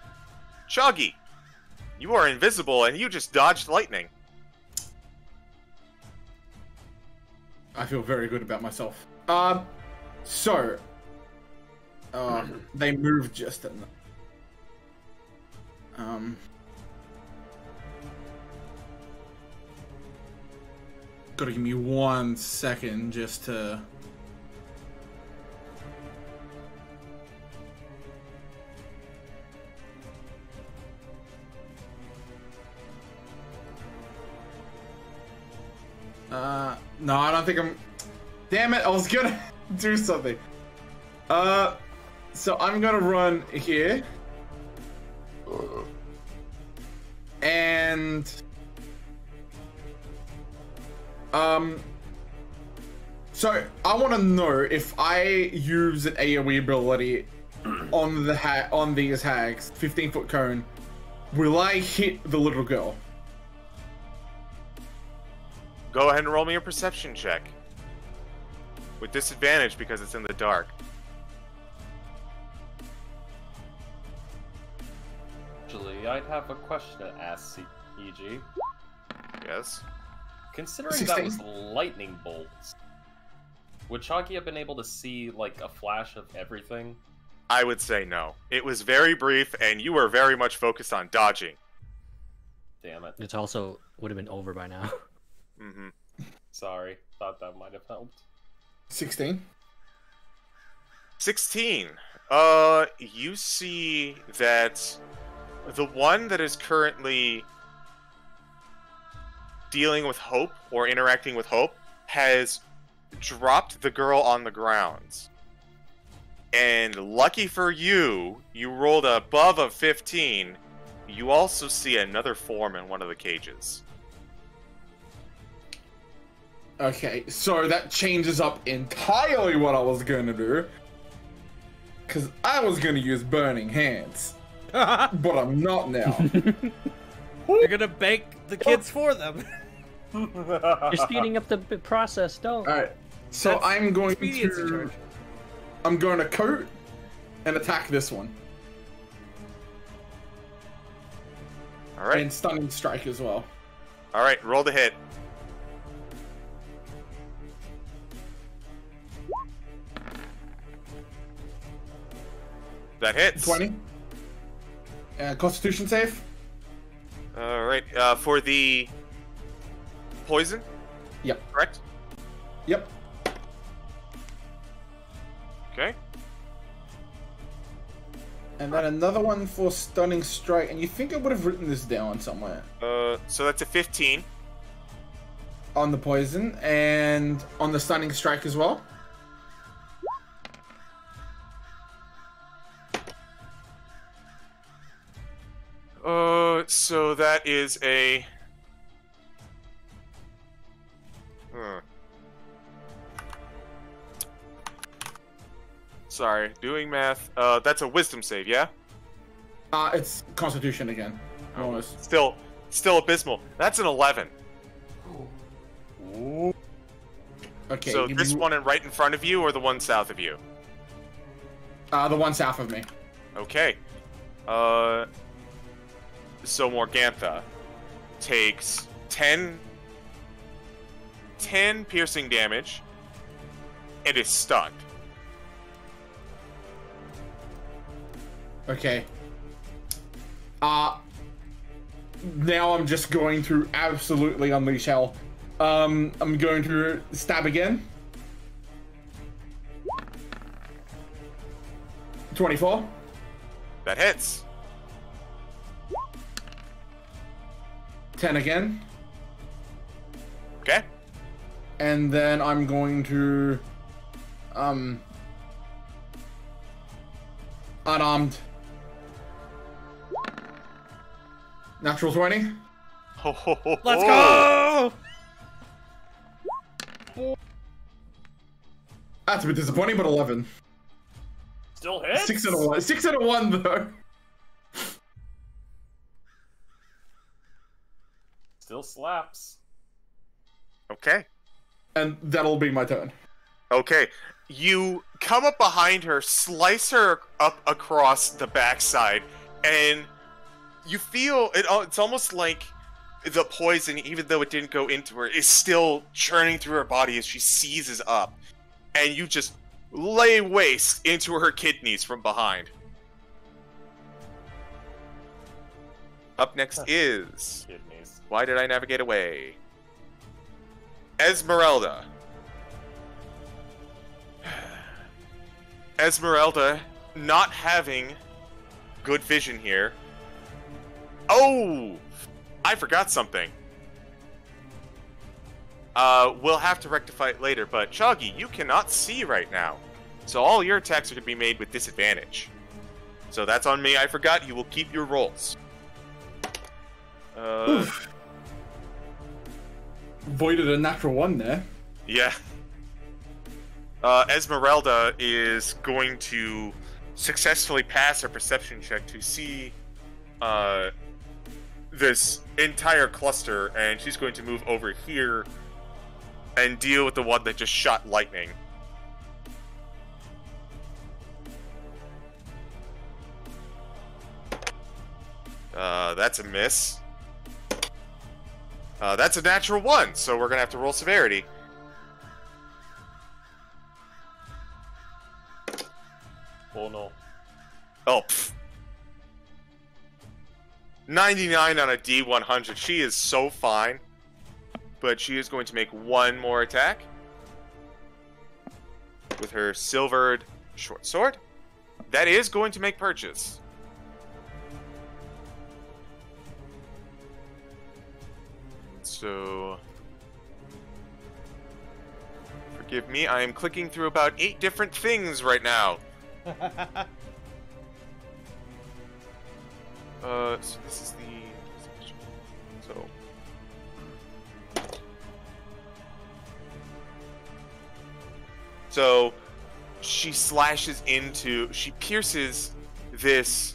Chuggy. You are invisible and you just dodged lightning. I feel very good about myself. They moved just in gotta give me 1 second just to... No, I don't think I'm... Damn it, I was gonna do something. So I'm gonna run here. And... So I want to know if I use an AoE ability on these hags, 15-foot cone, will I hit the little girl? Go ahead and roll me a perception check. With disadvantage because it's in the dark. Actually, I'd have a question to ask EG. Yes. Considering 16? that was lightning bolts, would Choggy have been able to see, like, a flash of everything? I would say no. It was very brief, and you were very much focused on dodging. Damn it. It's also would have been over by now. Mm-hmm. Sorry. Thought that might have helped. 16. 16. You see that the one that is currently dealing with Hope, or interacting with Hope, has dropped the girl on the ground. And lucky for you, you rolled above a 15. You also see another form in one of the cages. Okay, so that changes up entirely what I was gonna do. Because I was gonna use Burning Hands. But I'm not now. You're gonna bake the kids for them. You're speeding up the process, don't. Alright, so That's I'm going expediency to... charge. I'm going to coat and attack this one. Alright. And Stunning Strike as well. Alright, roll the hit. That hits. 20. Constitution save. Alright, for the poison? Yep. Correct? Yep. Okay. And then another one for Stunning Strike. And you think I would have written this down somewhere. So that's a 15. On the poison and on the Stunning Strike as well. So that is a... Sorry, doing math. That's a wisdom save, yeah? It's Constitution again. Almost. Still abysmal. That's an 11. Okay. So this one right in front of you, or the one south of you? The one south of me. Okay. So Morgantha takes 10 piercing damage and is stunned. Okay. Now I'm just going to absolutely unleash hell. I'm going to stab again. 24. That hits. 10 again. Okay. And then I'm going to unarmed. Natural 20. Let's go! That's a bit disappointing, but 11. Still hits? 6 and a 1. 6 and a 1 though. Still slaps. Okay. And that'll be my turn. Okay. You come up behind her, slice her up across the backside, and you feel it. It's almost like the poison, even though it didn't go into her, is still churning through her body as she seizes up, and you just lay waste into her kidneys from behind. Up next is... Kidneys. Why did I navigate away? Esmeralda. Esmeralda, not having good vision here. Oh! I forgot something. We'll have to rectify it later, but Choggy, you cannot see right now. So all your attacks are going to be made with disadvantage. So that's on me, I forgot. You will keep your rolls. Voided a natural 1 there. Yeah. Esmeralda is going to successfully pass her perception check to see this entire cluster, and she's going to move over here and deal with the one that just shot lightning. That's a miss. That's a natural 1, so we're gonna have to roll severity. Oh no. Oh, pfft. 99 on a D100. She is so fine. But she is going to make one more attack. With her silvered short sword. That is going to make purchase. So... Forgive me, I am clicking through about 8 different things right now. So this is the... So she slashes into... She pierces this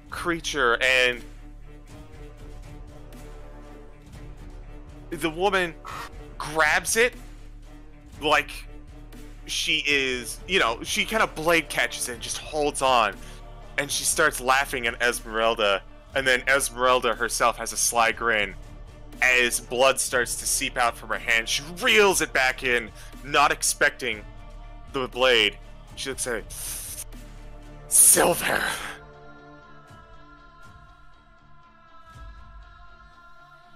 creature, and the woman grabs it like she is, you know, she kind of blade catches it and just holds on, and she starts laughing at Esmeralda, and then Esmeralda herself has a sly grin as blood starts to seep out from her hand. She reels it back in, not expecting the blade. She looks at it. Silver!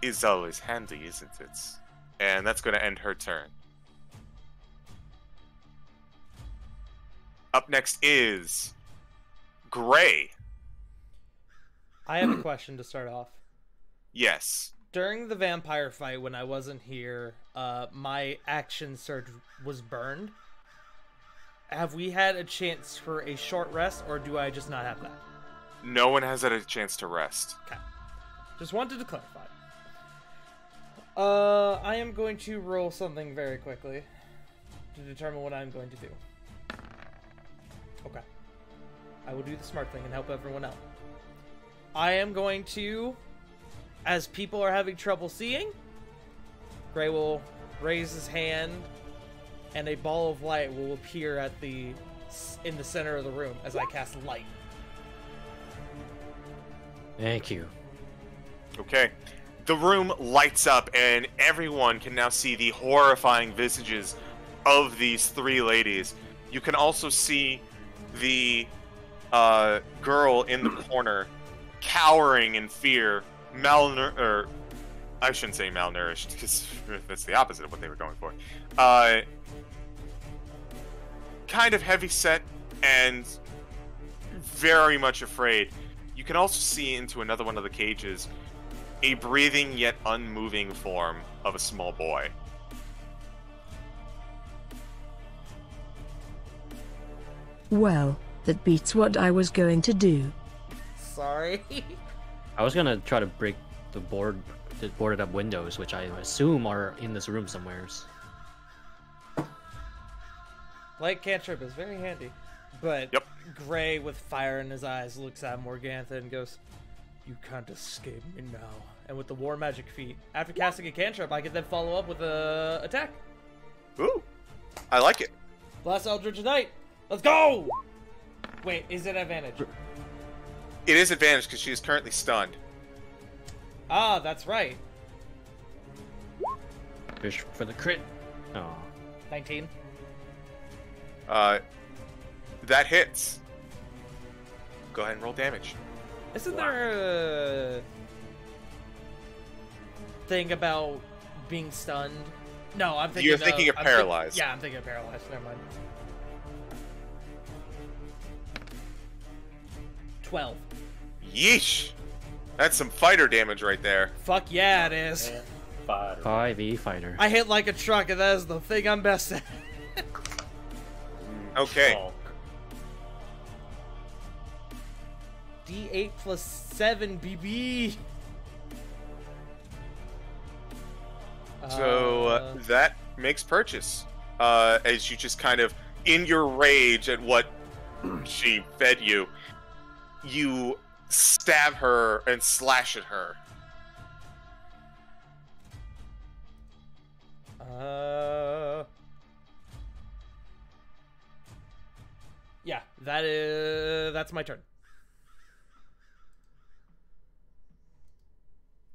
Is always handy, isn't it? And that's going to end her turn. Up next is Gray. I have a question to start off. Yes. During the vampire fight, when I wasn't here, my action surge was burned. Have we had a chance for a short rest, or do I just not have that? No one has had a chance to rest. Okay. Just wanted to clarify. I am going to roll something very quickly to determine what I'm going to do. Okay. I will do the smart thing and help everyone out. I am going to, as people are having trouble seeing, Gray will raise his hand and a ball of light will appear in the center of the room as I cast light. Thank you. Okay. The room lights up, and everyone can now see the horrifying visages of these three ladies. You can also see the girl in the corner cowering in fear, I shouldn't say malnourished, because that's the opposite of what they were going for. Kind of heavy-set and very much afraid. You can also see into another one of the cages a breathing yet unmoving form of a small boy. Well, that beats what I was going to do. Sorry. I was gonna try to break the boarded up windows, which I assume are in this room somewheres. Light cantrip is very handy. But Yep. Gray, with fire in his eyes, looks at Morgantha and goes, "You can't escape me now." And with the war magic feat, after casting a cantrip, I can then follow up with a attack. Ooh, I like it. Blast Eldritch Knight. Let's go! Wait, is it advantage? It is advantage because she is currently stunned. Ah, that's right. Fish for the crit. Oh. 19. That hits. Go ahead and roll damage. Isn't there a thing about being stunned? No, I'm thinking. You're thinking of paralyzed. Yeah, I'm thinking of paralyzed. Never mind. 12. Yeesh. That's some fighter damage right there. Fuck yeah, it is. 5e fighter. I hit like a truck, and that is the thing I'm best at. Okay. D8 plus 7, BB. So that makes purchase. As you just kind of, in your rage at what she fed you, you stab her and slash at her. Yeah, that's my turn.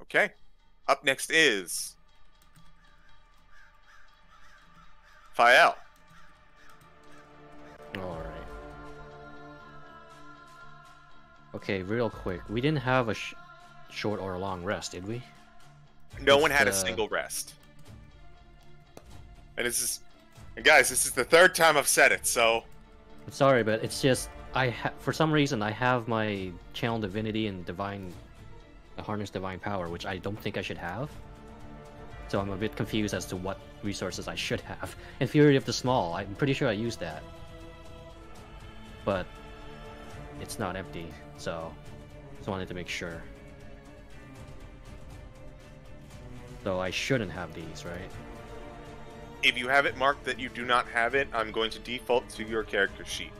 Okay. Up next is Fael. Alright. Okay, real quick. We didn't have a short or a long rest, did we? No one had a single rest. And guys, this is the third time I've said it, so... I'm sorry, but it's just for some reason I have my channel divinity and harness divine power, which I don't think I should have. So I'm a bit confused as to what resources I should have. And Fury of the Small, I'm pretty sure I used that, but it's not empty, so just wanted to make sure. So I shouldn't have these, right? If you have it marked that you do not have it, I'm going to default to your character sheet.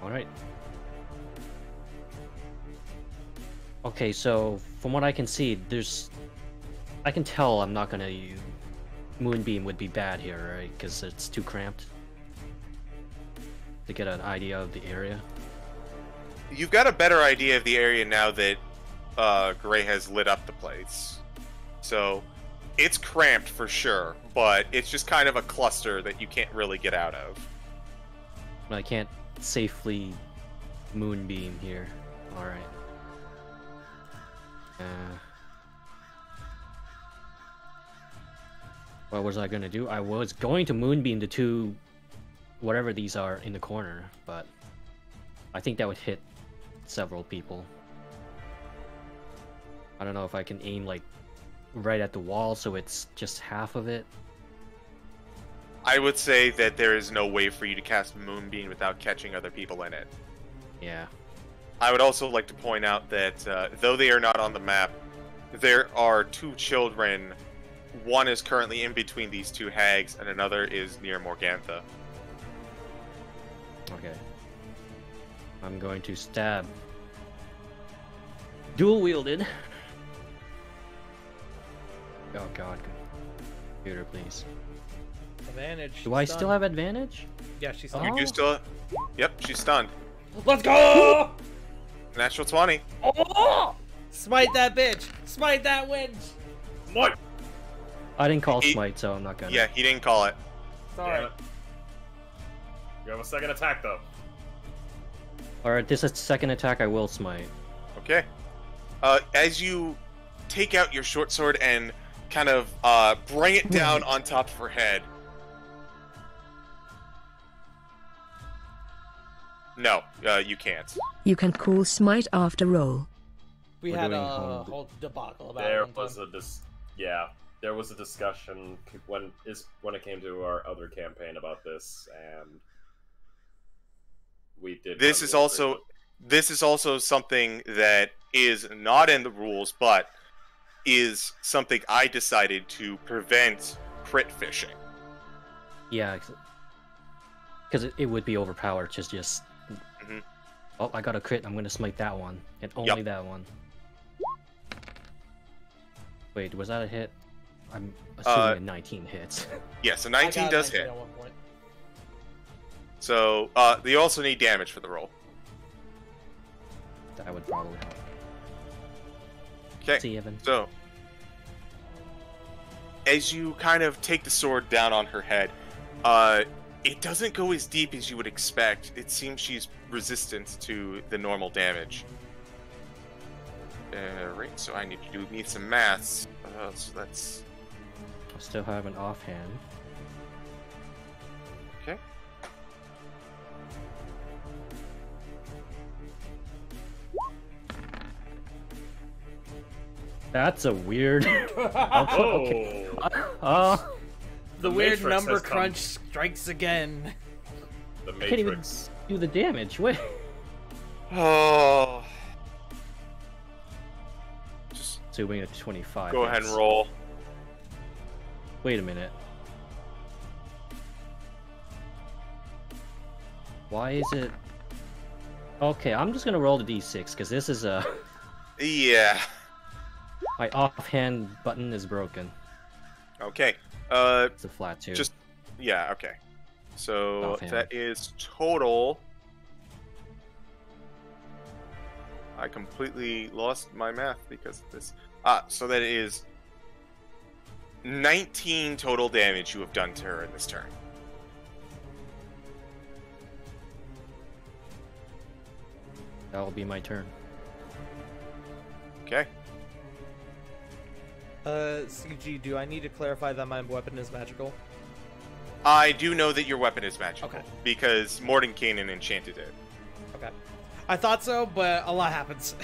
Alright. Okay, so from what I can see, I can tell I'm not gonna use... Moonbeam would be bad here, right? Because it's too cramped. To get an idea of the area. You've got a better idea of the area now that Gray has lit up the place. So, it's cramped for sure, but it's just kind of a cluster that you can't really get out of. I can't safely Moonbeam here. Alright. What was I gonna do? I was going to Moonbeam the two, whatever these are, in the corner, but I think that would hit several people. I don't know if I can aim, like, right at the wall so it's just half of it. I would say that there is no way for you to cast Moonbeam without catching other people in it. Yeah. I would also like to point out that, though they are not on the map, there are two children. One is currently in between these two hags, and another is near Morgantha. Okay. I'm going to stab. Dual wielded. Oh god. Computer, please. Advantage. Do I Stunned. still have advantage? Yeah, she's Oh. stunned. You do still... Yep, she's stunned. Let's go! Natural 20. Oh! Smite that bitch! Smite that witch! What? I didn't call smite, so I'm not gonna. Yeah, he didn't call it. Sorry. Damn it. You have a second attack, though. Alright, this is second attack, I will smite. Okay. As you take out your short sword and kind of bring it down on top of her head. No, you can't. You can call smite after roll. We We're had doing a home. whole debacle about There it. one was time. there was a discussion when it came to our other campaign about this, and we did. This is also something that is not in the rules, but is something I decided to prevent crit fishing. Yeah, because it would be overpowered to just. Mhm. Oh, I got a crit. I'm gonna smite that one, and only Yep. that one. Wait, was that a hit? I'm assuming a 19 hits. Yeah, so I 19 got does 19 hit. at one point. So you also need damage for the roll. That would probably help. Okay. See, Evan. So, as you kind of take the sword down on her head, it doesn't go as deep as you would expect. It seems she's resistant to the normal damage. Right, so I need some maths. So that's... I still have an offhand. Okay. That's a weird. Okay. The weird Matrix number has come. crunch strikes again. The I can't even Matrix. do the damage. Wait. Oh. Just Assuming a 25. go ahead and hits. roll. Wait a minute. Why is it? Okay, I'm just gonna roll the d6 because this is a. Yeah. My offhand button is broken. Okay. It's a flat 2. Just yeah. Okay. So Offhand. that is total. I completely lost my math because of this. So that is 19 total damage you have done to her in this turn. That will be my turn. Okay. CG, do I need to clarify that my weapon is magical? I do know that your weapon is magical. Okay. Because Mordenkainen enchanted it. Okay. I thought so, but a lot happens.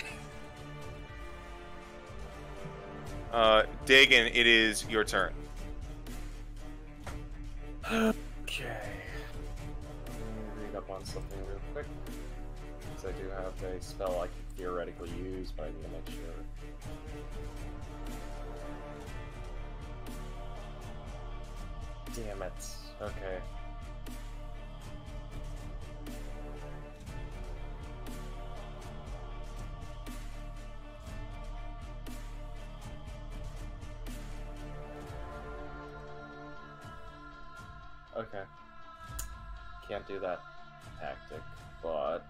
Dagon, it is your turn. Okay. Let me read up on something real quick. Because I do have a spell I could theoretically use, but I need to make sure. Damn it. Okay. Okay. Can't do that tactic, but...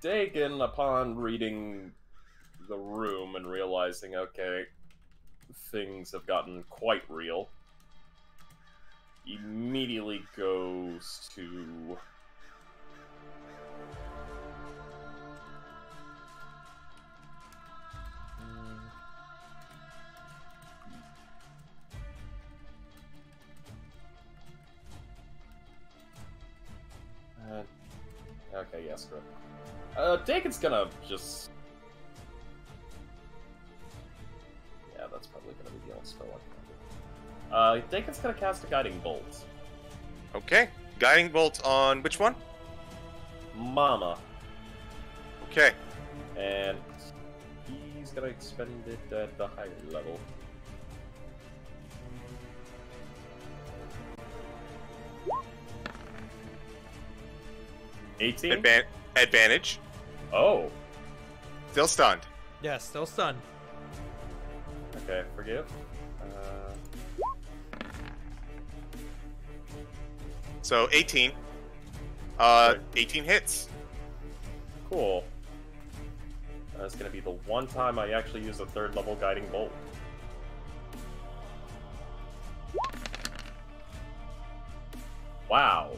Dagon, upon reading the room and realizing, okay, things have gotten quite real, immediately goes to... Okay, yes, correct. Dagon's gonna just... Yeah, that's probably gonna be the only spell I can do. Dagon's gonna cast a Guiding Bolt. Okay. Guiding bolt on which one? Mama. Okay. And he's gonna expend it at the higher level. Advantage. Oh, Still stunned. Yeah, still stunned. okay, forgive. So 18. 18 hits. Cool. That's gonna be the one time I actually use a 3rd level guiding bolt. Wow.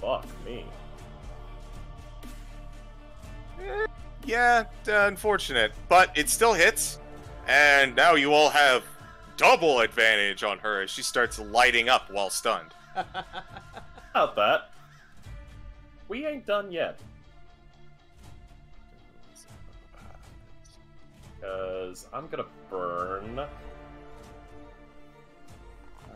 Fuck me. Yeah, unfortunate. But it still hits. And now you all have double advantage on her as she starts lighting up while stunned. About that. We ain't done yet. Because I'm gonna burn.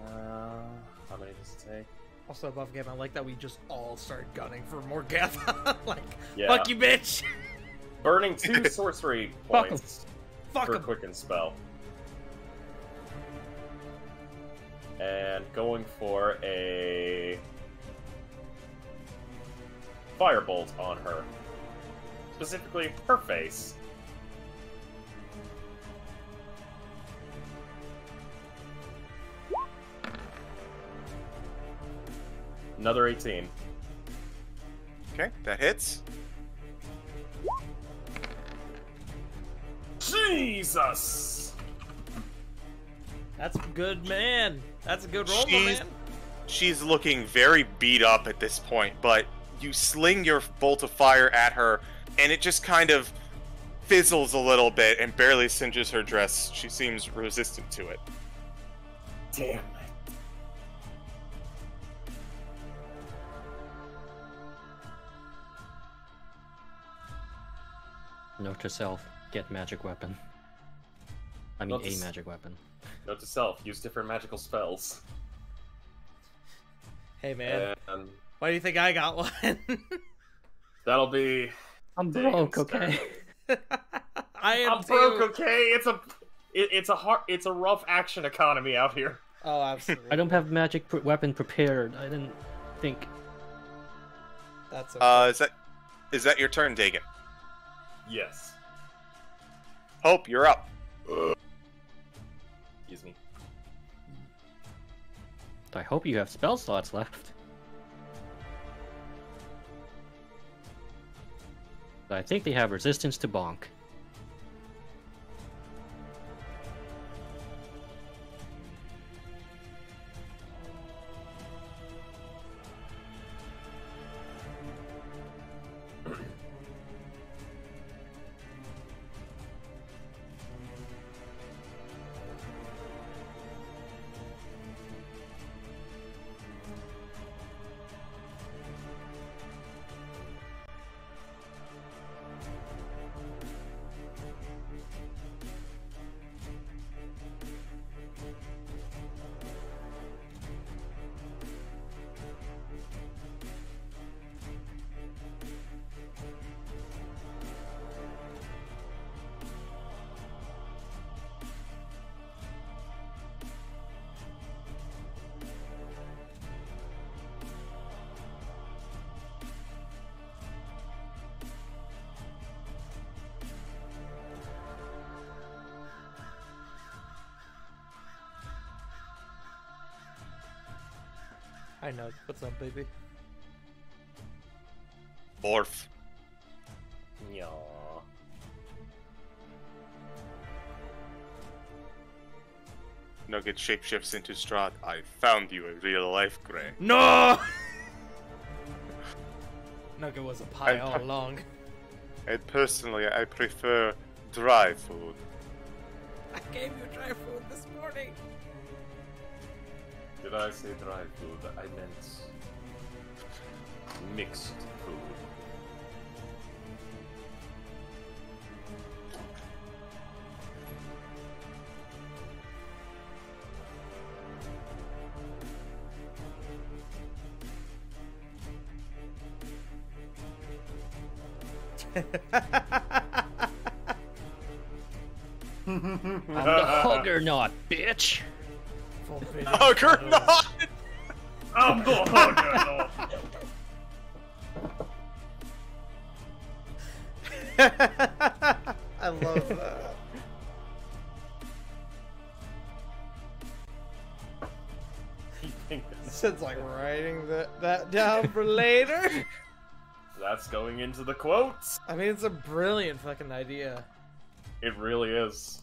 How many does it take? Also, above game, I like that we just all start gunning for more Gatha. Like, Yeah. fuck you, bitch! Burning 2 sorcery points Fuck for 'em. Quicken Spell. And going for a Firebolt on her. Specifically, her face. Another 18. Okay, that hits. Jesus! That's good, man. That's a good roll, my man. She's looking very beat up at this point, but you sling your bolt of fire at her, and it just kind of fizzles a little bit and barely singes her dress. She seems resistant to it. Damn it. Note to self: get magic weapon. I mean, Note to a s- magic weapon. Note to self, use different magical spells. Hey, man. And Why do you think I got one? that'll be... I'm Dagon's broke, okay? turn. I am I'm too. broke, okay? It's a rough action economy out here. Oh, absolutely. I don't have magic weapon prepared. I didn't think. That's okay. Is that your turn, Dagon? Yes. Hope, you're up. Excuse me. I hope you have spell slots left. I think they have resistance to bonk. I know. What's up, baby? Orf. Yeah. Nugget shapeshifts into Strahd. I found you a real life, Gray. No! Nugget was a pie all along. And personally, I prefer dry food. I gave you dry food this morning. Did I say dry food? I meant mixed food. I'm the Huggernaut, bitch! Huggernaut! I'm the Huggernaut! I love that. opinion. Sid's like writing that down for later. That's going into the quotes. I mean, it's a brilliant fucking idea. It really is.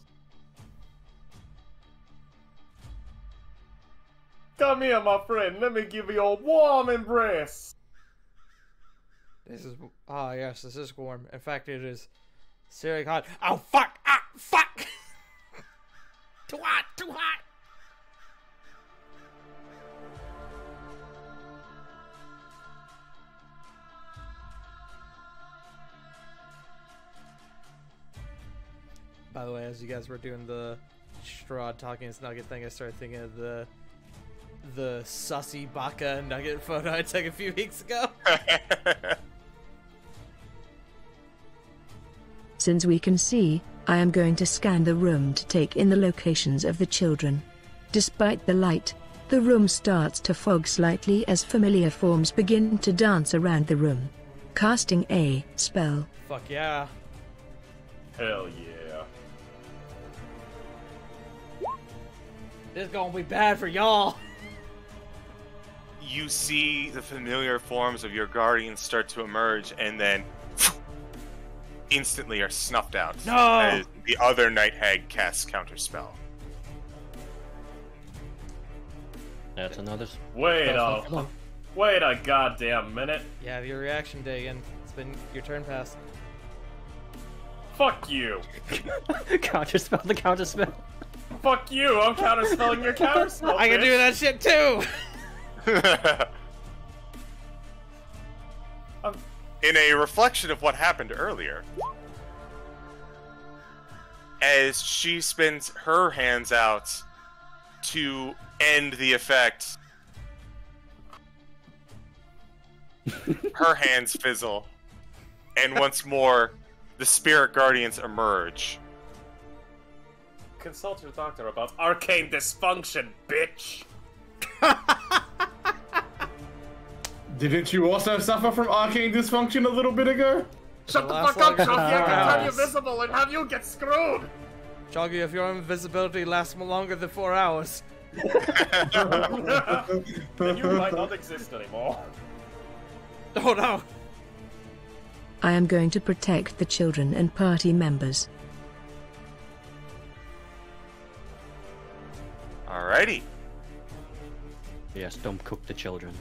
Come here, my friend. Let me give you a warm embrace. This is yes, this is warm. In fact, it is seriously hot. Oh fuck! Ah, fuck! Too hot! Too hot! By the way, as you guys were doing the Strahd talking his nugget thing, I started thinking of the sussy baka nugget photo I took a few weeks ago. Since we can see, I am going to scan the room to take in the locations of the children. Despite the light, the room starts to fog slightly as familiar forms begin to dance around the room. Casting a spell. Fuck yeah. Hell yeah. This is gonna be bad for y'all. You see the familiar forms of your guardians start to emerge, and then instantly are snuffed out. No! As the other night hag casts counterspell. That's another. Wait a goddamn minute. Yeah, your reaction, Dagon. It's been your turn past. Fuck you. Counterspell the counterspell. Fuck you. I'm counterspelling your counterspell. I can do that shit too. In a reflection of what happened earlier, as she spins her hands out to end the effect, her hands fizzle, and once more, the spirit guardians emerge. Consult your doctor about arcane dysfunction, bitch. Didn't you also suffer from arcane dysfunction a little bit ago? Shut the last fuck up, long Chunky! I can turn you hours. visible and have you get screwed! Choggy, if your invisibility lasts longer than 4 hours. Then you might not exist anymore. Oh no. I am going to protect the children and party members. Alrighty. Yes, don't cook the children.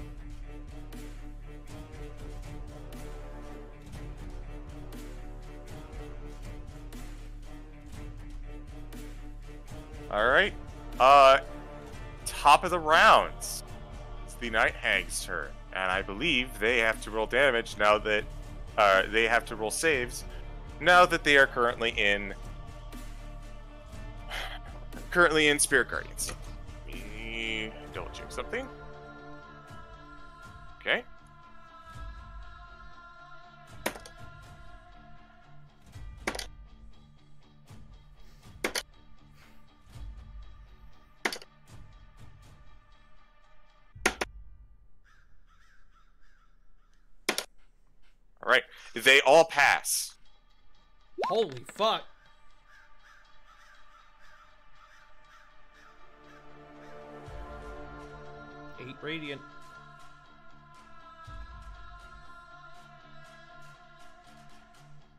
Alright. Top of the rounds. It's the Night Hag's turn. And I believe they have to roll damage now that... they have to roll saves now that they are currently in Spirit Guardians. Let me double check something. Okay. Alright, they all pass. Holy fuck. Eight radiant.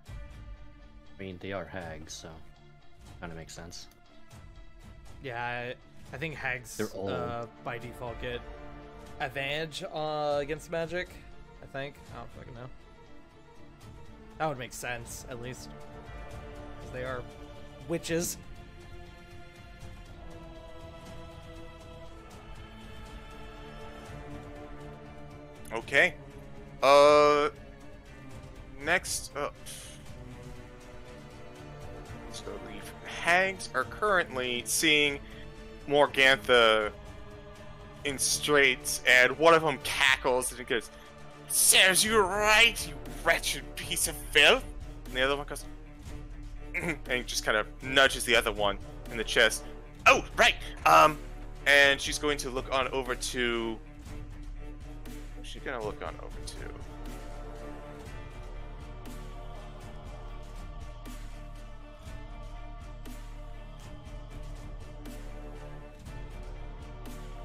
I mean, they are hags, so kind of makes sense. Yeah, I think hags They're all- by default get advantage against magic. I think. I don't fucking know. That would make sense, at least. Because they are witches. Okay. Next up. So the hags are currently seeing Morgantha in straits, and one of them cackles and he goes, "Serves you right, you wretched piece of filth." And the other one goes, and he just kind of nudges the other one in the chest. "Oh, right. And she's going to look on over to... Who's she gonna look on over to?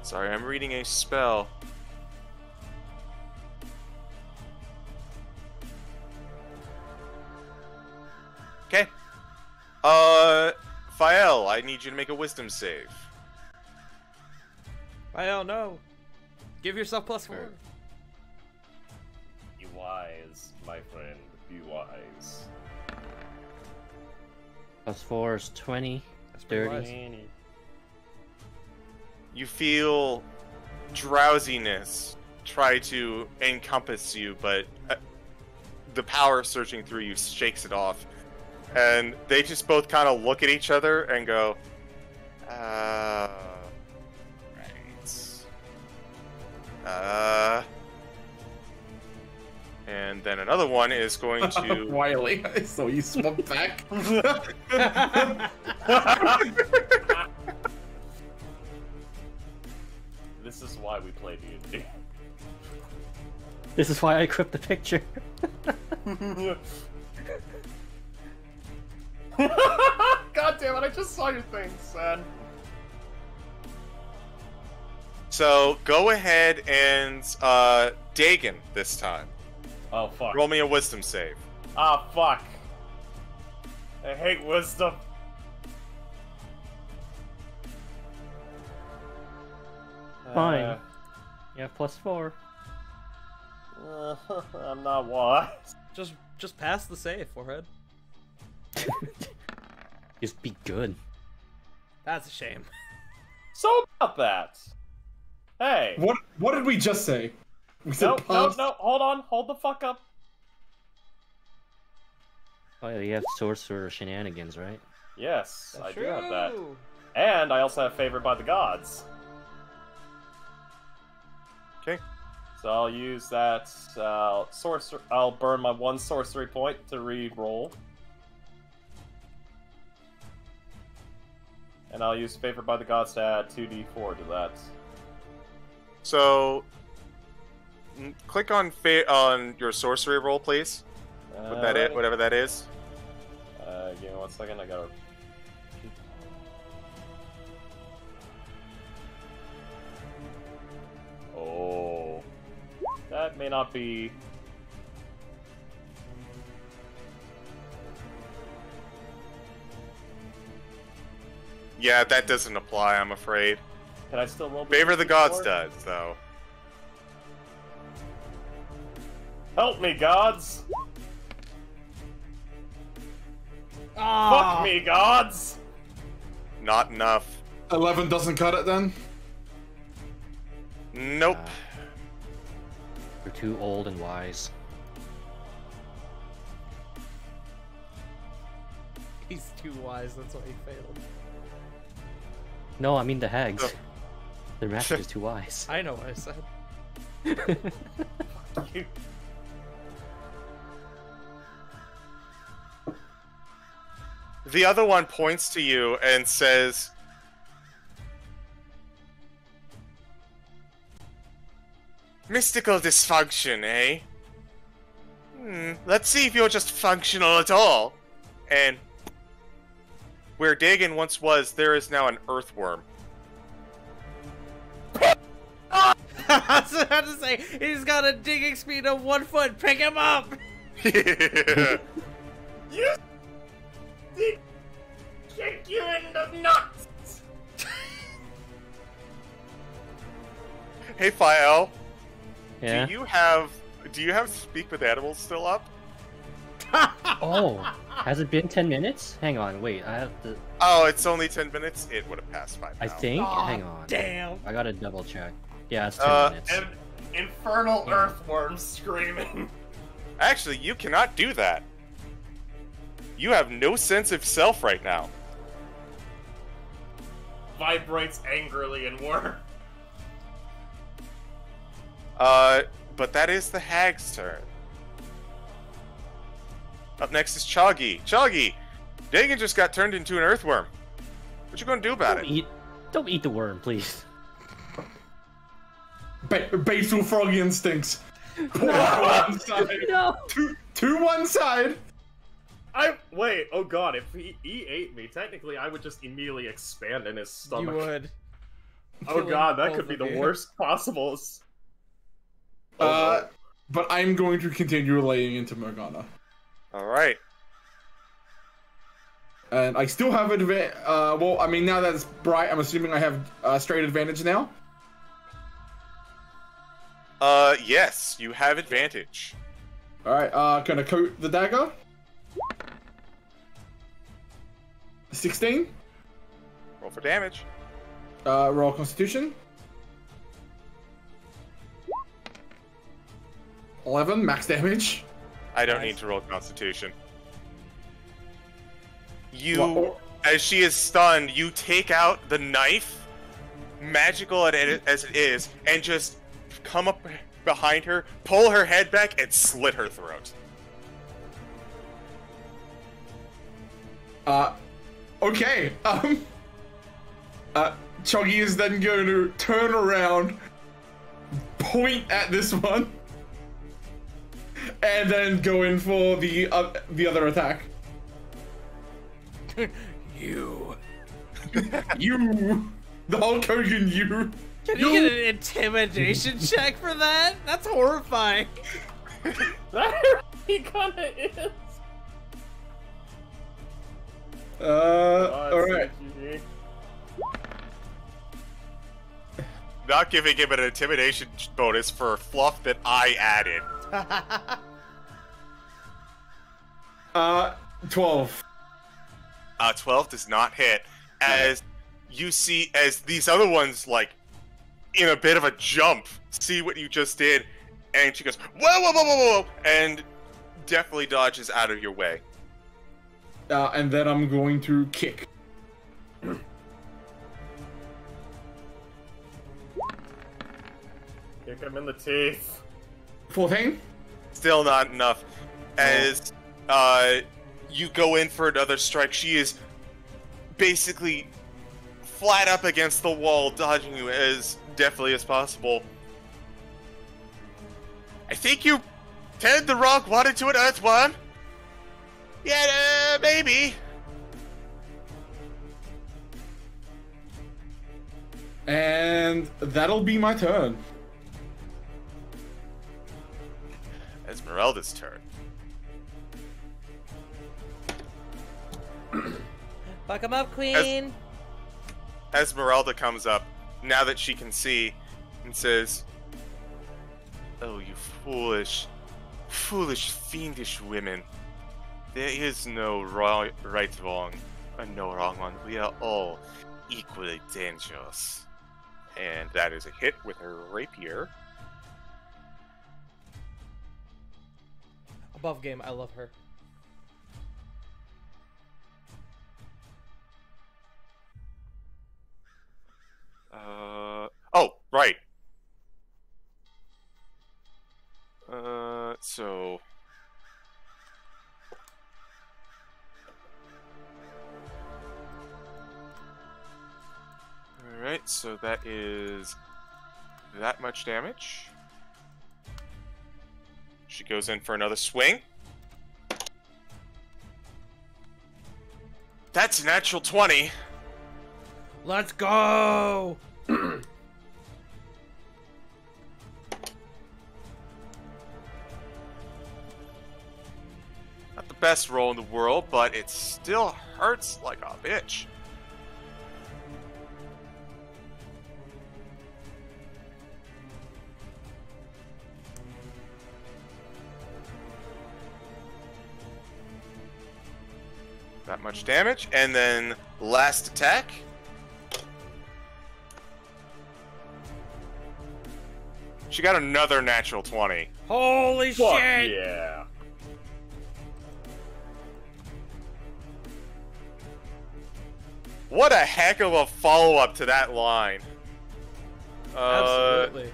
Sorry, I'm reading a spell. Okay. Fael, I need you to make a wisdom save. I don't know. Give yourself +4. Be wise, my friend. Be wise. +4 is 20. That's pretty 30. wise. You feel drowsiness try to encompass you, but the power surging through you shakes it off. And they just both kind of look at each other and go, right. And then another one is going to... Wiley, so you swung back. This is why we play D&D. This is why I equipped the picture. God damn it, I just saw your thing, son. So, go ahead and, Dagon this time. Oh, fuck. Roll me a wisdom save. Ah, fuck. I hate wisdom. Fine. You have +4. I'm not wise. Just pass the save, forehead. Just be good. That's a shame. So about that. Hey. What did we just say? We said No, pause. hold on. Hold the fuck up. Oh yeah, you have sorcerer shenanigans, right? Yes, That's I true. do have that. And I also have favored by the gods. Okay. So I'll use that sorcerer. I'll burn my 1 sorcery point to re-roll. And I'll use favored by the gods to add 2d4 to that. So, click on your sorcery roll, please. Whatever that is. Give me 1 second. I gotta. Oh, that may not be. Yeah, that doesn't apply, I'm afraid. Can I still roll? Favor of the gods D4? does, though. Help me, gods! Ah! Fuck me, gods! Not enough. 11 doesn't cut it then? Nope. You're too old and wise. He's too wise, that's why he failed. No, I mean the hags. Oh. Their master is too wise. I know what I said. You. The other one points to you and says, mystical dysfunction, eh? Let's see if you're just functional at all. And where Dagon once was, there is now an earthworm. I was about to say, he's got a digging speed of 1 foot. Pick him up! Hey, You. Kick you in the nuts! Fael, Yeah. do you have Speak with Animals still up? Oh, has it been 10 minutes? Hang on, wait. I have to. Oh, it's only 10 minutes? It would have passed by now. I think. Aw, Hang on. Damn. I gotta double check. Yeah, it's 10 minutes. And infernal earthworms screaming. Actually, you cannot do that. You have no sense of self right now. Vibrates angrily and worm. But that is the hag's turn. Up next is Choggy. Choggy, Dagon just got turned into an earthworm. What you gonna do about it? Don't eat the worm, please. Basal froggy instincts. One side. No. To one side. Wait, oh god, if he ate me, technically I would just immediately expand in his You stomach. would. Oh killing god, that both could be of the you. worst possible. Oh, But I'm going to continue laying into Morgana. All right. And I still have well, I mean, now that it's bright, I'm assuming I have straight advantage now. Yes, you have advantage. Alright, gonna coat the dagger. 16. Roll for damage. Roll Constitution. 11, max damage. I don't Nice. need to roll Constitution. You, Well, as she is stunned, you take out the knife, magical as it is, and just come up behind her, pull her head back, and slit her throat. Okay, Choggy is then going to turn around, point at this one, and then go in for the other attack. You. You, the Hulk Hogan, you. Can you get an intimidation check for that? That's horrifying. that he kinda is. Alright. GG. Not giving him an intimidation bonus for fluff that I added. 12. 12 does not hit. As you see, as these other ones, like, in a bit of a jump, see what you just did, and she goes, whoa, whoa, whoa, whoa, whoa, and definitely dodges out of your way. And then I'm going to kick. Kick him in the teeth. 14. Still not enough. As you go in for another strike, she is basically flat up against the wall, dodging you as deftly as possible. I think you turned the rock water to an earth one. Yeah, maybe. And that'll be my turn. Esmeralda's turn. Fuck him up, queen. Esmeralda comes up, now that she can see, and says, "Oh, you foolish, fiendish women. There is no right wrong, and no wrong one. We are all equally dangerous." And that is a hit with her rapier. Above game, I love her. Oh, right. So... Alright, so that is that much damage. She goes in for another swing. That's a natural 20. Let's go! Not the best roll in the world, but it still hurts like a bitch. That much damage, and then last attack. She got another natural 20. Holy Fuck shit! yeah. What a heck of a follow-up to that line. Absolutely.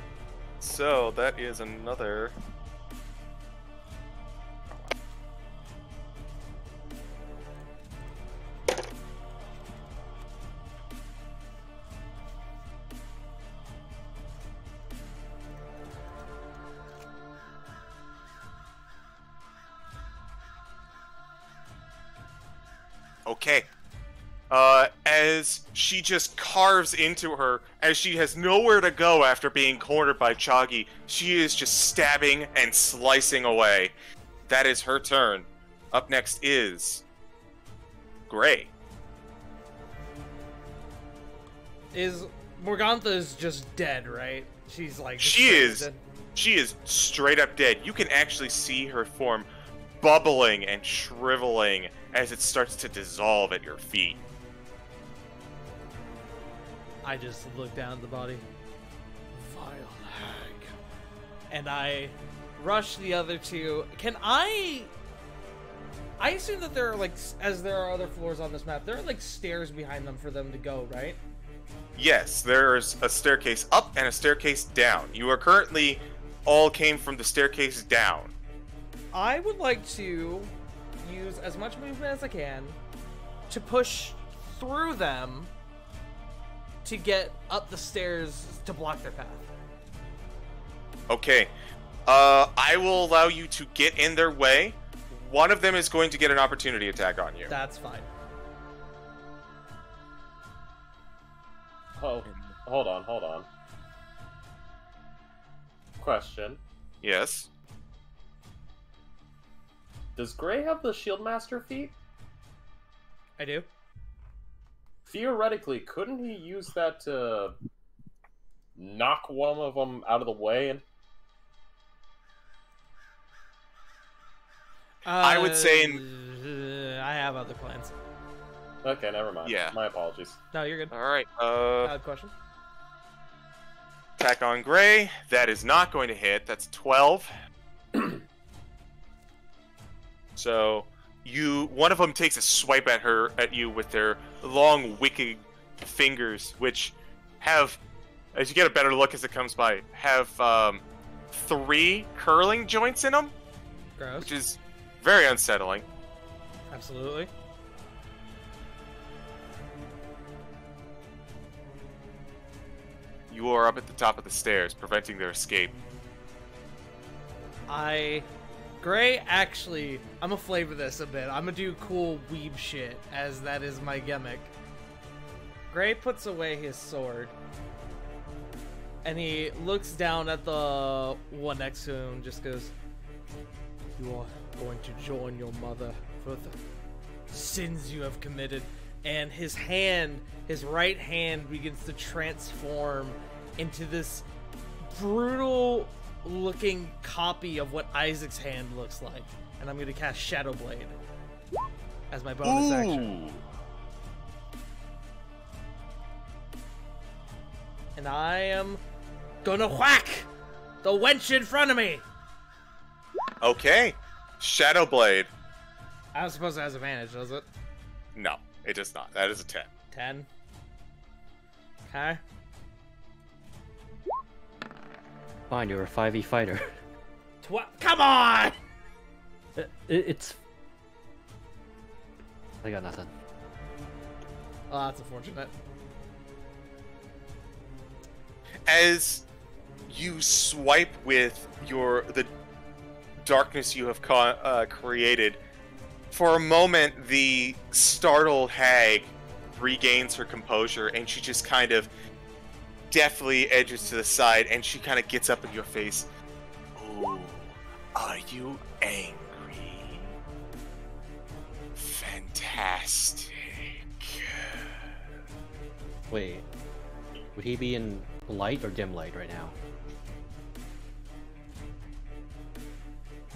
So that is another... Okay. as she just carves into her, as she has nowhere to go after being cornered by Choggy. She is just stabbing and slicing away. That is her turn. Up next is Gray. Is Morgantha's just dead, right? She's like She is straight up dead. You can actually see her form bubbling and shriveling as it starts to dissolve at your feet. I just look down at the body. Vile hag. And I rush the other two. Can I assume that there are, like, as there are other floors on this map, there are, like, stairs behind them for them to go, right? Yes, there's a staircase up and a staircase down. You are currently all came from the staircase down. I would like to use as much movement as I can to push through them to get up the stairs to block their path. Okay. I will allow you to get in their way. One of them is going to get an opportunity attack on you. That's fine. Oh, hold on. Question. Yes. Does Gray have the Shield Master feat? I do. Theoretically, couldn't he use that to knock one of them out of the way? And I would say I have other plans. okay, never mind. Yeah. My apologies. No, you're good. Alright, Valid question. attack on Gray. That is not going to hit. That's 12. So, one of them takes a swipe at you with their long, wicked fingers, which have, as you get a better look as it comes by, have 3 curling joints in them, Gross. which is very unsettling. Absolutely. You are up at the top of the stairs, preventing their escape. Gray, actually, I'm gonna flavor this a bit. I'm gonna do cool weeb shit, as that is my gimmick. Gray puts away his sword, and he looks down at the one next to him and just goes, "You are going to join your mother for the sins you have committed." And his right hand begins to transform into this brutal looking copy of what Isaac's hand looks like. And I'm going to cast Shadow Blade as my bonus action. And I am gonna whack the wench in front of me. Okay. Shadow Blade. I don't suppose it has advantage, does it? No, it does not. That is a 10. 10. Okay. Fine, you're a 5e fighter. Come on! It's... I got nothing. Oh, that's unfortunate. As you swipe with the darkness you have created, for a moment the startled hag regains her composure, and she just kind of deftly edges to the side, and she kind of gets up in your face. Oh, are you angry? Fantastic. Wait, would he be in light or dim light right now?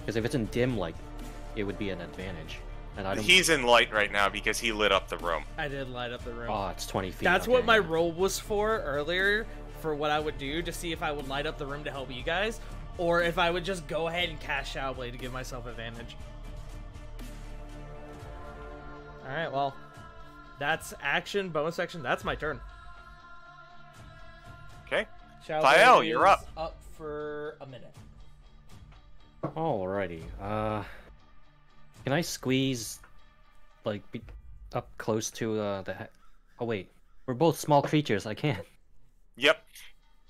Because if it's in dim light, it would be an advantage. And I don't... He's in light right now because he lit up the room. I did light up the room. Oh, it's 20 feet. That's okay, what my yeah. roll was for earlier, for what I would do to see if I would light up the room to help you guys, or if I would just go ahead and cast Shadow Blade to give myself advantage. Alright, well, that's action, bonus action, that's my turn. Okay. Shadow Fael, Blade you're is up. Up for a minute. Alrighty. Can I squeeze, like, be up close to the? Oh wait, we're both small creatures. I can't. Yep.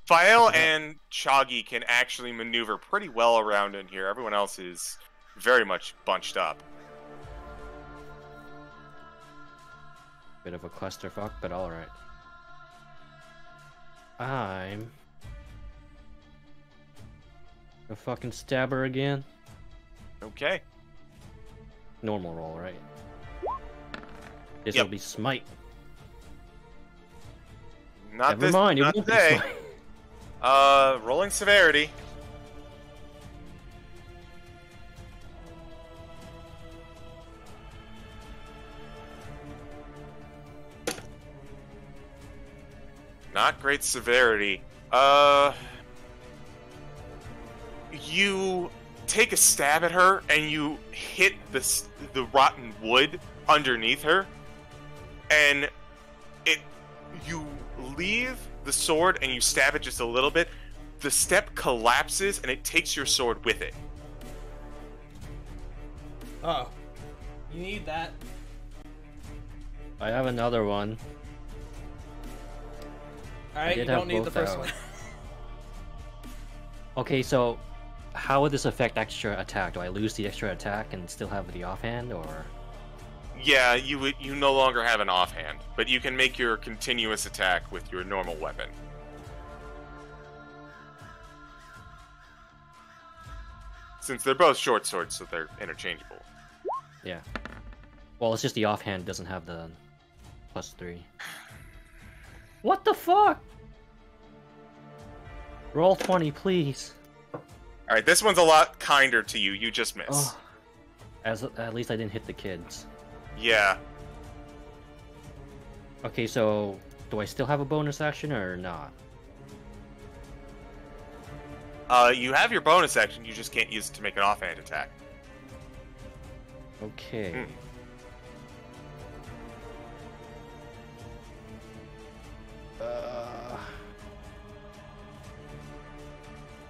Fael and Choggy can actually maneuver pretty well around in here. Everyone else is very much bunched up. Bit of a clusterfuck, but alright. I'm a fucking stabber again. Okay. Normal roll, right? This Yep. will be smite. Not Never mind, it not won't be today. smite. Rolling severity. Not great severity. You take a stab at her and you hit the rotten wood underneath her, and you leave the sword and you stab it just a little bit. The step collapses and it takes your sword with it. Oh. You need that. I have another one. Alright, you did have don't need the both first out. one. Okay, so how would this affect extra attack? Do I lose the extra attack and still have the offhand, or? Yeah, you no longer have an offhand, but you can make your continuous attack with your normal weapon. Since they're both short swords, so they're interchangeable. Yeah. Well, it's just the offhand doesn't have the +3. What the fuck? Roll 20, please. Alright, this one's a lot kinder to you. You just miss. Oh. At least I didn't hit the kids. Yeah. Okay, so do I still have a bonus action or not? You have your bonus action, you just can't use it to make an offhand attack. Okay. Hmm.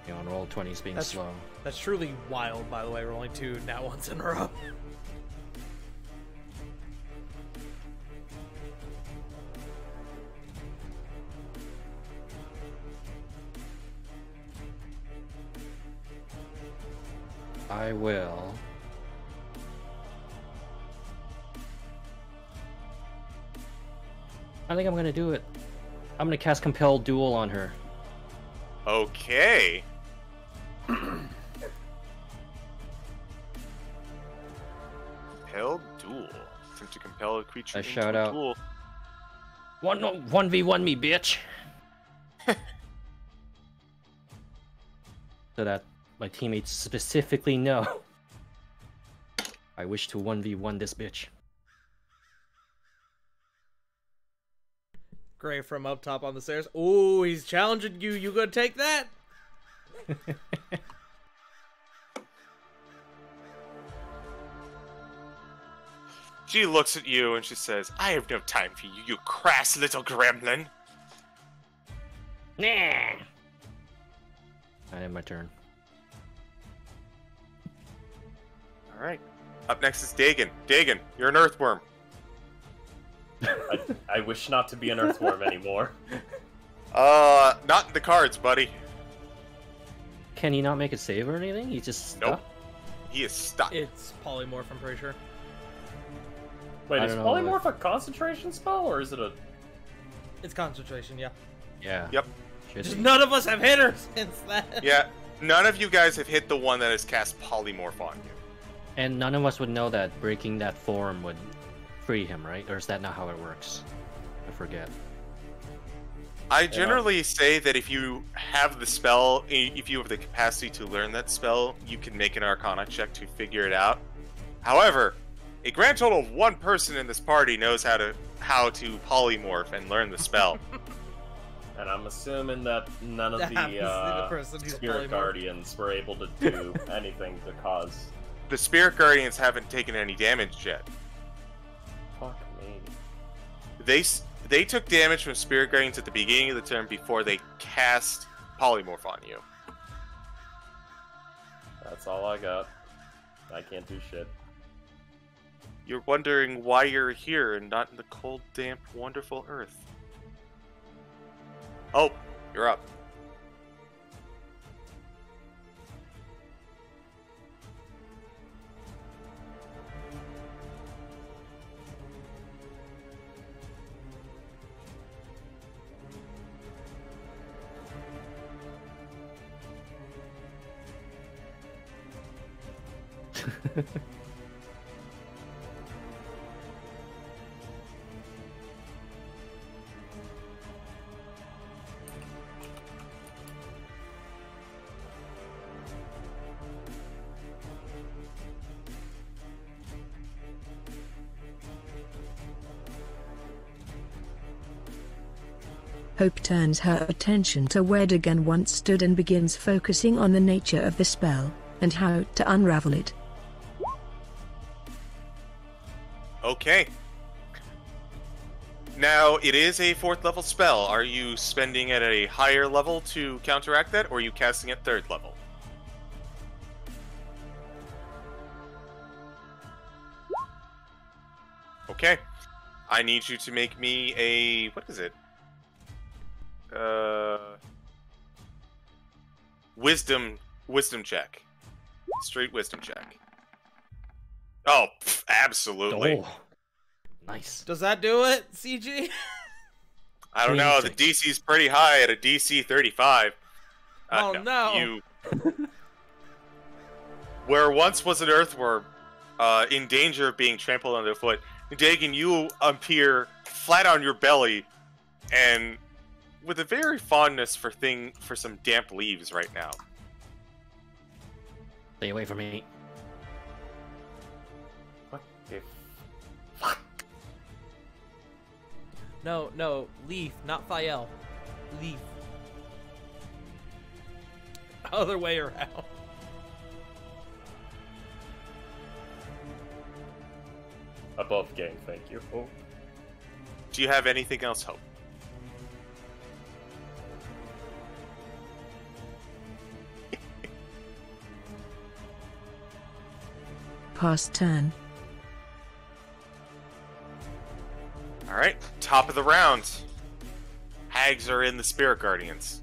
You know, roll 20 is being That's- slow. That's truly wild, by the way, rolling 2 nat ones in a row. I will. I think I'm gonna do it. I'm gonna cast Compel Duel on her. Okay. Compel duel. Attempt to compel a creature I into shout a out. duel. 1v1 me, bitch! So that my teammates specifically know. I wish to 1v1 this bitch. Gray from up top on the stairs. Ooh, he's challenging you. You gonna take that? She looks at you and she says, I have no time for you, you crass little gremlin. Nah. I have my turn. Alright. Up next is Dagon. Dagon, you're an earthworm. I wish not to be an earthworm anymore. Not in the cards, buddy. Can he not make a save or anything? He's just stuck? Nope. He is stuck. It's polymorph, I'm pretty sure. Wait, I is don't know polymorph a concentration spell, or is it a... It's concentration, yeah. Yeah. Yep. Should Just be. none of us have hitters since that. Yeah, none of you guys have hit the one that has cast polymorph on you. And none of us would know that breaking that form would free him, right? Or is that not how it works? I forget. I generally say that if you have the spell, if you have the capacity to learn that spell, you can make an Arcana check to figure it out. However, a grand total of one person in this party knows how to polymorph and learn the spell. And I'm assuming that none of Happens to be the the person who's spirit polymorph. guardians were able to do anything to cause... The Spirit Guardians haven't taken any damage yet. Fuck me. They took damage from Spirit Guardians at the beginning of the turn before they cast polymorph on you. That's all I got. I can't do shit. You're wondering why you're here and not in the cold, damp, wonderful earth. Oh, you're up. Hope turns her attention to where Dagon once stood and begins focusing on the nature of the spell, and how to unravel it. Okay. Now, it is a 4th level spell. Are you spending at a higher level to counteract that, or are you casting at 3rd level? Okay. I need you to make me a... what is it? Wisdom check. Straight wisdom check. Oh, absolutely. Oh, nice. Does that do it, CG? I don't know. The DC's pretty high at a DC 35. Oh, no. Where once was an earthworm, in danger of being trampled underfoot, Dagon, you appear flat on your belly, and with a very fondness for some damp leaves right now. Stay away from me. What the No, Leaf, not Fael. Leaf. Other way around. Above game, thank you. Oh. Do you have anything else, Hope? Pass turn. Alright, top of the round. Hags are in the Spirit Guardians.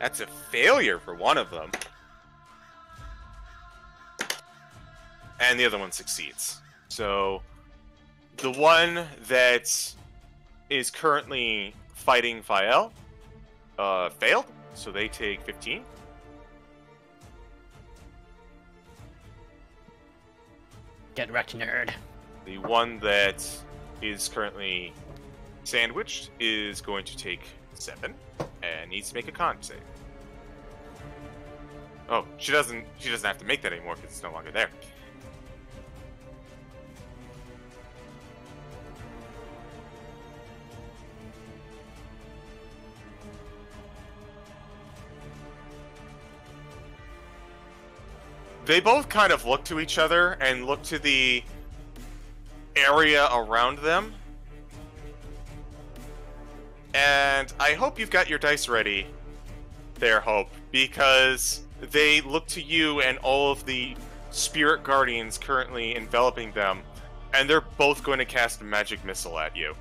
That's a failure for one of them. And the other one succeeds. So, the one that is currently fighting Fael failed, so they take 15. Get wrecked, nerd. The one that is currently sandwiched is going to take 7 and needs to make a con save. Oh, she doesn't have to make that anymore because it's no longer there. They both kind of look to each other and look to the area around them. And I hope you've got your dice ready there, Hope, because they look to you and all of the spirit guardians currently enveloping them, and they're both going to cast a magic missile at you.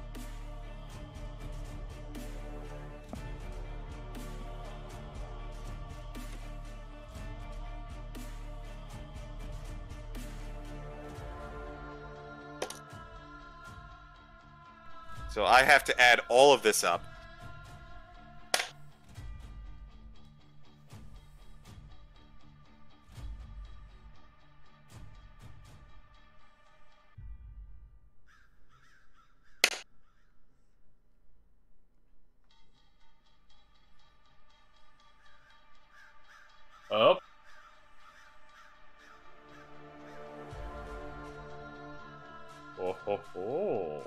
So I have to add all of this up. Up. Oh ho ho.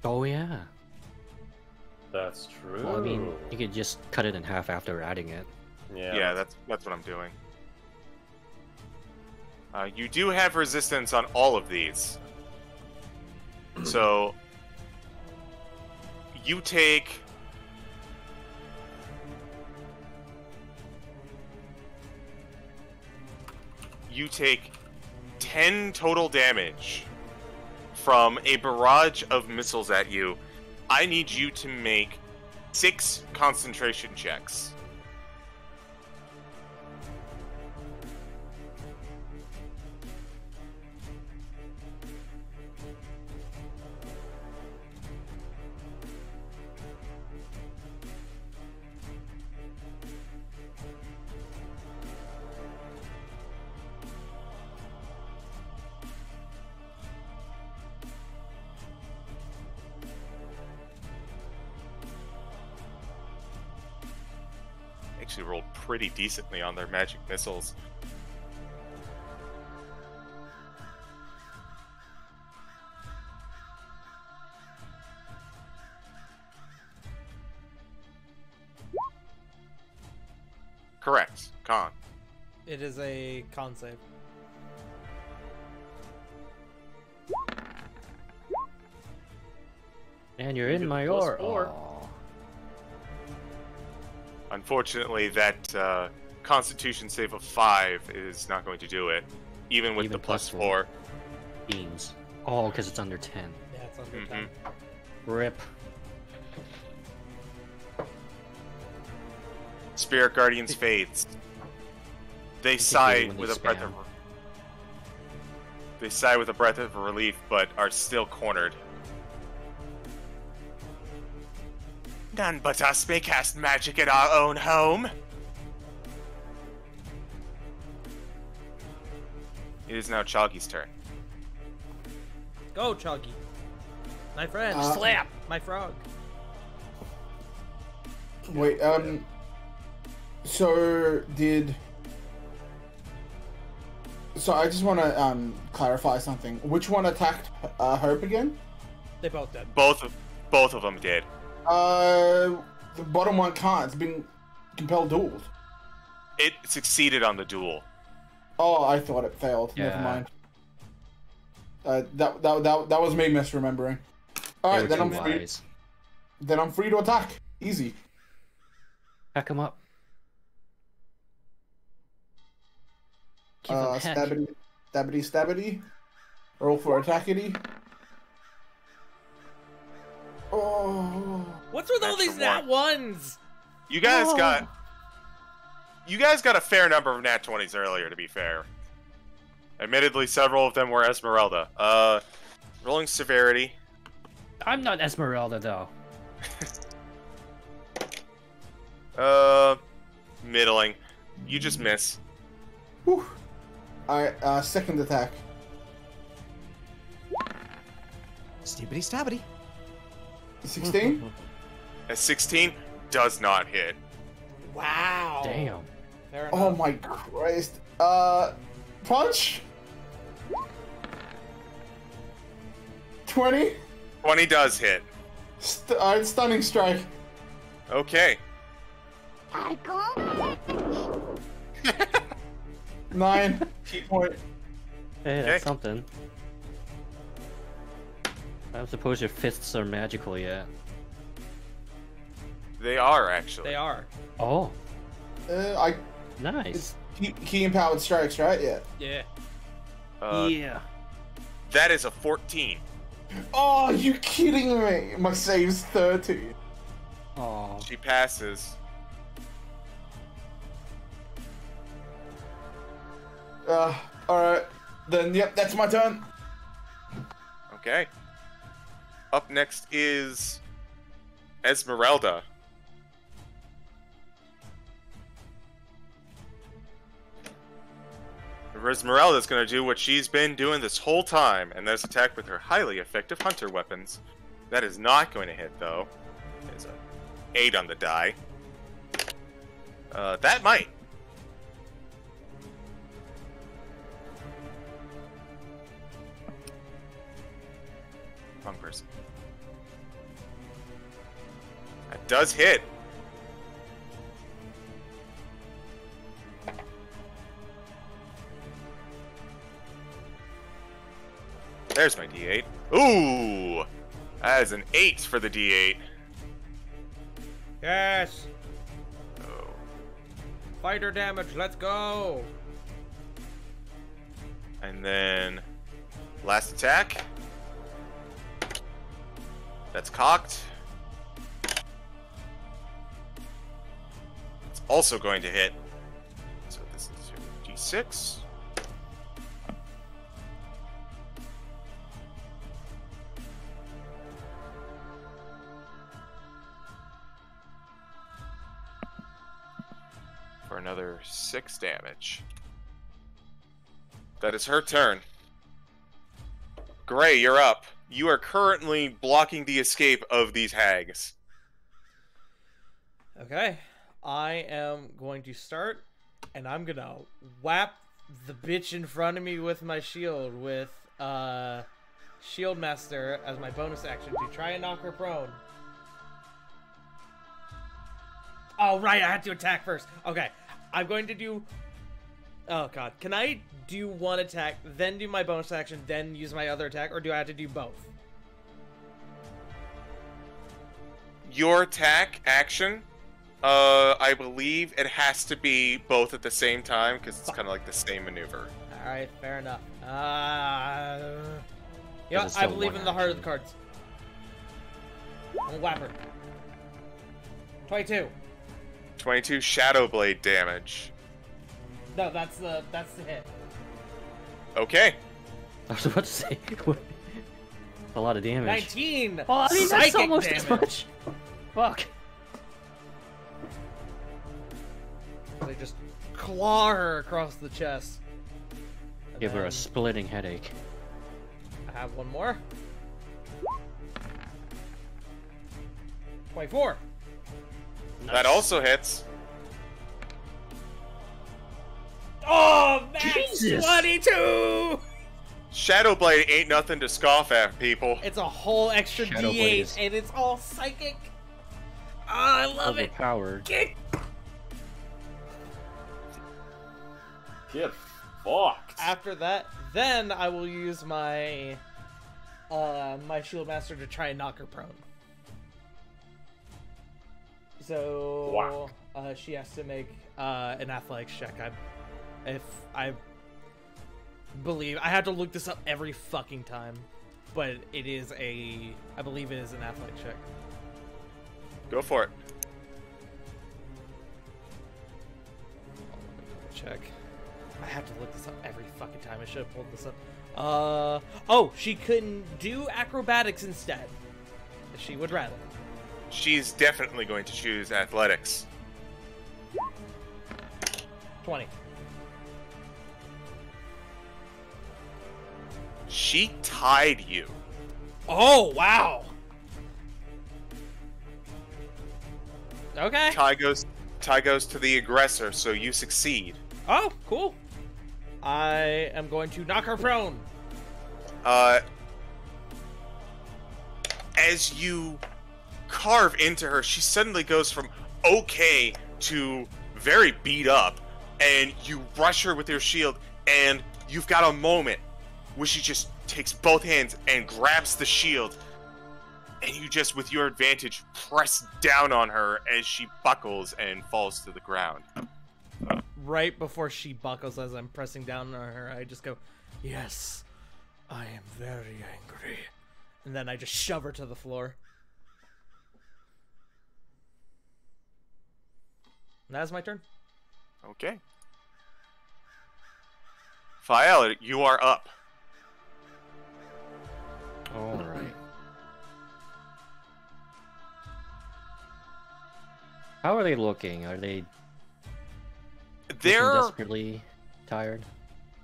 Oh yeah. That's true. Well, I mean, you could just cut it in half after adding it. Yeah, that's what I'm doing. You do have resistance on all of these. So you take you take 10 total damage from a barrage of missiles at you. I need you to make 6 concentration checks. Actually rolled pretty decently on their magic missiles. Correct. Con. It is a con save. And you're in Even my plus ore. 4. Aw. Unfortunately, that Constitution save of 5 is not going to do it, even with Even the plus plus 4. Beans. Oh, because it's under 10. Yeah, it's under Mhm. 10. Rip. Spirit Guardians fades. They Particularly sigh when they with a breath of. spam. They sigh with a breath of relief, but are still cornered. None but us may cast magic in our own home. It is now Chalky's turn. Go, Chuggy. My friend. Slap! My frog. Wait, so I just want to clarify something. Which one attacked Hope again? They both did. Both of them did. The bottom one can't. It's been compelled dueled. It succeeded on the duel. Oh, I thought it failed. Yeah. Never mind. That was me misremembering. All right, then I'm free. Wise. Then I'm free to attack. Easy. Pack him up. Give him heck. Stabbity. Roll for attackity. Oh. What's with all Extra these nat ones? You guys Oh. got a fair number of nat 20s earlier, to be fair. Admittedly, several of them were Esmeralda. Rolling severity. I'm not Esmeralda, though. Middling. You just miss. Whew. Alright, second attack. Stibbity stabbity. 16? A 16 does not hit. Wow. Damn. Fair Oh enough. my Christ. Punch? 20? 20 does hit. Alright, stunning strike. Okay. 9 point. Hey, that's Okay. something. I don't suppose your fists are magical yet. They are, actually. They are. Oh, I nice. key empowered strikes, right? Yeah. Yeah. Yeah. That is a 14. Oh, you kidding me? My save's 13. Oh, She passes. Alright. Then, yep, that's my turn. Okay. Up next is Esmeralda. Esmeralda's gonna do what she's been doing this whole time, and that's attack with her highly effective hunter weapons. That is not going to hit, though. There's a 8 on the die. That might. Wrong person. That does hit. There's my D8. Ooh! That is an 8 for the D8. Yes. Oh. Fighter damage. Let's go. And then last attack. That's cocked. It's also going to hit. So this is your D6. For another 6 damage. That is her turn. Gray, you're up. You are currently blocking the escape of these hags. Okay. I am going to start, and I'm gonna whap the bitch in front of me with my shield with Shield Master as my bonus action to try and knock her prone. Oh, right, I had to attack first. Okay, I'm going to do... Oh, God. Can I do one attack, then do my bonus action, then use my other attack, or do I have to do both? Your attack action, I believe it has to be both at the same time, because it's kind of like the same maneuver. Alright, fair enough. You know, it's I still believe one in the heart of action. the cards. I'm gonna whap her. 22. 22 Shadow Blade damage. No, that's the hit. Okay. I was about to say, a lot of damage. 19! Oh, I mean, that's Psychic almost damage. as much. Fuck. They just claw her across the chest. And Give her then a splitting headache. I have one more. 24. That also hits. Oh, max Jesus. 22! Shadow Blade ain't nothing to scoff at, people. It's a whole extra Shadow Blade D8, is- and it's all psychic. Oh, I love it. Overpowered. Kick. Get fucked. After that, then I will use my my Shield Master to try and knock her prone. So she has to make an athletics check. I believe I have to look this up every fucking time, but it is I believe it is an athletics check. Go for it. Let me double check. I have to look this up every fucking time. I should have pulled this up. Oh, she couldn't do acrobatics instead. She would rather. She's definitely going to choose athletics. 20. She tied you. Oh, wow. Okay. Tie goes to the aggressor, so you succeed. Oh, cool. I am going to knock her prone. As you carve into her, she suddenly goes from okay to very beat up, and you rush her with your shield, and you've got a moment where she just takes both hands and grabs the shield, and you just, with your advantage, press down on her as she buckles and falls to the ground. Right before she buckles, as I'm pressing down on her, I just go, "Yes, I am very angry." And then I just shove her to the floor. And that's my turn. Okay. Fael, you are up. Alright. How are they looking? Are they looking They're desperately tired?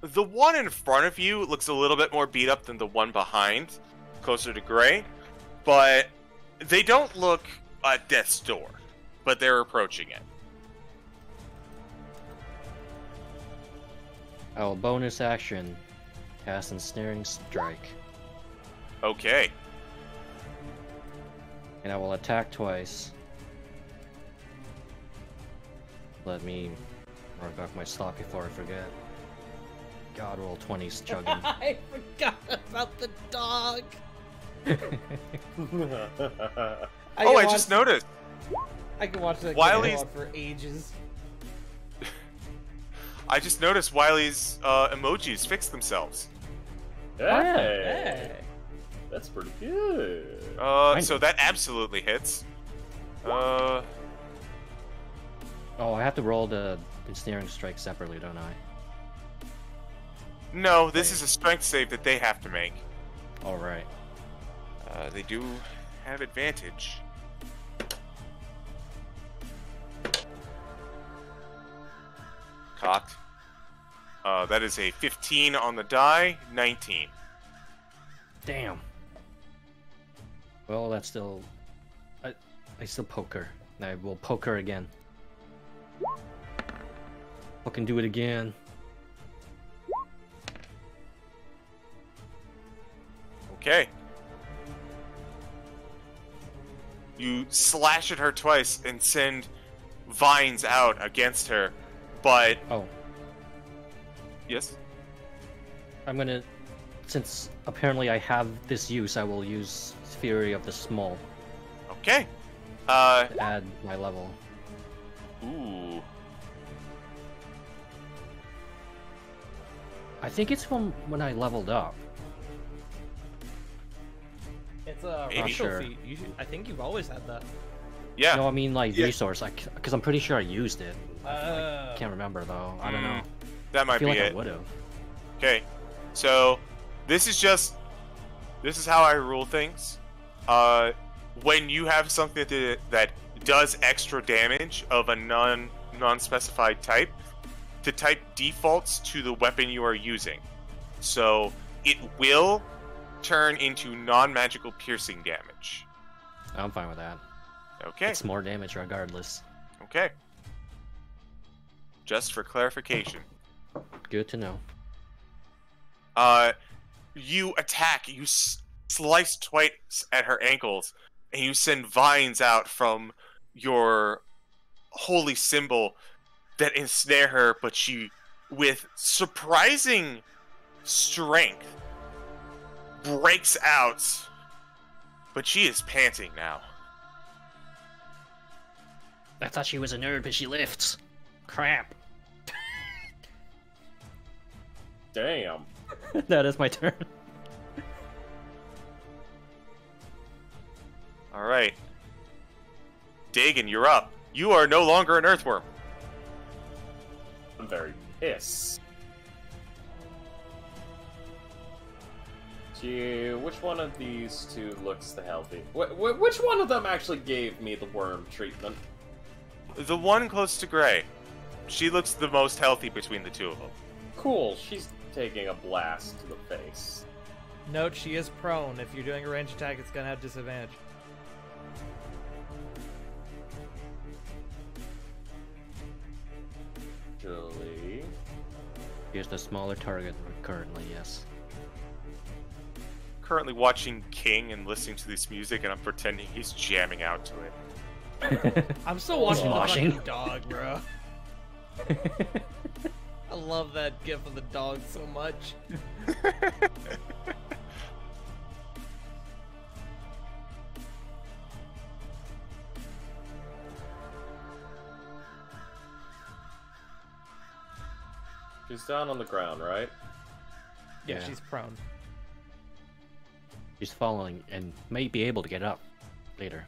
the one in front of you looks a little bit more beat up than the one behind, closer to Gray, but they don't look at death's door, but they're approaching it. Oh, bonus action. Cast Ensnaring Strike. Okay. And I will attack twice. Let me mark off my slot before I forget. God, roll 20's chugging. I forgot about the dog. I just noticed. I can watch that While go he's- on for ages. I just noticed Wiley's emojis fixed themselves. Hey, that's pretty good. So that absolutely hits. Oh, I have to roll the ensnaring strike separately, don't I? No, this is a strength save that they have to make. All right. They do have advantage. Cocked. That is a 15 on the die, 19. Damn. Well, that's still... I still poke her. I will poke her again. Fucking do it again. Okay. You slash at her twice and send vines out against her, but... Oh. Yes? I'm gonna... Since apparently I have this use, I will use Fury of the Small Okay. to add my level. Ooh. I think it's from when I leveled up. It's a Maybe. racial Sure. feat. I think you've always had that. Yeah. No, I mean like Yeah. resource, because I'm pretty sure I used it. I Oh. can't remember though. I don't know. That I might feel be like I it. would have. Okay. So, this is how I rule things. When you have something that does extra damage of a non-specified type, the type defaults to the weapon you are using. So, it will turn into non-magical piercing damage. I'm fine with that. Okay. It's more damage regardless. Okay. Just for clarification. Good to know. You attack, you slice twice at her ankles, and you send vines out from your holy symbol that ensnare her, but she, with surprising strength, breaks out, but she is panting now. I thought she was a nerd, but she lifts. Crap. Damn. That is my turn. Alright. Dagon, you're up. You are no longer an earthworm. I'm very pissed. Gee, which one of these two looks the healthy? Which one of them actually gave me the worm treatment? The one close to Gray. She looks the most healthy between the two of them. Cool, she's taking a blast to the face. Note, she is prone. If you're doing a range attack, it's gonna have disadvantage. Actually, Here's the smaller target currently, yes. Currently watching King and listening to this music, and I'm pretending he's jamming out to it. I'm still watching the Moshing. fucking dog, bro. I love that gif of the dog so much. she's down on the ground, right? Yeah, Yeah. she's prone. She's falling and may be able to get up later.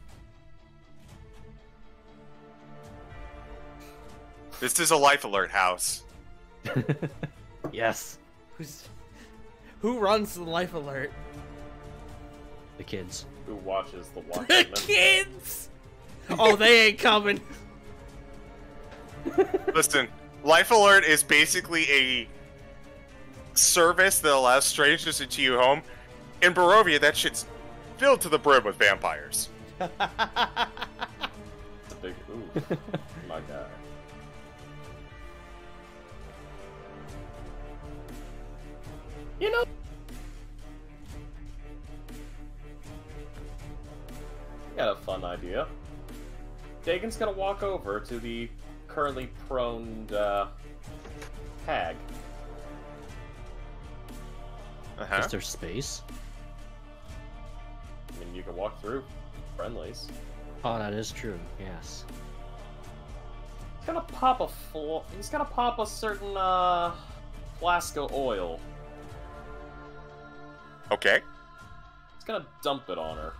This is a life alert house. Yes, Who runs the life alert? the kids. Who watches the The Watchmen? kids! Oh, they ain't coming. Listen, life alert is basically a service that allows strangers into your home. In Barovia, that shit's filled to the brim with vampires. It's a big ooh. My god. You know, I got a fun idea. Dagon's gonna walk over to the currently prone hag. Uh-huh. Is there space? I mean, you can walk through friendlies. Oh, that is true, yes. He's gonna pop he's gonna pop a certain flask of oil. Okay. He's gonna dump it on her.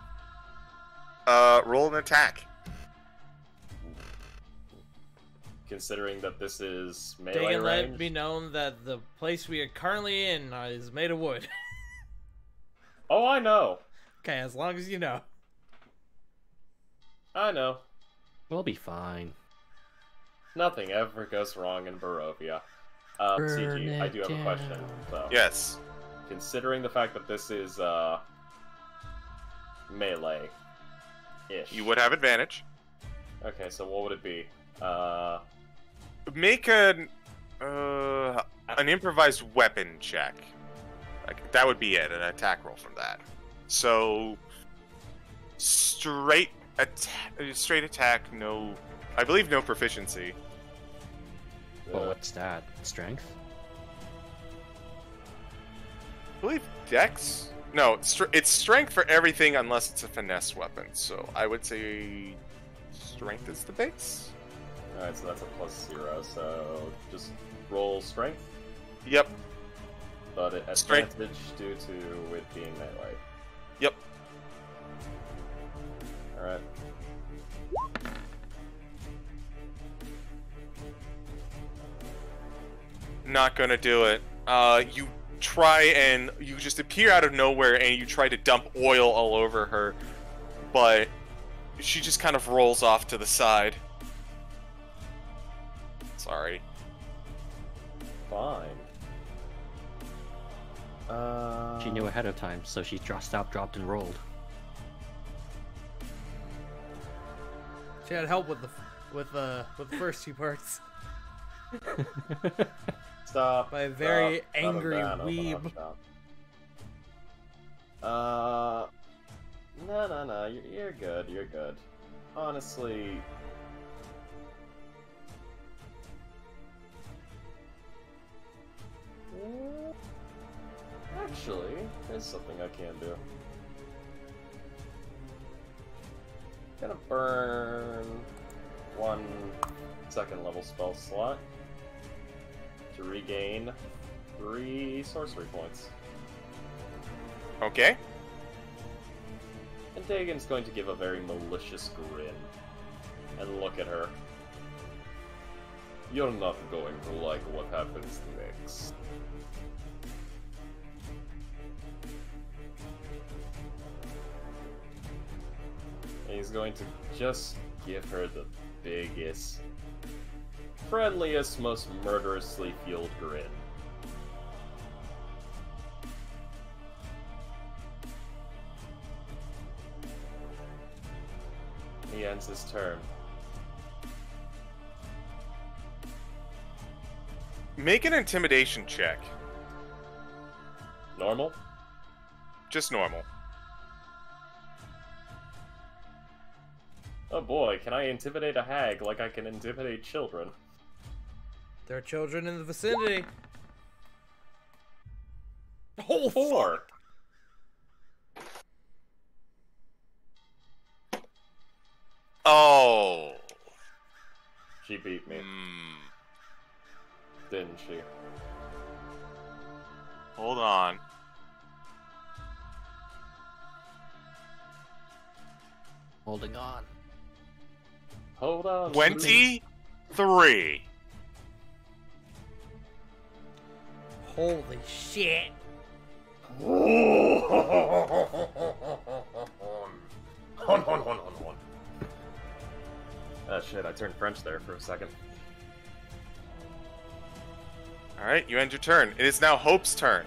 Roll an attack. Considering that this is melee Dagan, let range. it be known that the place we are currently in is made of wood. Oh, I know. Okay, as long as you know. I know. We'll be fine. Nothing ever goes wrong in Barovia. CG, I do have a question, though. Yes. Considering the fact that this is, melee-ish. You would have advantage. Okay, so what would it be? Make an improvised weapon check. Like, that would be it, an attack roll from that. So, straight attack, no... I believe no proficiency. Well, what's that? Strength? I believe dex? No, it's strength for everything unless it's a finesse weapon. So I would say strength is the base. Alright, so that's a +0, so just roll strength, Yep. but advantage Strength. due to it being melee. Yep. Alright. Not gonna do it. You try and you just appear out of nowhere and you try to dump oil all over her, but she just kind of rolls off to the side. Sorry. Fine. She knew ahead of time, so she stopped, dropped, and rolled. She had help with the first two parts Stop. by a very stop, angry stop, weeb. stop. No, you're good, you're good. Honestly... Actually, there's something I can do. Gonna burn 1 second level spell slot to regain 3 sorcery points. Okay. And Dagon's going to give a very malicious grin and look at her. You're not going to like what happens next. And he's going to just give her the biggest, friendliest, most murderously fueled grin. He ends his turn. Make an intimidation check. Normal? Just normal. Oh boy, can I intimidate a hag like I can intimidate children? There are children in the vicinity. Oh, 4! Oh. She beat me, Hmm. didn't she? Hold on. Holding on. Hold on. 23. holy shit! Shit, I turned French there for a second. Alright, you end your turn. It is now Hope's turn.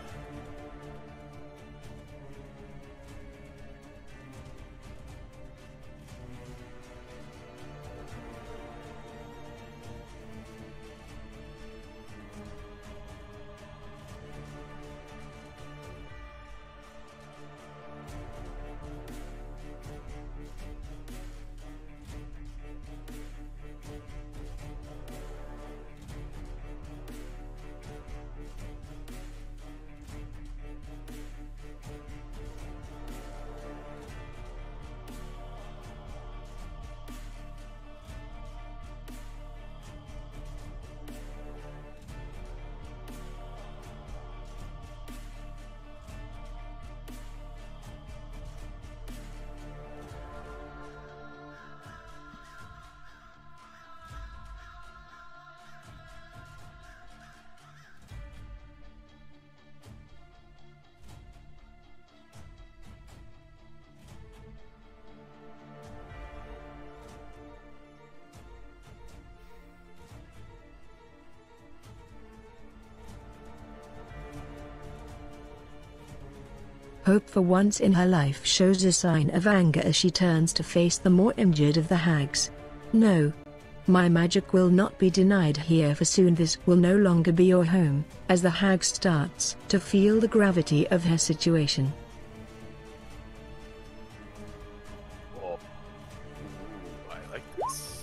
Hope for once in her life shows a sign of anger as she turns to face the more injured of the hags. No. My magic will not be denied here, for soon this will no longer be your home, as the hag starts to feel the gravity of her situation. Whoa. Ooh, I like this.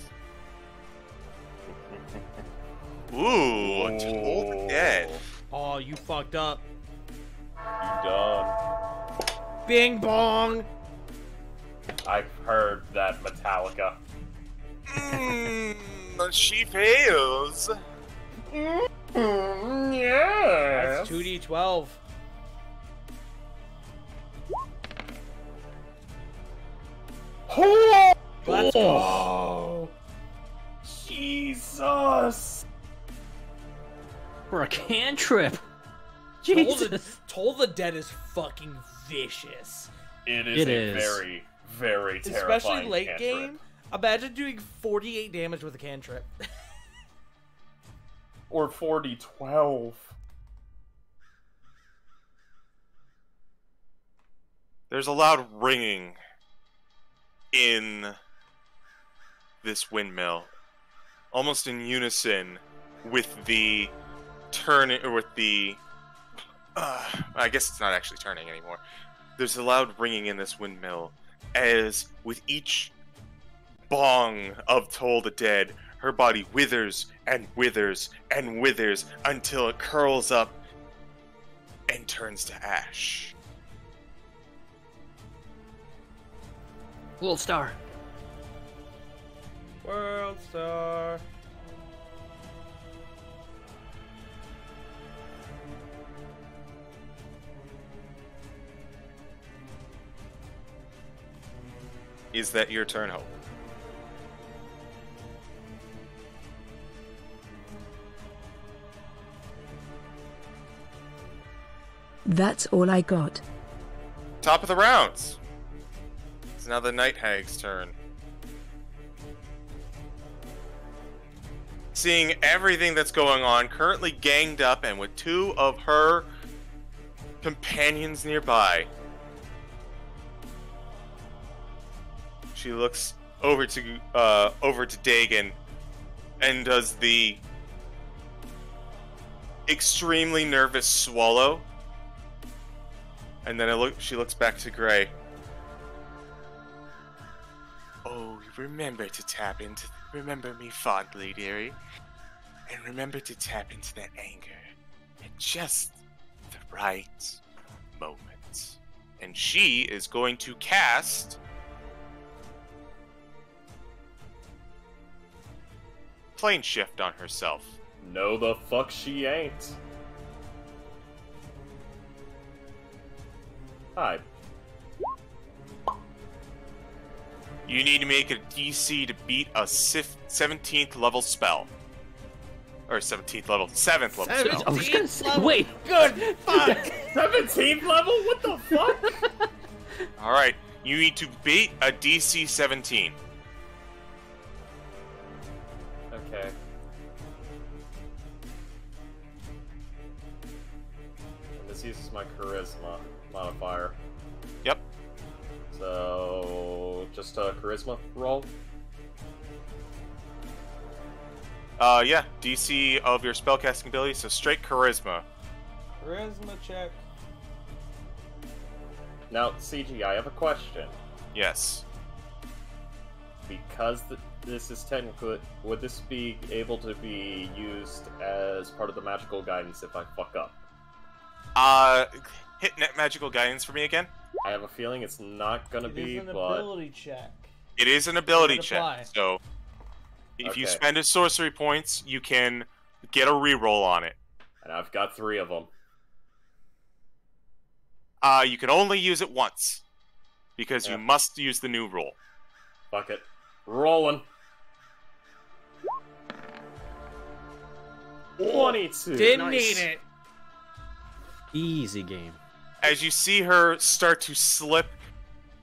Ooh, Toll the Dead. Oh, you fucked up. You done. Bing bong! I've heard that Metallica. She fails. Yes. That's 2d12. Let's go! Jesus. For a cantrip. Toll Jesus. Toll the Dead is fucking vicious. It It is a is. very, very terrifying Especially late cantrip. game. Imagine doing 48 damage with a cantrip. Or 4d12. There's a loud ringing in this windmill, almost in unison with the I guess it's not actually turning anymore. There's a loud ringing in this windmill, as with each bong of Toll the Dead, her body withers and withers and withers until it curls up and turns to ash. World Star. World Star. Is that your turn, Hope? That's all I got. Top of the rounds. It's now the Night Hag's turn. Seeing everything that's going on, currently ganged up and with two of her companions nearby, she looks over to Dagon and does the extremely nervous swallow. And then she looks back to Gray. Oh, remember me fondly, dearie. And remember to tap into that anger at just the right moment. And she is going to cast Plane Shift on herself. No, the fuck she ain't. Hi. You need to make a DC to beat a 17th level spell. Or 17th level, 7th level spell. I was gonna say, wait. Good fuck! 17th level? What the fuck? Alright, you need to beat a DC 17. Okay. And this uses my charisma modifier. Yep. So, just a charisma roll? Yeah, DC of your spellcasting ability, so straight charisma. Charisma check. Now, CG, I have a question. Yes. Because this is technically... Would this be able to be used as part of the magical guidance if I fuck up? Hit net magical guidance for me again. I have a feeling it's not gonna It be, is an but... ability check. It is an ability Does it apply? check, so if you Okay. spend a sorcery points, you can get a reroll on it. And I've got 3 of them. You can only use it once, because you Yeah. must use the new roll. Fuck it. Rolling. 22. Didn't Nice. need it. Easy game. As you see her start to slip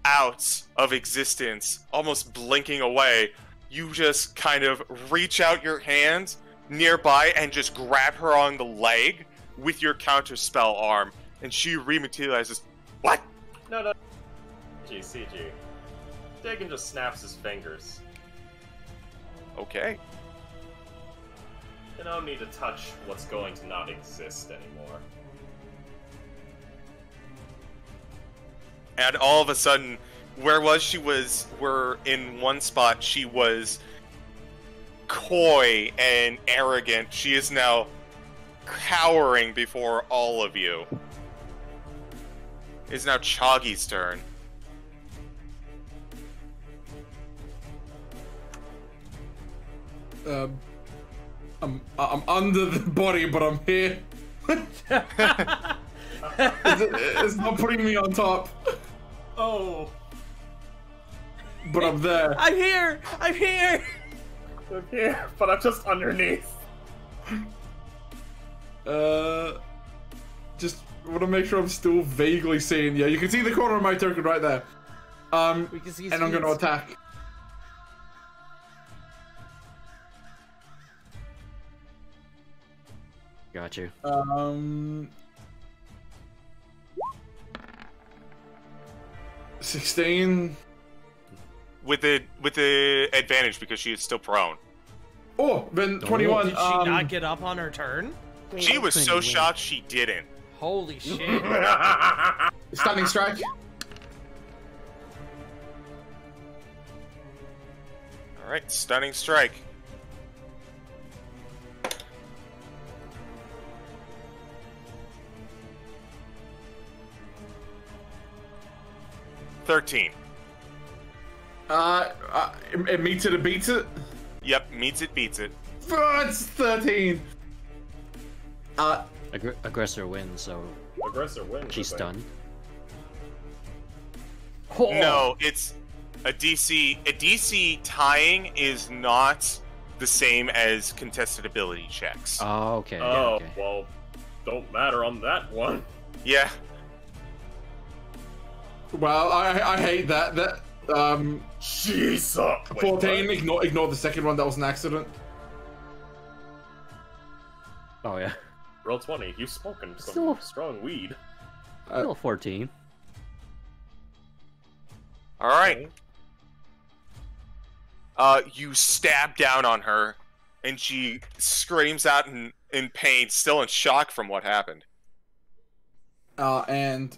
out of existence, almost blinking away, you just kind of reach out your hand nearby and just grab her on the leg with your counterspell arm, and she rematerializes. What? No. CG. Dagon just snaps his fingers. Okay. You don't need to touch what's going to not exist anymore. And all of a sudden, we're in one spot, she was coy and arrogant. She is now cowering before all of you. It's now Choggy's turn. I'm under the body, but I'm here. It's not putting me on top. Oh. But I'm there. I'm here! I'm here! I'm here, but I'm just underneath. Just want to make sure I'm still vaguely seeing. Yeah, you can see the corner of my token right there. We can see his and I'm going to feet. attack. Got you. 16. With the advantage because she is still prone. Oh, then 21. Did she not get up on her turn? She was so shocked she didn't. Holy shit. Stunning strike. Alright, stunning strike. $13. It meets it, it beats it. Yep, meets it, beats it. Oh, it's 13. Aggressor wins, so Aggressor wins. she's I think. stunned. No, it's a DC. A DC tying is not the same as contested ability checks. Oh, okay. yeah, Oh, okay. well, don't matter on that one. Yeah. Well, I hate that. Jesus. 14. Ignore the second one. That was an accident. Oh yeah. Roll 20. You've spoken some Still- strong weed. Still 14. Alright. You stab down on her, and she screams out in pain, still in shock from what happened. And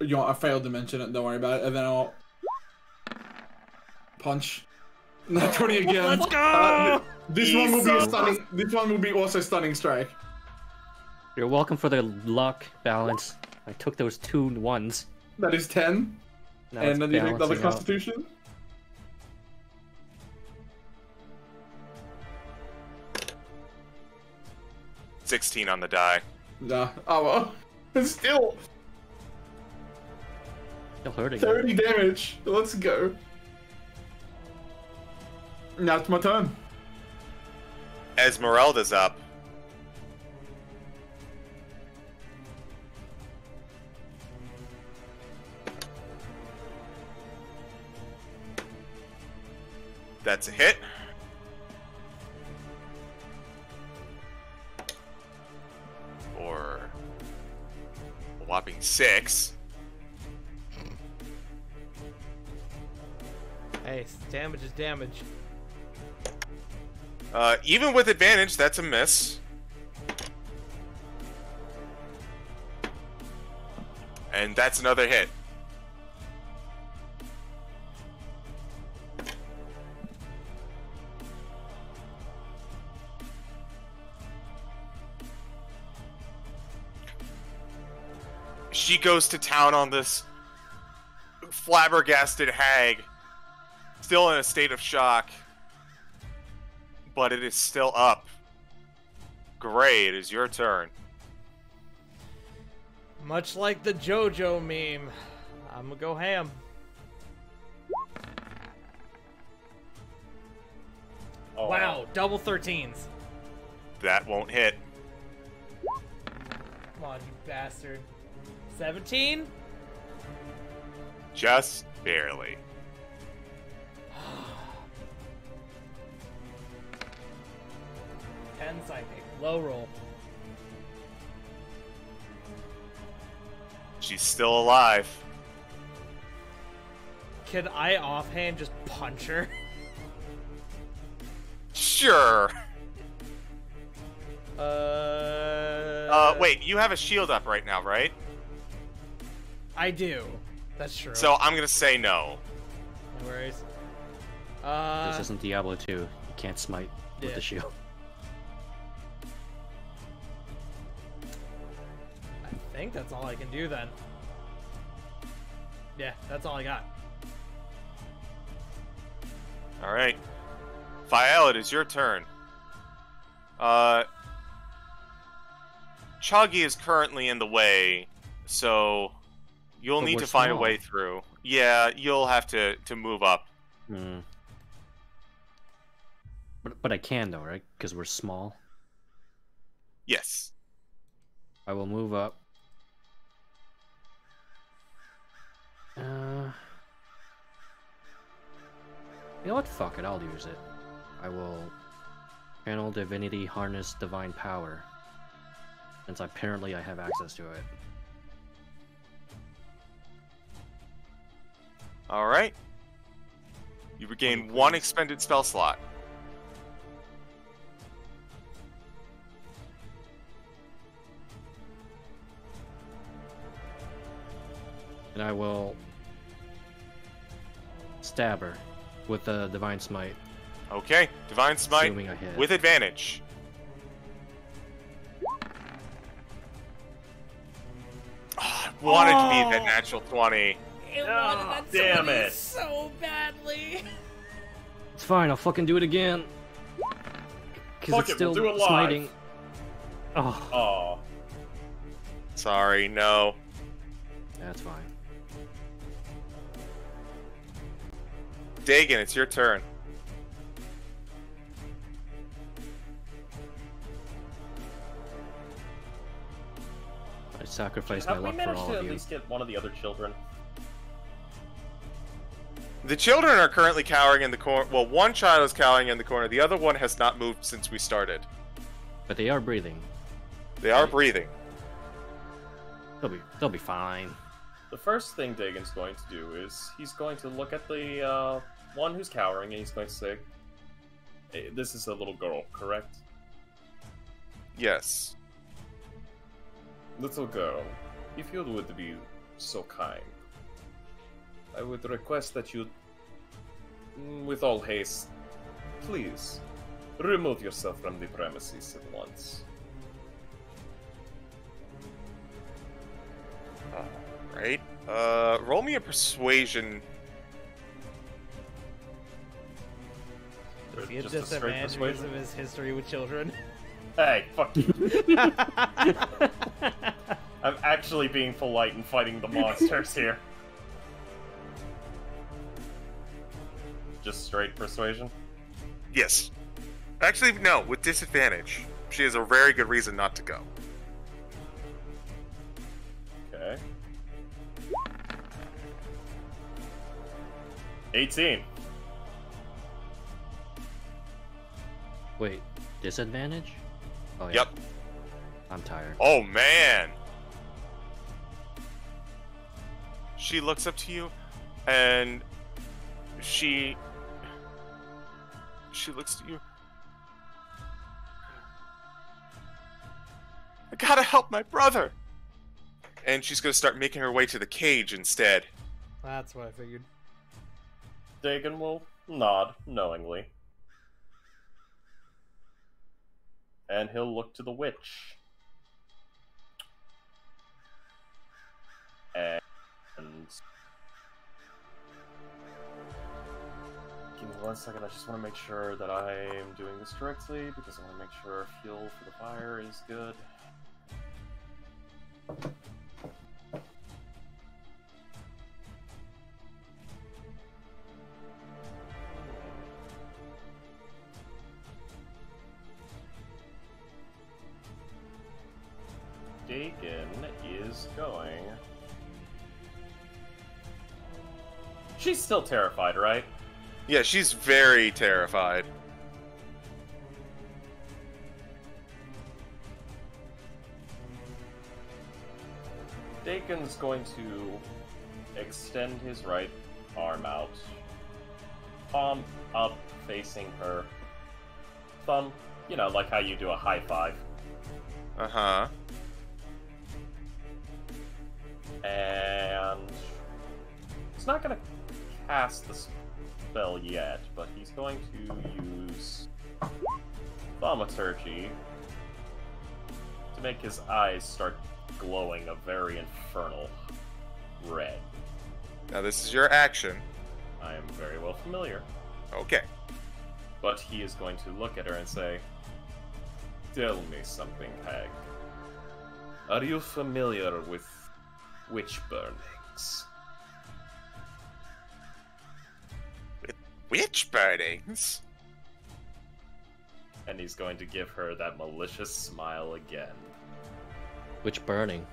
you know, I failed to mention it. Don't worry about it. And then I'll punch. Not 20 again. Let's go! This one will be a stunning. This one will be also stunning strike. You're welcome for the luck balance. I took those 2 ones. That is 10. Now And it's then you take the other balancing out. Constitution. $16 on the die. Nah. Oh well. It's still Still hurting. 30 damage. Let's go. Now it's my turn. Esmeralda's up. That's a hit. For a whopping 6. Hey, damage is damage. Even with advantage, that's a miss. And that's another hit. She goes to town on this flabbergasted hag, still in a state of shock. But it is still up. Gray, it is your turn. Much like the JoJo meme, I'm gonna go ham. Oh, Wow, double 13s. That won't hit. Come on, you bastard. 17? Just barely. 10 psychic. Low roll. She's still alive. can I offhand just punch her? Sure. Wait, you have a shield up right now, right? I do. That's true. So I'm gonna say no. No worries. This isn't Diablo 2. You can't smite with Yeah. the shield. I think that's all I can do then. Yeah, that's all I got. All right. Fael, it is your turn. Chuggy is currently in the way, so you'll But need we're to find a small. way through. Yeah, you'll have to move up. Hmm. But I can though, right? Because we're small. Yes. I will move up. You know what? Fuck it, I'll use it. I will channel divinity, harness divine power. Since apparently I have access to it. All right. You regain one expended spell slot. And I will stab her with the divine smite. Okay, Divine Smite Assuming I hit. with advantage. I wanted to be that natural 20. It Ah, damn it. so badly. It's fine, I'll fucking do it again. Because Fuck it's it, still we'll do it live. smiting. Oh, Oh, Sorry, no. that's fine. Dagon, it's your turn. I sacrificed my have we luck for managed all to of at you. least get one of the other children? The children are currently cowering in the corner. Well, one child is cowering in the corner. The other one has not moved since we started. But they are breathing. They are breathing. They'll be fine. The first thing Dagon's going to do is he's going to look at the one who's cowering and he's going to say, hey, this is a little girl, correct? Yes. Little girl, if you would be so kind, I would request that you, with all haste, please, remove yourself from the premises at once. Right. Roll me a persuasion. He had Just a straight disadvantage because persuasion? of his history with children. Hey, fuck you. I'm actually being polite and fighting the monsters here. Just straight persuasion? Yes. Actually, no, with disadvantage. She has a very good reason not to go. Okay. 18. Wait, disadvantage? Oh, yeah. Yep. I'm tired. Oh, man. She looks up to you, and she looks to you. I gotta help my brother. And she's gonna start making her way to the cage instead. That's what I figured. Dagon will nod knowingly. And he'll look to the witch. And give me 1 second, I just want to make sure that I am doing this correctly, because I want to make sure fuel for the fire is good. Dagon is going... She's still terrified, right? Yeah, she's very terrified. Dagon's going to extend his right arm out, palm up, facing her, thumb, you know, like how you do a high five. Uh-huh. And he's not going to cast the spell yet, but he's going to use Thaumaturgy to make his eyes start glowing a very infernal red. Now this is your action. I am very well familiar. Okay. But he is going to look at her and say, "Tell me something, hag. Are you familiar with witch burnings?" With witch burnings? And he's going to give her that malicious smile again. Which burning?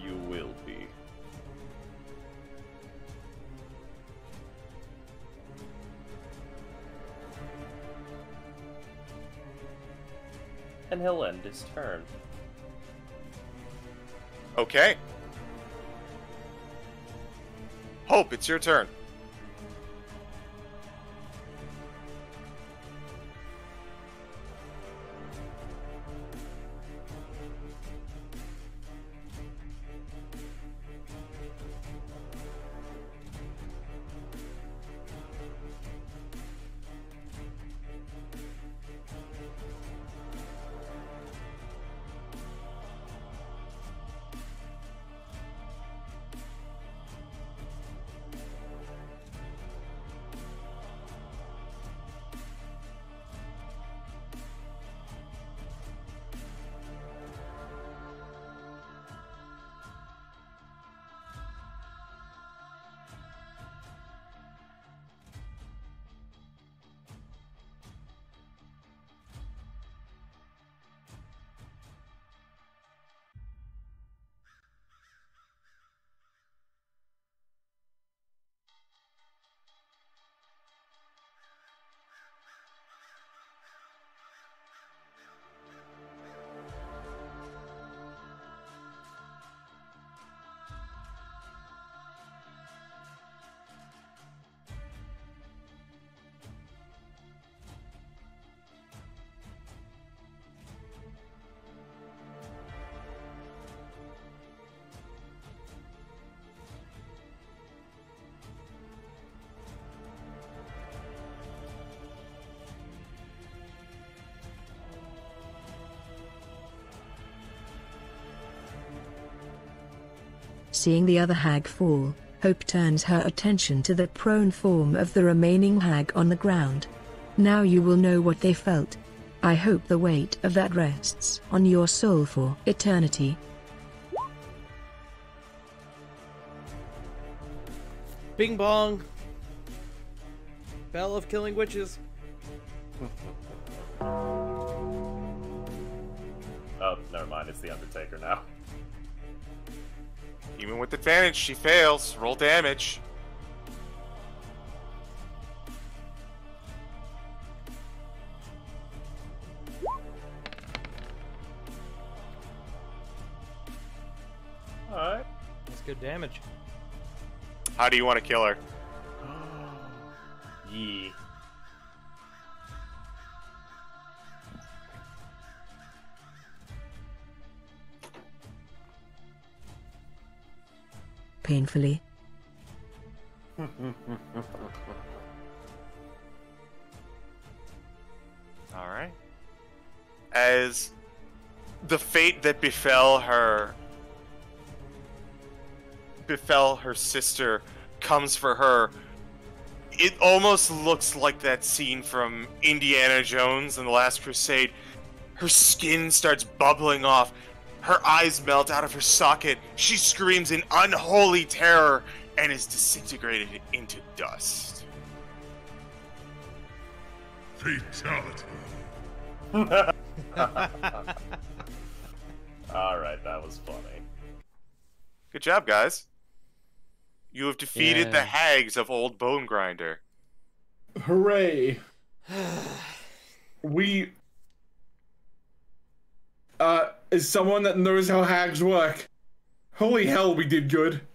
You will be. And he'll end his turn. Okay. Hope, it's your turn. Seeing the other hag fall, Hope turns her attention to the prone form of the remaining hag on the ground. Now you will know what they felt. I hope the weight of that rests on your soul for eternity. Bing bong. Bell of killing witches. Oh, never mind, it's the Undertaker now. Even with advantage, she fails. Roll damage. Alright. That's good damage. How do you want to kill her? Yee. Painfully. Alright. As the fate that befell her sister comes for her, it almost looks like that scene from Indiana Jones and the Last Crusade. Her skin starts bubbling off. Her eyes melt out of her socket. She screams in unholy terror and is disintegrated into dust. Fatality. Alright, that was funny. Good job, guys. You have defeated Yeah. the hags of Old Bone Grinder. Hooray. We... as someone that knows how hags work, holy hell, we did good.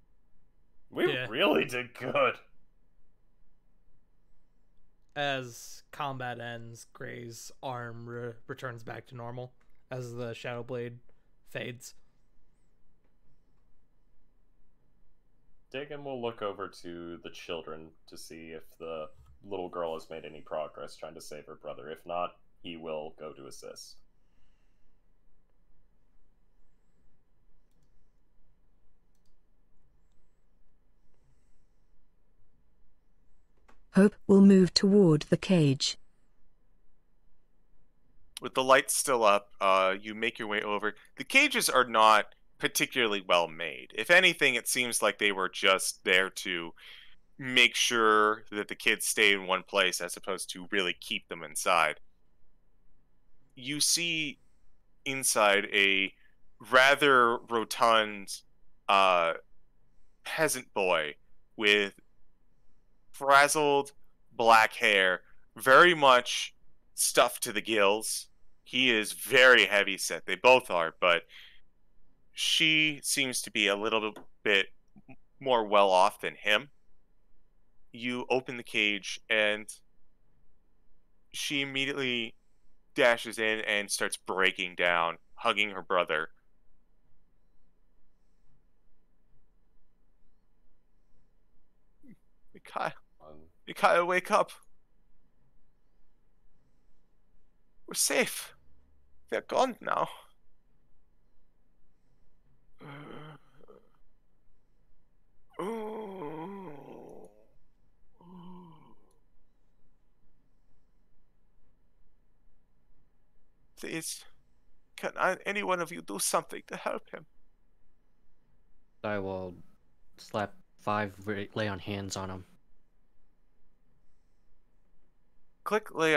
We Yeah. really did good. As combat ends, Gray's arm returns back to normal as the Shadow Blade fades. Dagon will look over to the children to see if the little girl has made any progress trying to save her brother. If not, he will go to assist. Hope will move toward the cage. With the lights still up, you make your way over. The cages are not particularly well made. If anything, it seems like they were just there to make sure that the kids stay in one place as opposed to really keep them inside. You see inside a rather rotund peasant boy with frazzled black hair, very much stuffed to the gills. He is very heavy set. They both are, but she seems to be a little bit more well off than him. You open the cage, and she immediately dashes in and starts breaking down, hugging her brother. Mikhail, wake up. We're safe. They're gone now. Please, can any one of you do something to help him? I will slap 5, lay on hands on him. Click lay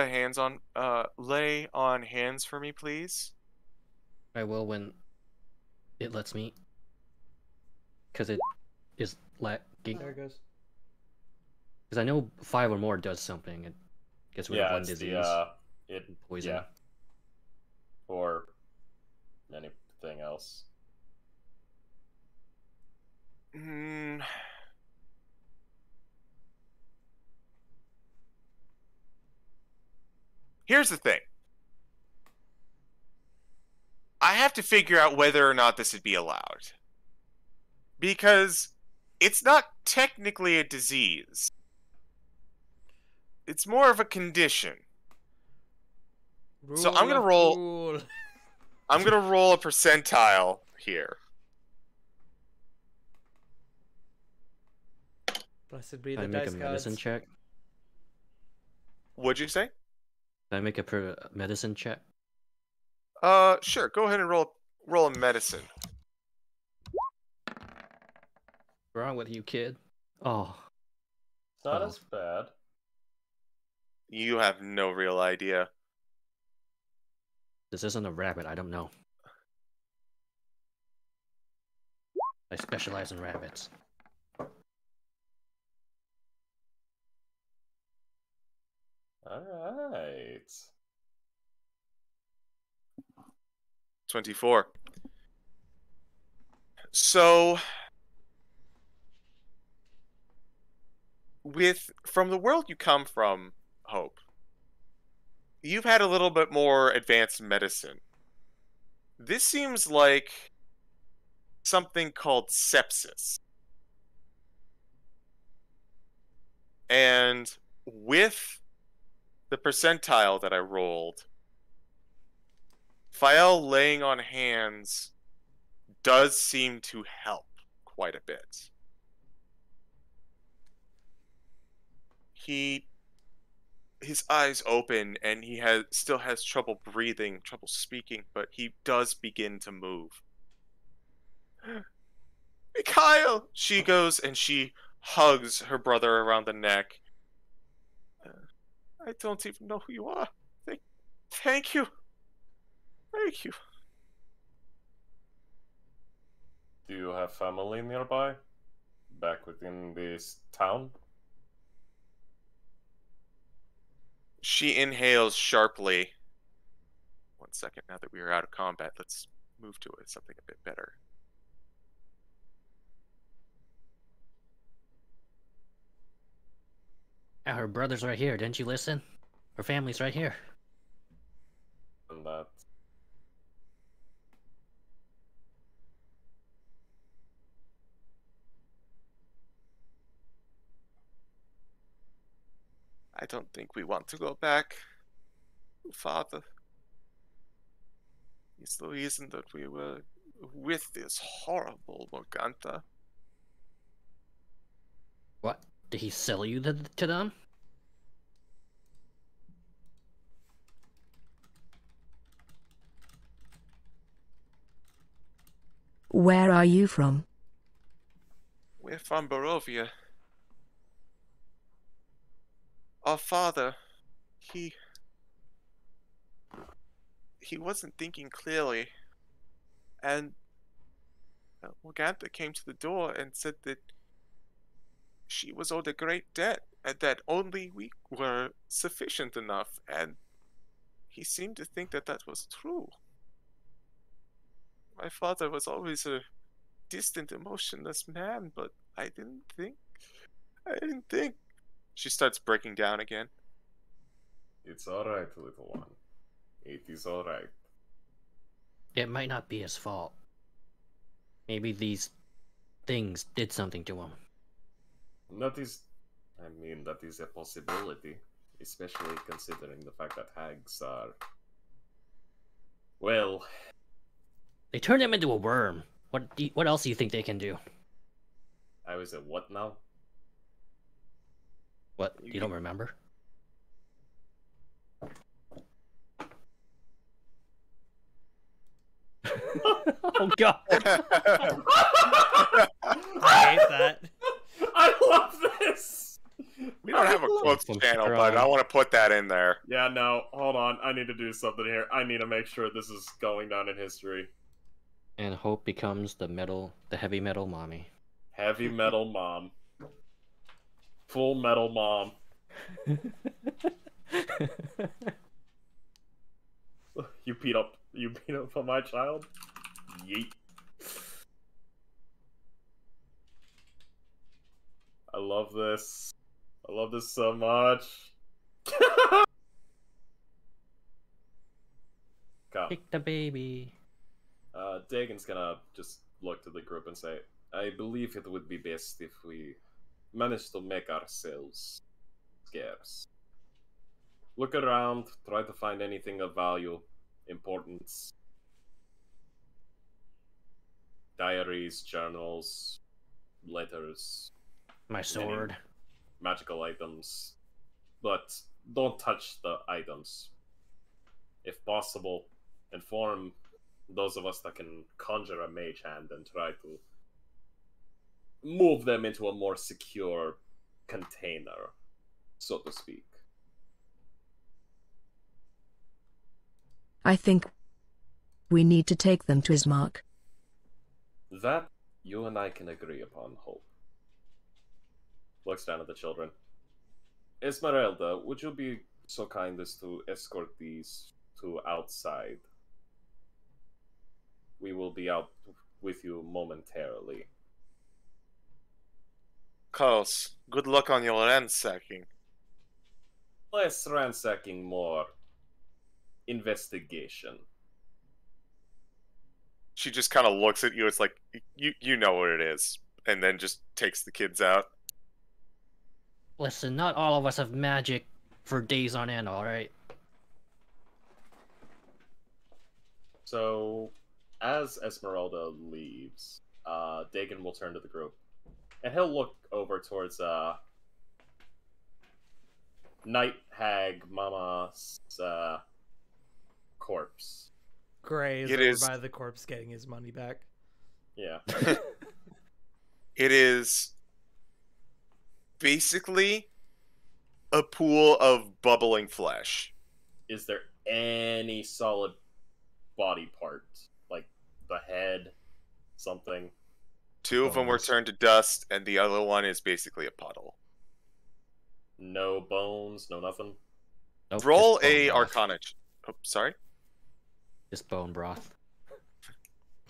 on hands for me, please. I will when it lets me. Because it is lagging. There it goes. Because I know 5 or more does something. It gets rid of one it's disease. Poison. Yeah. Or anything else. Here's the thing. I have to figure out whether or not this would be allowed. Because it's not technically a disease. It's more of a condition. So I'm gonna roll. I'm gonna roll a percentile here. Blessed be Can I the make dice a medicine gods. check? What'd you say? Can I make a medicine check? Sure. Go ahead and roll a medicine. What's wrong with you, kid? Oh. It's not 12. as bad. You have no real idea. This isn't a rabbit, I don't know. I specialize in rabbits. Alright. 24. So, from the world you come from, Hope, you've had a little bit more advanced medicine. This seems like something called sepsis. And with the percentile that I rolled, Fael laying on hands does seem to help quite a bit. His eyes open and he still has trouble breathing, trouble speaking, but he does begin to move. Mikhail! She goes and she hugs her brother around the neck. I don't even know who you are. Thank you. Thank you. Do you have family nearby? Back within this town? She inhales sharply. 1 second, now that we are out of combat, let's move to something a bit better. Her brother's right here. Didn't you listen? Her family's right here. And that. I don't think we want to go back. Father is the reason that we were with this horrible Morganta. What? Did he sell you to them? Where are you from? We're from Barovia. Our father, he wasn't thinking clearly, and Morganta came to the door and said that she was owed a great debt, and that only we were sufficient enough, and he seemed to think that that was true. My father was always a distant, emotionless man, but I didn't think. She starts breaking down again. It's alright, little one. It is alright. It might not be his fault. Maybe these things did something to him. That is a possibility. Especially considering the fact that hags are... Well... They turned him into a worm. What else do you think they can do? I was a what now? What? You don't remember? Oh god! I hate that. I love this! We don't have a quotes channel, but I want to put that in there. Yeah, no, hold on. I need to do something here. I need to make sure this is going down in history. And Hope becomes the heavy metal mommy. Heavy metal mom. Full metal mom. You beat up on my child? Yeet. I love this. I love this so much. God. Kick the baby. Dagon's gonna just look to the group and say, I believe it would be best if we manage to make ourselves scarce. Look around, try to find anything of value, importance. Diaries, journals, letters. My sword. Magical items. But don't touch the items. If possible, inform those of us that can conjure a mage hand and try to move them into a more secure container, so to speak. I think we need to take them to Ismark. That you and I can agree upon, Hope. Looks down at the children. Esmeralda, would you be so kind as to escort these two outside? We will be out with you momentarily. Carlos, good luck on your ransacking. Less ransacking, more investigation. She just kind of looks at you. It's like, you know what it is. And then just takes the kids out. Listen, not all of us have magic for days on end, alright? So, as Esmeralda leaves, Dagon will turn to the group. And he'll look over towards Night Hag Mama's corpse. Gray is over by the corpse getting his money back. Yeah. It is basically a pool of bubbling flesh. Is there any solid body part? Like the head? Something? Two of them were turned to dust, and the other one is basically a puddle. No bones, no nothing? Nope, Roll just bone a broth. Arcana. Oh, sorry? Just bone broth.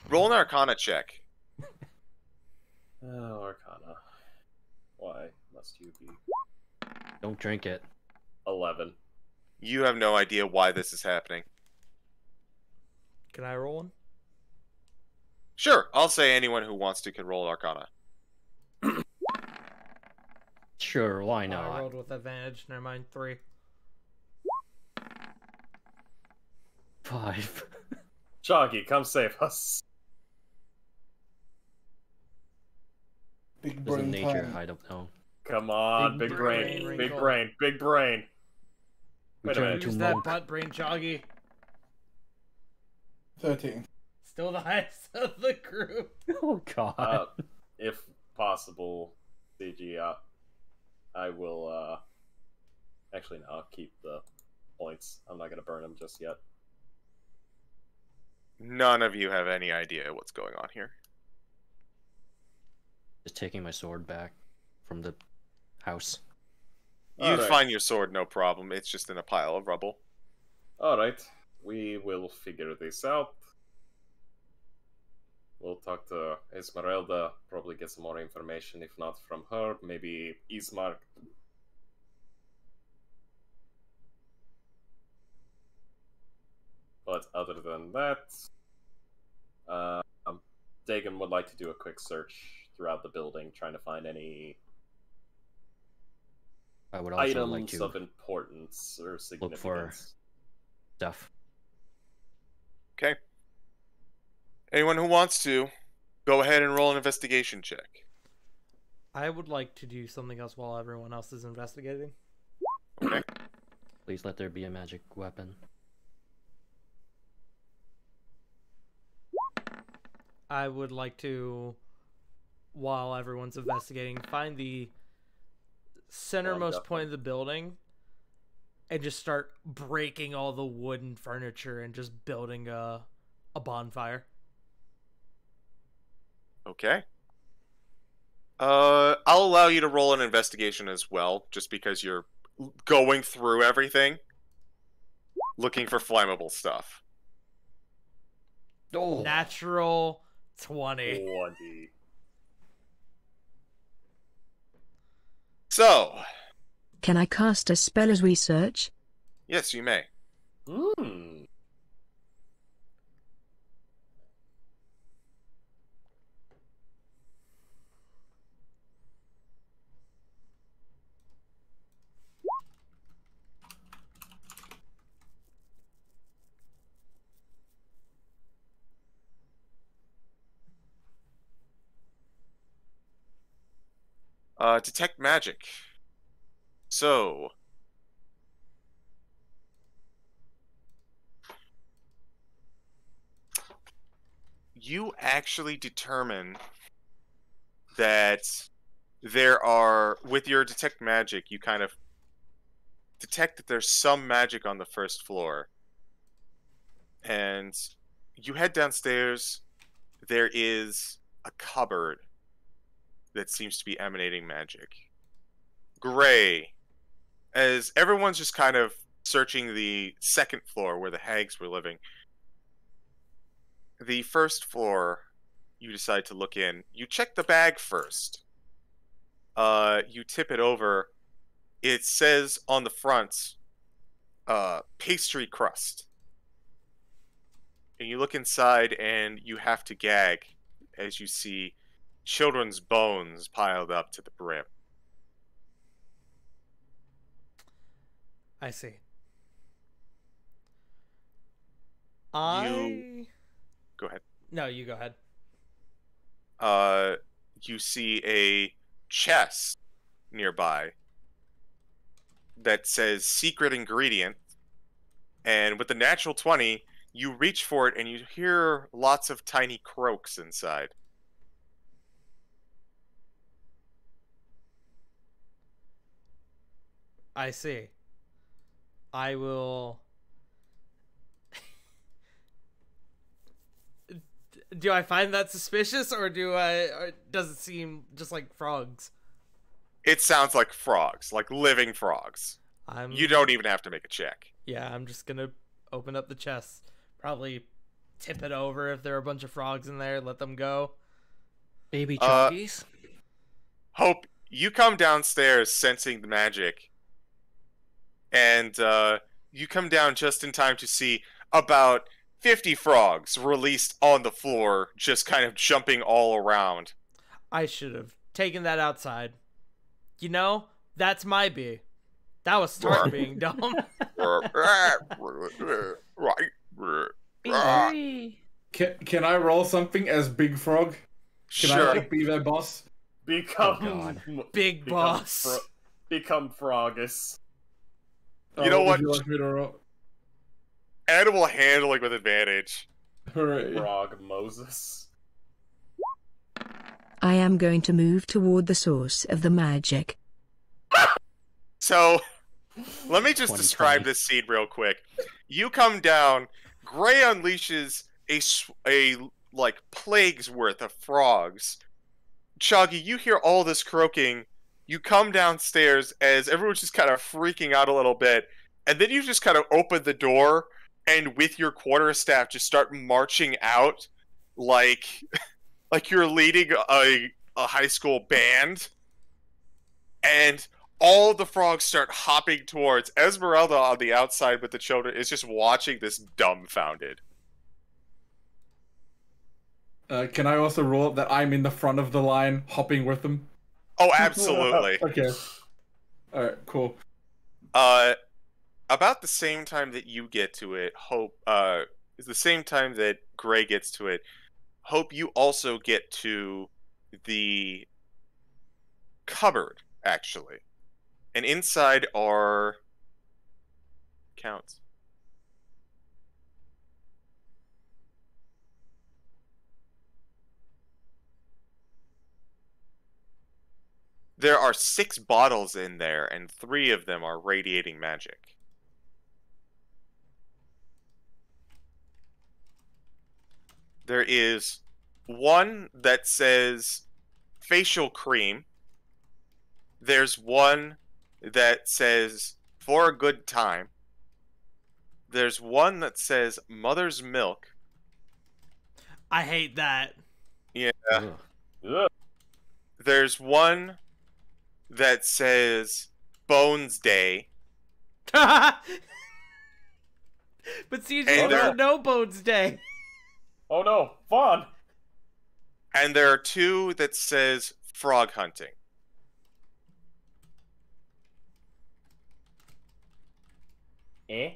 Roll an Arcana check. Oh, Arcana. Why must you be Don't drink it. 11? You have no idea why this is happening. Can I roll one? Sure, I'll say anyone who wants to can roll Arcana. Sure, why I not? rolled with advantage. Never mind. 3. 5. Choggy, come save us. Big Doesn't brain nature, time. I don't know. Come on, Big big brain, brain, big wrinkle. brain, big brain. We Wait a turn minute. into Use that monk. butt brain, Joggy. 13. Still the highest of the group. Oh god. If possible, CG, I will, actually, no, I'll keep the points. I'm not gonna burn them just yet. None of you have any idea what's going on here. Just taking my sword back from the house. You Alright. find your sword, no problem. It's just in a pile of rubble. Alright, we will figure this out. We'll talk to Esmeralda, probably get some more information, if not from her, maybe Ismark. But other than that, Dagon would like to do a quick search throughout the building, trying to find any I would also items like to of importance or significance. for- stuff. Okay. Anyone who wants to, go ahead and roll an investigation check. I would like to do something else while everyone else is investigating. Okay. Please let there be a magic weapon. I would like to, while everyone's investigating, find the centermost point of the building and just start breaking all the wood and furniture and just building a bonfire. Okay. I'll allow you to roll an investigation as well, just because you're going through everything, looking for flammable stuff. Oh, Natural 20. 20. So, Can I cast a spell as research? yes, you may. Hmm. Detect magic. So, you actually determine that there are, with your detect magic, you kind of detect that there's some magic on the first floor. And you head downstairs. There is a cupboard that seems to be emanating magic. Gray, as everyone's just kind of searching the second floor where the hags were living, the first floor, you decide to look in. You check the bag first. You tip it over. It says on the front, pastry crust. And you look inside and you have to gag as you see children's bones piled up to the brim. I see. Go ahead. No, you go ahead. You see a chest nearby that says secret ingredient, and with the natural 20, you reach for it and you hear lots of tiny croaks inside. I see. I will. Do I find that suspicious, or or does it seem just like frogs? It sounds like frogs, like living frogs. You don't even have to make a check. Yeah, I'm just gonna open up the chest. Probably tip it over if there are a bunch of frogs in there. Let them go. Baby Uh, chuggies. Hope, you come downstairs sensing the magic, and you come down just in time to see about 50 frogs released on the floor, just kind of jumping all around. I should have taken that outside. You know, that's my bee. That was Stark being dumb. Can I roll something as Big Frog? Can I like be their boss? Become Big boss. Become Frogus. You know what? Would you like me to roll? Animal handling with advantage. Hooray. Frog Moses. I am going to move toward the source of the magic. So, let me just describe this scene real quick. You come down, Gray unleashes a like plague's worth of frogs. Chuggy, you hear all this croaking. You come downstairs as everyone's just kind of freaking out a little bit, and then you just kind of open the door and with your quarterstaff just start marching out like like you're leading a high school band, and all the frogs start hopping towards Esmeralda on the outside with the children is just watching this dumbfounded. Can I also roll that I'm in the front of the line, hopping with them? Oh, absolutely. Okay. Alright, cool. About the same time that you get to it, Hope, is the same time that Gray gets to it. Hope, you also get to the cupboard, actually. And inside are counts. There are 6 bottles in there, and 3 of them are radiating magic. There is one that says facial cream. There's one that says for a good time. There's one that says mother's milk. I hate that. Yeah. Ugh. There's one that says Bones Day. But CJ And doesn't know Bones Day. Oh no, Vaughn! And there are 2 that says frog hunting. Eh?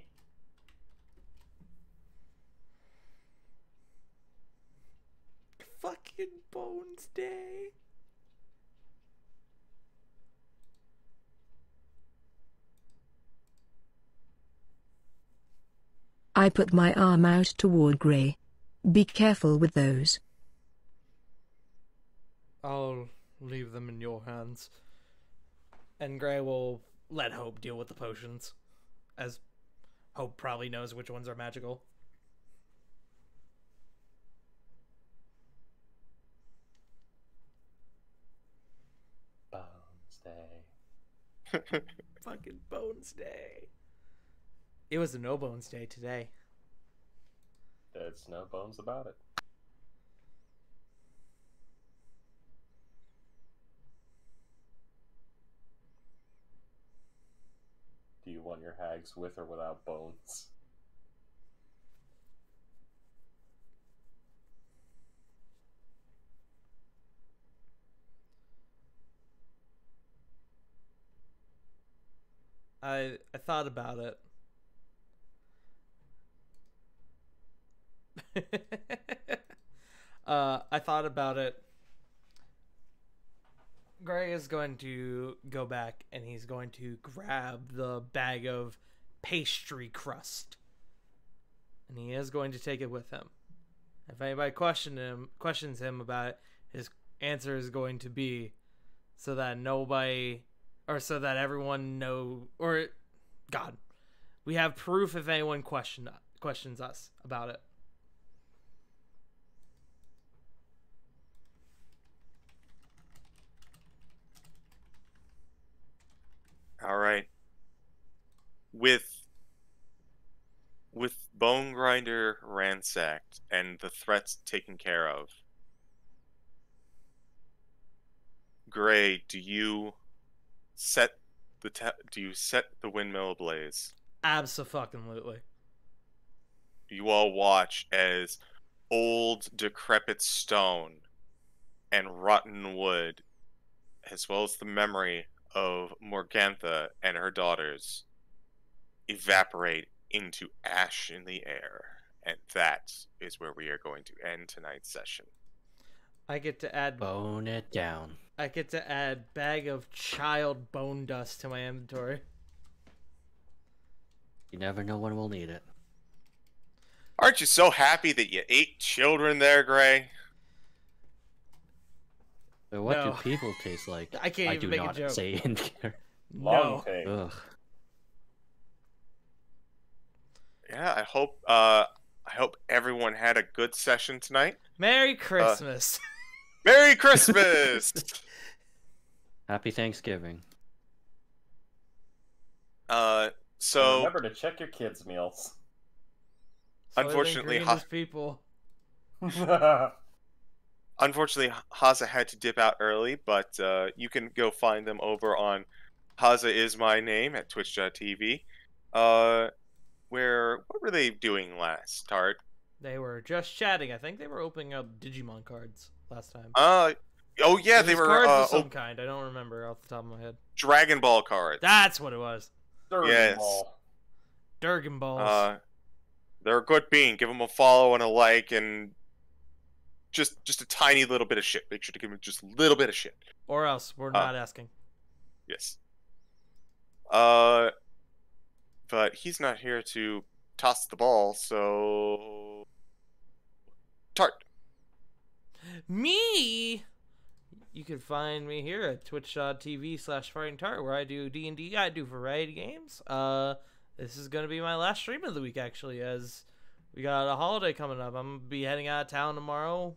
Fucking Bones Day. I put my arm out toward Gray. Be careful with those. I'll leave them in your hands. And Gray will let Hope deal with the potions, as Hope probably knows which ones are magical. Bones Day. Fucking Bones Day. It was a no Bones Day today. There's no bones about it. Do you want your hags with or without bones? I thought about it. I thought about it. Gray is going to go back and he's going to grab the bag of pastry crust. And he is going to take it with him. If anybody questions him about it, his answer is going to be so that nobody, or so that everyone know, or God, we have proof if anyone questions us about it. All right. With Bone grinder ransacked and the threats taken care of, Gray, do you set the windmill ablaze? Abso-fucking-lutely. You all watch as old, decrepit stone and rotten wood, as well as the memory of Morgantha and her daughters, evaporate into ash in the air. And that is where we are going to end tonight's session. I get to add Bone it down. I get to add bag of child bone dust to my inventory. You never know when we'll need it. Aren't you so happy that you ate children there, Gray? So what No. do people taste like? I can't even do make a not joke. say in here. Long No. take. Ugh. Yeah, I hope everyone had a good session tonight. Merry Christmas. Merry Christmas! Happy Thanksgiving. And So remember to check your kids' meals. unfortunately, Soylent Green is people. unfortunately, Haza had to dip out early, but you can go find them over on Haza is my name at twitch.tv. What were they doing last, Tart? They were just chatting. I think they were opening up Digimon cards last time. Oh yeah, It they was were cards of some kind. I don't remember off the top of my head. Dragon Ball cards. That's what it was. Yes. Ball. Durgan balls. They're a good bean. Give them a follow and a like, and just a tiny little bit of shit. Make sure to give them just a little bit of shit. Or else we're not asking. Yes. But he's not here to toss the ball, so Tart. Me? You can find me here at twitch.tv/fightingtart, where I do D&D. I do variety games. This is going to be my last stream of the week, actually, as we got a holiday coming up. I'm going to be heading out of town tomorrow.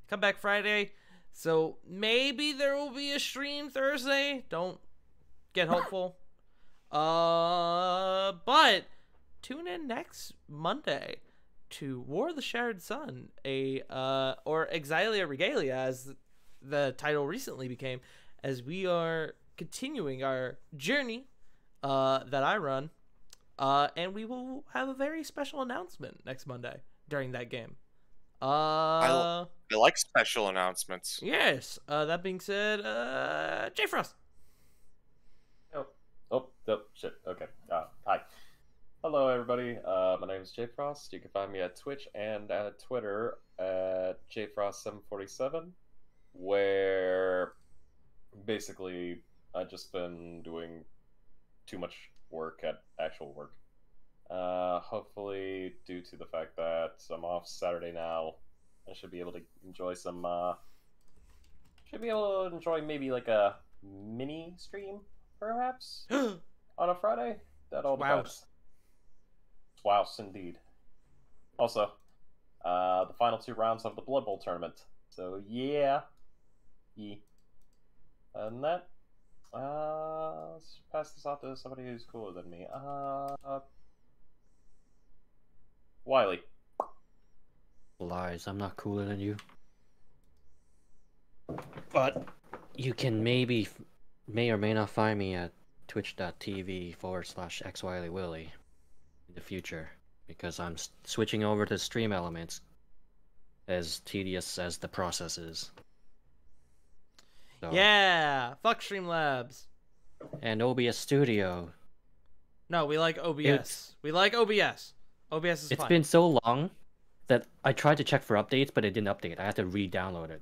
Come back Friday. So maybe there will be a stream Thursday. Don't get hopeful. But tune in next Monday to War of the Shattered Sun, or Exilia Regalia, as the title recently became, as we are continuing our journey that I run, and we will have a very special announcement next Monday during that game. I like special announcements. Yes. That being said, J Frost. Oh, shit. Okay. Hi. Hello, everybody. My name is J Frost. You can find me at Twitch and at Twitter at JFrost747, where basically I've just been doing too much work at actual work. Hopefully, due to the fact that I'm off Saturday now, I should be able to enjoy some. Should be able to enjoy maybe like a mini stream, perhaps, on a Friday. That all depends. Wow, indeed. Also, the final 2 rounds of the Blood Bowl tournament. So yeah. And that, let's pass this off to somebody who's cooler than me. Wiley. Lies, I'm not cooler than you. But you can may or may not find me at twitch.tv/xwiley in the future, because I'm switching over to stream elements, as tedious as the process is. So, Yeah, fuck Streamlabs. and OBS Studio. No, we like OBS. We like OBS. OBS is It's fine. been so long that I tried to check for updates, but it didn't update. I had to re-download it.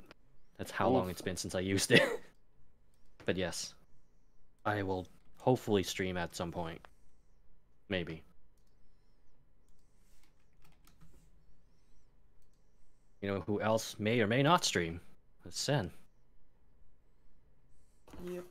That's how long it's been since I used it. But yes, I will hopefully stream at some point. Maybe. You know who else may or may not stream? It's Sen. Yep.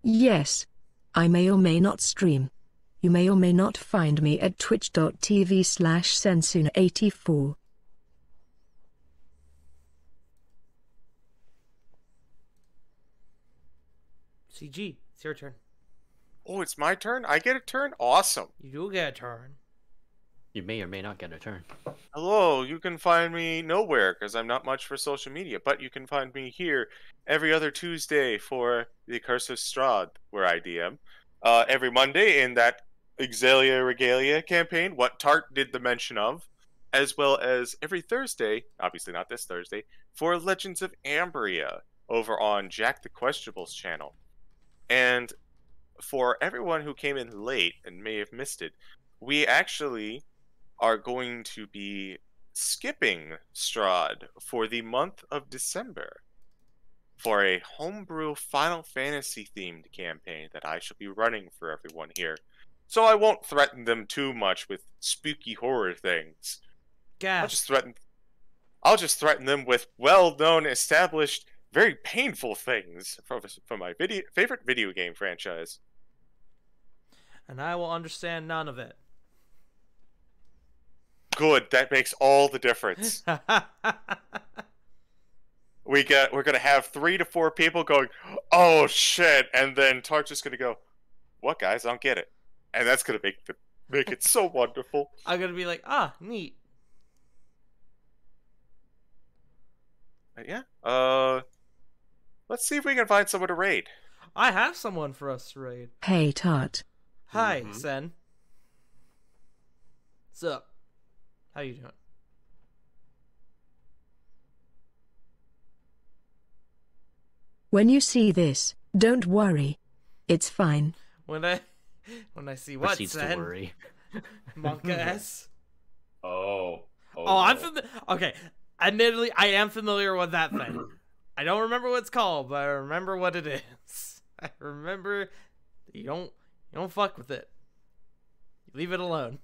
Yes. I may or may not stream. You may or may not find me at twitch.tv/Sensuna84. CG, it's your turn. Oh, it's my turn? I get a turn? Awesome. You do get a turn. You may or may not get a turn. Hello, you can find me nowhere because I'm not much for social media, but you can find me here every other Tuesday for the Curse of Strahd, where I DM. Every Monday in that Exalia Regalia campaign, what Tart did the mention of, as well as every Thursday, obviously not this Thursday, for Legends of Ambria over on Jack the Questionable's channel. And for everyone who came in late and may have missed it, we actually are going to be skipping Strahd for the month of December for a homebrew Final Fantasy themed campaign that I shall be running for everyone here. So I won't threaten them too much with spooky horror things. I'll just threaten them with well-known, established, very painful things from my favorite video game franchise. And I will understand none of it. Good, that makes all the difference. We're gonna have 3 to 4 people going, "Oh shit," and then Tart's just gonna go, "What, guys? I don't get it," and that's gonna make it so wonderful. I'm gonna be like, ah, neat. Yeah. Let's see if we can find someone to raid. I have someone for us to raid. Hey Tart. Hi, Sen. What's up? How you doing? When you see this, don't worry. It's fine. When I see what, Proceeds to Sen? worry. Monka S? Oh, I'm no. familiar. Okay, admittedly, I am familiar with that thing. I don't remember what it's called, but I remember what it is. I remember you don't fuck with it. You leave it alone.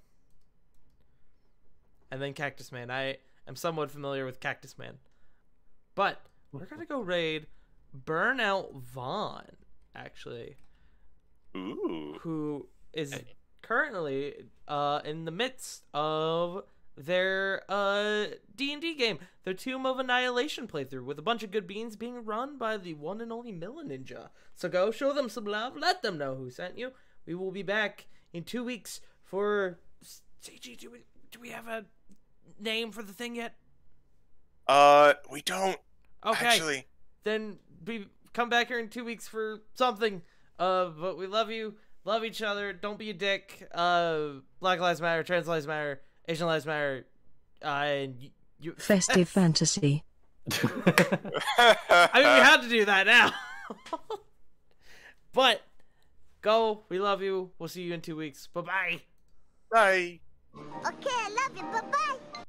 And then Cactus Man. I am somewhat familiar with Cactus Man. But we're gonna go raid Burnout Vaughn, actually. Ooh. Who is currently in the midst of their D&D game, their Tomb of Annihilation playthrough, with a bunch of good beans being run by the one and only Milla Ninja. So go show them some love, let them know who sent you. We will be back in 2 weeks for CG. Do we have a name for the thing yet? We don't. Okay. Actually. Then we come back here in 2 weeks for something. But we love you, love each other. Don't be a dick. Black Lives Matter, Trans Lives Matter, Asian Lives Matter. And you. Festive fantasy. I mean, we have to do that now. But go. We love you. We'll see you in 2 weeks. Bye-bye. Bye. Okay, I love you. Bye-bye.